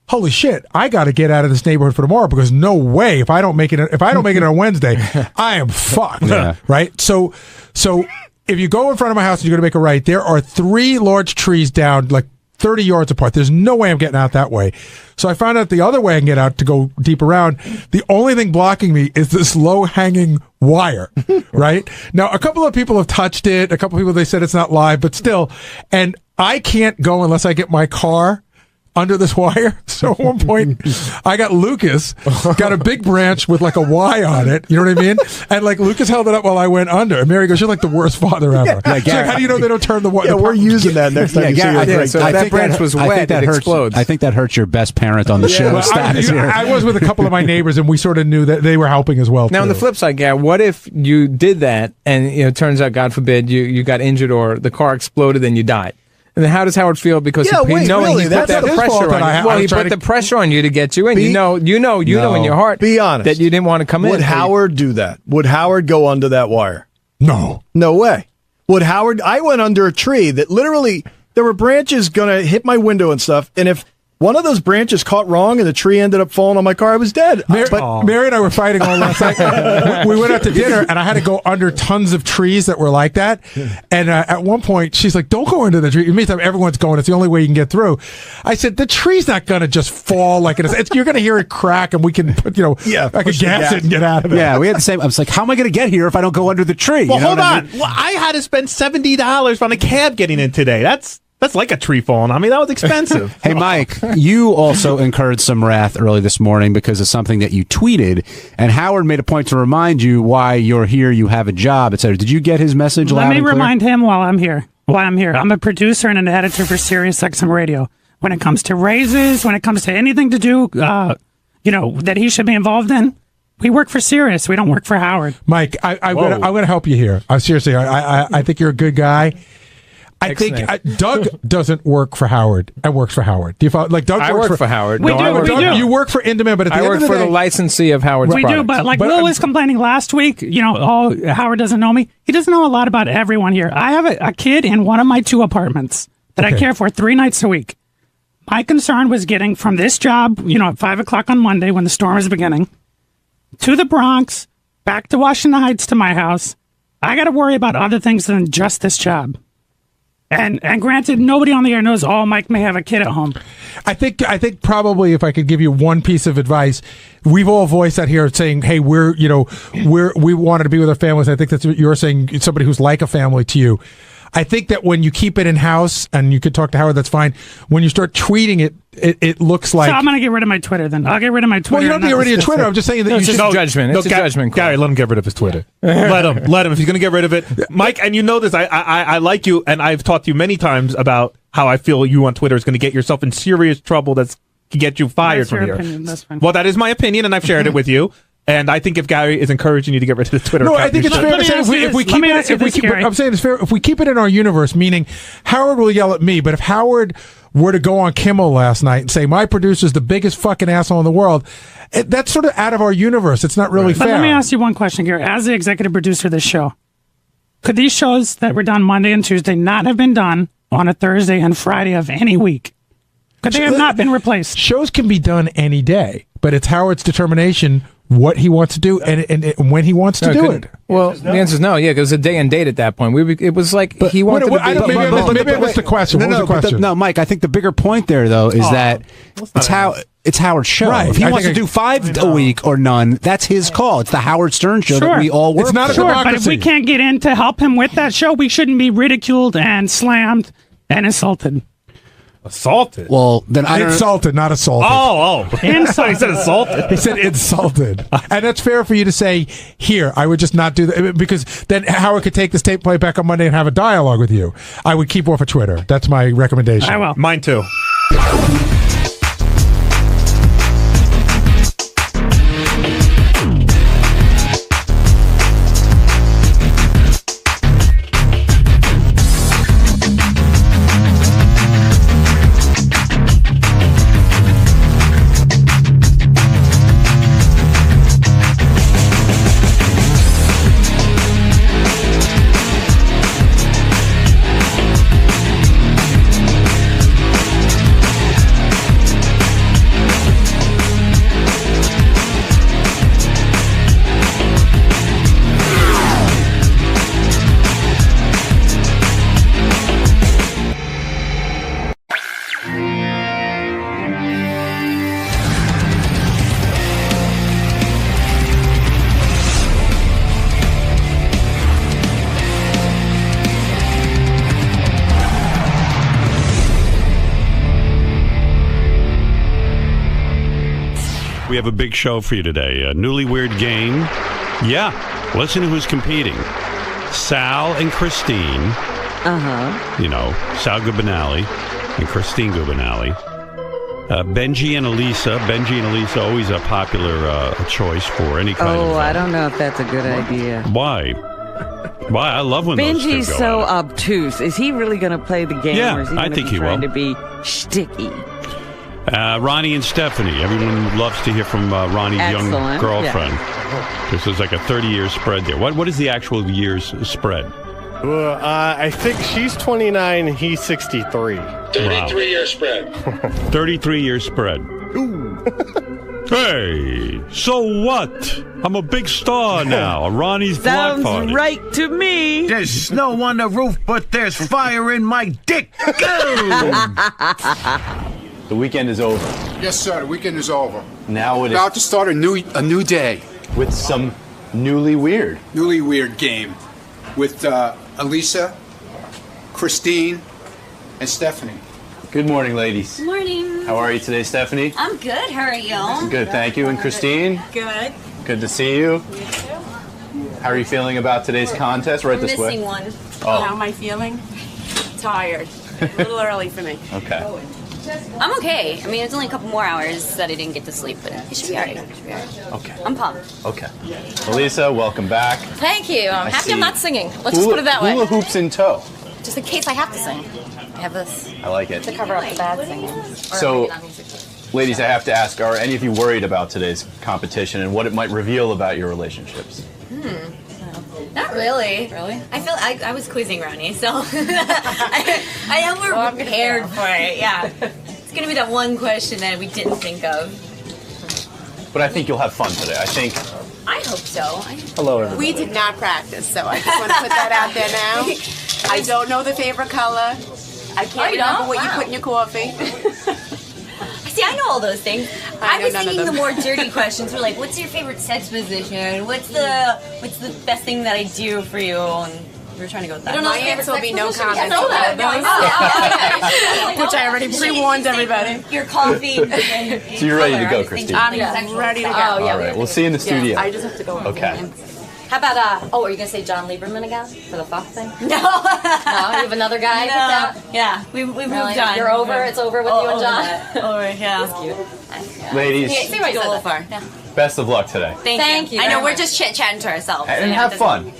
holy shit, I got to get out of this neighborhood for tomorrow, because no way, if I don't make it on Wednesday, I am fucked. Yeah. Right? So if you go in front of my house and you're going to make a right, there are 3 large trees down like 30 yards apart. There's no way I'm getting out that way. So I found out the other way I can get out to go deep around. The only thing blocking me is this low-hanging wire, right? Now, a couple of people have touched it. A couple of people, they said it's not live, but still. And I can't go unless I get my car under this wire. So at one point, I got Lucas, got a big branch with like a Y on it. You know what I mean? And like Lucas held it up while I went under. And Mary goes, "You're like the worst father ever." Yeah, She's like, how do you know they don't turn the wire? Yeah, we're using that next time you see it. So that branch was wet, it explodes. I think that hurts your best parent on the show. Well, status here. I was with a couple of my neighbors, and we sort of knew that they were helping as well. Now, on the flip side, Gary, what if you did that and it turns out, God forbid, you got injured or the car exploded and you died? And then how does Howard feel? Because he put that pressure on you. Well, he put the pressure on you to get you in. You know in your heart. Be honest. That you didn't want to come in. Would Howard do that? Would Howard go under that wire? No. No way. Would Howard? I went under a tree that literally there were branches going to hit my window and stuff. And if one of those branches caught wrong and the tree ended up falling on my car, I was dead. Mary and I were fighting all last night. We went out to dinner, and I had to go under tons of trees that were like that. And at one point, she's like, "Don't go under the tree." Meantime, everyone's going. It's the only way you can get through. I said, "The tree's not going to just fall like it is. You're going to hear it crack, and we can put, I could gas it and get out of it." Yeah, we had the same. I was like, "How am I going to get here if I don't go under the tree?" Well, You know hold what I on. mean? Well, I had to spend $70 on a cab getting in today. That's like a tree falling on me. That was expensive. Hey, Mike, you also incurred some wrath early this morning because of something that you tweeted, and Howard made a point to remind you why you're here, you have a job, etc. Did you get his message loud Let me and clear? remind him why I'm here. I'm a producer and an editor for Sirius XM Radio. When it comes to raises, when it comes to anything to do, that he should be involved in, we work for Sirius. We don't work for Howard. Mike, I'm going to help you here. Seriously, I think you're a good guy. I think Doug doesn't work for Howard and works for Howard. Do you follow? Like Doug I works work for Howard. We do. You work for Indomit, but at the I end work of the for day, the licensee of Howard's We products. do, but Will was complaining last week, Howard doesn't know me. He doesn't know a lot about everyone here. I have a kid in one of my 2 apartments that I care for 3 nights a week. My concern was getting from this job, at 5 o'clock on Monday when the storm is beginning, to the Bronx, back to Washington Heights to my house. I got to worry about other things than just this job. And granted, nobody on the air knows, Mike may have a kid at home. I think probably if I could give you one piece of advice, we've all voiced that here saying, hey, we wanted to be with our families. I think that's what you're saying, somebody who's like a family to you. I think that when you keep it in-house, and you could talk to Howard, that's fine. When you start tweeting it, it looks like... So I'm going to get rid of my Twitter then. I'll get rid of my Twitter. Well, you don't have to get rid of your Twitter. I'm just saying that No, you it's should... just judgment. It's a judgment call. Gary, let him get rid of his Twitter. Let him. If he's going to get rid of it. Mike, and you know this, I like you, and I've talked to you many times about how I feel you on Twitter is going to get yourself in serious trouble to get you fired That's from your here. opinion. That's fine. Well, that is my opinion, and I've shared it with you. And I think if Gary is encouraging you to get rid of the Twitter account, I think it's fair to say if we keep it, I'm saying it's fair if we keep it in our universe, meaning Howard will yell at me, but if Howard were to go on Kimmel last night and say my producer's the biggest fucking asshole in the world, that's sort of out of our universe. It's not really fair. But let me ask you one question, Gary. As the executive producer of this show, could these shows that were done Monday and Tuesday not have been done on a Thursday and Friday of any week? Could they have not been replaced? Shows can be done any day, but it's Howard's determination what he wants to do and when he wants to do it. Well, the answer is no. Yeah, 'cause it was a day and date at that point. It was like he wanted to be. Maybe I missed the question. What was the question? No, Mike, I think the bigger point there, though, is that it's Howard's show. Right. If he wants to do 5 a week or none, that's his call. It's the Howard Stern show that we all work for. Sure, but if we can't get in to help him with that show, we shouldn't be ridiculed and slammed and insulted. Assaulted? Well, then I insulted, not assaulted. Oh. Insulted. He said assaulted. He said insulted. And that's fair for you to say, here, I would just not do that, because then Howard could take this tape, play it back on Monday, and have a dialogue with you. I would keep off of Twitter. That's my recommendation. I will. Mine too. We have a big show for you today. A newly weird game. Yeah, listen to who's competing. Sal and Christine. You know, Sal Gubinale and Christine Gubinale. Benji and Elisa. Benji and Elisa, always a popular choice for any kind of... I don't know if that's a good idea. Why? Why? I love when those two Benji's go so at it. obtuse. Is he really going to play the game? Yeah, or is he I gonna think be he trying will. to be shticky? Ronnie and Stephanie. Everyone loves to hear from Ronnie's young Excellent, girlfriend. This is like a 30-year spread there. What is the actual years spread? Well, I think she's 29 and he's 63. 33-year spread. 33-year spread. Hey, so what? I'm a big star now. Ronnie's block Sounds party. right to me. There's snow on the roof, but there's fire in my dick. Go! The weekend is over. Yes, sir. The weekend is over. Now it is About to start a new day. with some newly weird. Newly weird game with Elisa, Christine, and Stephanie. Good morning, ladies. Good morning. How are you today, Stephanie? I'm good. How are you? Good, thank you. And Christine? Good. Good to see you. You too. How are you feeling about today's contest? Right I'm this way. missing one. Oh. How am I feeling? Tired. A little early for me. Okay. I'm okay. I mean, it's only a couple more hours that I didn't get to sleep, but it should be all right. It should be all right. Okay. I'm pumped. Okay. Elisa, welcome back. Thank you. I'm I happy see I'm not singing. Let's just put it that way. Hula hoops in tow. Just in case I have to sing. I have this I like it. to cover up the bad singing. Or So, maybe not music. ladies, I have to ask, are any of you worried about today's competition and what it might reveal about your relationships? Not really. Really? I feel I was quizzing Ronnie, so I know we're prepared for it. Yeah, it's gonna be that one question that we didn't think of. But I think you'll have fun today. I think... I hope so. Hello, everybody. We did not practice, so I just want to put that out there now. I don't know the favorite color. I can't remember what you put in your coffee. See, I know all those things. I I know was none of thinking the them. more dirty questions were like, what's your favorite sex position? What's the best thing that I do for you? And we were trying to go with that. My answer will be no comment. I know that. Which I already pre-warned everybody. Your coffee. So you're ready to go, Christine? I'm ready to go. Oh, yeah. All right, we'll see you in the studio. I just have to go. Okay. How about, are you going to say John Lieberman again for the fuck thing? No. No, you have another guy? No. Yeah, we moved on. You're over? It's over with you and John? Over, yeah. That's cute. Ladies, See where I go a little far. Yeah. best of luck today. Thank you. I know, we're just chit-chatting to ourselves. And have fun.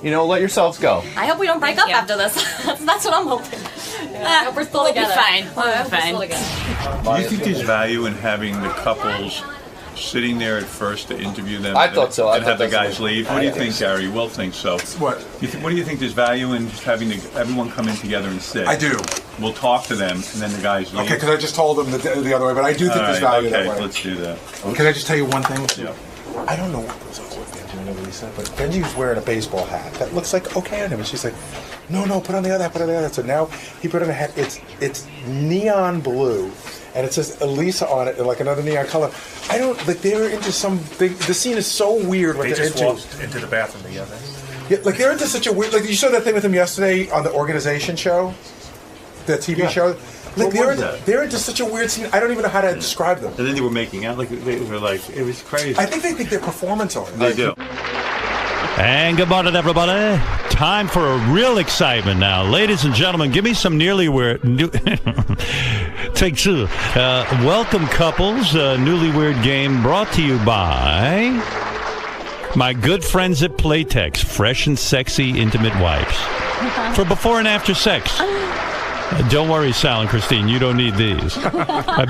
You know, let yourselves go. I hope we don't break up after this. That's what I'm hoping. I hope we're still together. We'll be fine. We'll be fine. Do you think there's value in having the couples sitting there at first to interview them? I thought so. And have the guys leave? What do you think, so. Gary? Will thinks so. What? What do you think there's value in just having everyone come in together and sit? I do. We'll talk to them, and then the guys leave. Okay, because I just told them the other way, but I do think there's value that way. Okay, let's do that. Can I just tell you one thing? Yeah. I don't know what was up with Benji and Lisa, but Benji was wearing a baseball hat that looks like okay on him, and she's like, "No, put on the other hat, put on the other hat." So now he put on a hat. It's neon blue, and it says Elisa on it in like another neon color. I don't like. They were into some big. The scene is so weird. What They they're just into. walked into the bathroom together. Yeah, like they're into such a weird. Like you saw that thing with him yesterday on the organization show, the TV show. Like they're into such a weird scene. I don't even know how to describe them. And then they were making out. Like they were like, it was crazy. I think they think they're performance artists. They do. And good morning, everybody. Time for a real excitement now. Ladies and gentlemen, give me some nearly weird... Take two. Welcome, couples. Newly Weird game brought to you by my good friends at Playtex. Fresh and sexy intimate wipes. For before and after sex. Don't worry, Sal and Christine, you don't need these.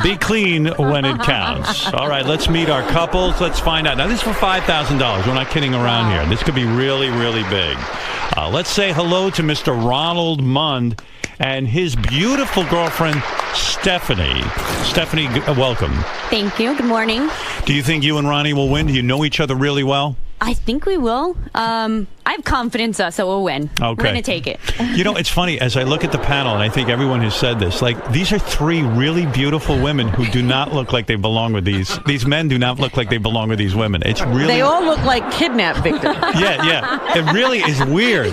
Be clean when it counts. All right, let's meet our couples. Let's find out. Now, this is for $5,000. We're not kidding around here. This could be really, really big. Let's say hello to Mr. Ronald Mund and his beautiful girlfriend, Stephanie. Stephanie, welcome. Thank you. Good morning. Do you think you and Ronnie will win? Do you know each other really well? I think we will. I have confidence, so we'll win. Okay. We're going to take it. You know, it's funny, as I look at the panel, and I think everyone has said this, like, these are three really beautiful women who do not look like they belong with these men do not look like they belong with these women. It's really... They all look like kidnapped victims. Yeah. It really is weird.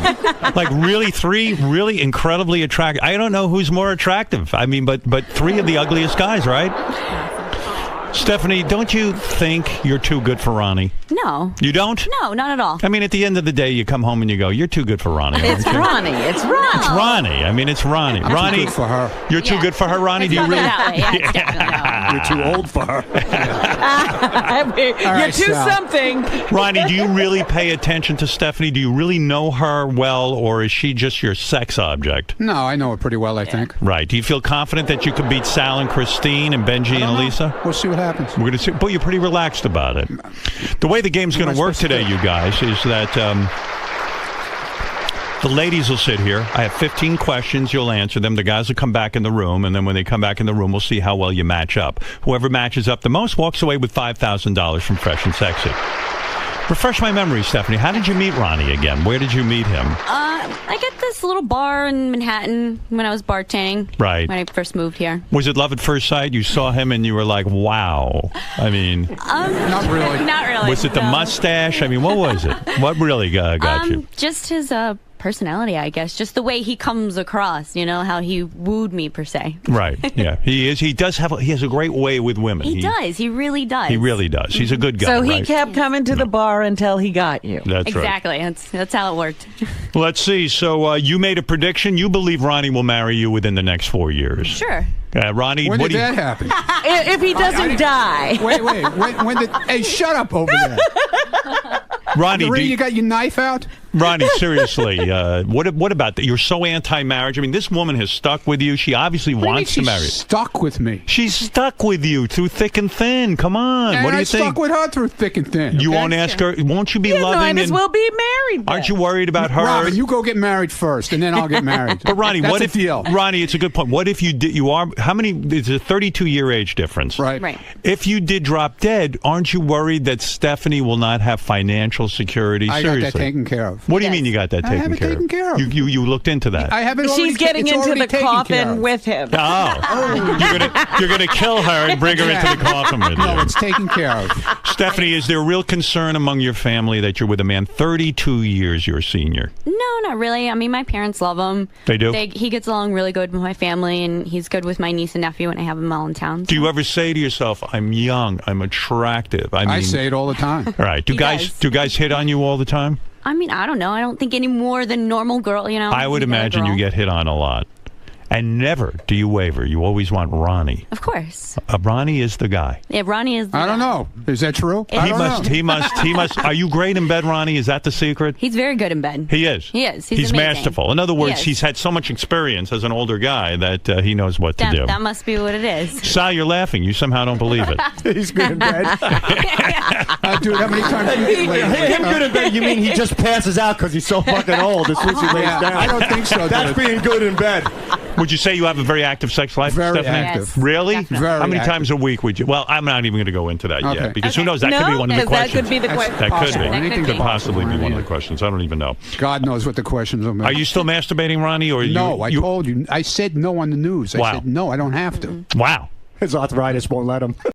Like, really, three really incredibly attractive. I don't know who's more attractive. I mean, but three of the ugliest guys, right? Stephanie, don't you think you're too good for Ronnie? No. You don't? No, not at all. I mean, at the end of the day, you come home and you go, you're too good for Ronnie. It's Ronnie. It's Ronnie. It's Ronnie. I mean, it's Ronnie. I'm Ronnie, too good for her. You're too good for her, Ronnie? Do you really? You're too old for her. You're too something. Ronnie, do you really pay attention to Stephanie? Do you really know her well, or is she just your sex object? No, I know her pretty well, I think. Right. Do you feel confident that you could beat Sal and Christine and Benji and Elisa? We'll see what happens. We're going to see, but you're pretty relaxed about it. The way the game's going to work today, you guys, is that the ladies will sit here. I have 15 questions. You'll answer them. The guys will come back in the room, and then when they come back in the room, we'll see how well you match up. Whoever matches up the most walks away with $5,000 from Fresh and Sexy. Refresh my memory, Stephanie. How did you meet Ronnie again? Where did you meet him? I got this little bar in Manhattan when I was bartending. Right. When I first moved here. Was it love at first sight? You saw him and you were like, wow. I mean... not really. Not really. Was it the mustache? I mean, what was it? What really got you? Just his personality, I guess. Just the way he comes across, you know, how he wooed me, per se. Right, yeah. He has a great way with women. He does. He really does. He really does. He's a good guy, So he right? kept coming to the bar until he got you. That's right. Exactly. That's how it worked. Let's see. So you made a prediction. You believe Ronnie will marry you within the next 4 years. Sure. Ronnie, when what did that happen? If he doesn't die. Wait. When did? Hey, shut up over there. Ronnie, you got your knife out? Ronnie, seriously, what about that? You're so anti-marriage. I mean, this woman has stuck with you. She obviously wants to marry you. Stuck with me. She's stuck with you through thick and thin. Come on, And what do you I think? stuck with her through thick and thin. You okay? won't ask her? Won't you be loving? Might as and- well be married. Aren't you worried about her? Robin, you go get married first, and then I'll get married. But Ronnie, That's what a if deal? Ronnie? It's a good point. What if you did? You are how many? It's a 32-year age difference. Right. If you did drop dead, aren't you worried that Stephanie will not have financial security? I Seriously. got that taken care of. What do you mean you got that I taken have it care taken of? care of. You looked into that. I have it. She's getting into the taken care coffin of. with him. Oh, you're gonna kill her and bring her into the coffin with you. No, it's taken care of. Stephanie, is there a real concern among your family that you're with a man 32 years your senior? No, not really. I mean, my parents love him. They do? He gets along really good with my family, and he's good with my niece and nephew when I have them all in town. Do you ever say to yourself, "I'm young, I'm attractive"? I mean, I say it all the time. All right. Do guys hit on you all the time? I mean, I don't know. I don't think any more than normal girl, you know. I would You got a imagine you girl. get hit on a lot. And never do you waver. You always want Ronnie. Of course. Ronnie is the guy. Yeah, Ronnie is the I don't guy. know. Is that true? He must. Are you great in bed, Ronnie? Is that the secret? He's very good in bed. He is. He is. He's amazing. masterful. In other He words, is. he's had so much experience as an older guy that he knows what to do. That must be what it is. Sal, you're laughing. You somehow don't believe it. He's good in bed. Dude, how many times have you laid Him good in bed, you mean he just passes out because he's so fucking old as soon as he lays Yeah, down? I don't think so, That's dude. being good in bed. Would you say you have a very active sex life, Very Stephanie? active. Yes, Really? definitely. Very How many active. times a week would you? Well, I'm not even going to go into that Okay. yet because who knows? That could be one of the that questions. could be the question. That could be. Anything Could could possibly be one of the questions. I don't even know. God knows what the questions are. Are you still masturbating, Ronnie? Or No, I told you. I said no on the news. I Wow. said no, I don't have to. Wow. His arthritis won't let him.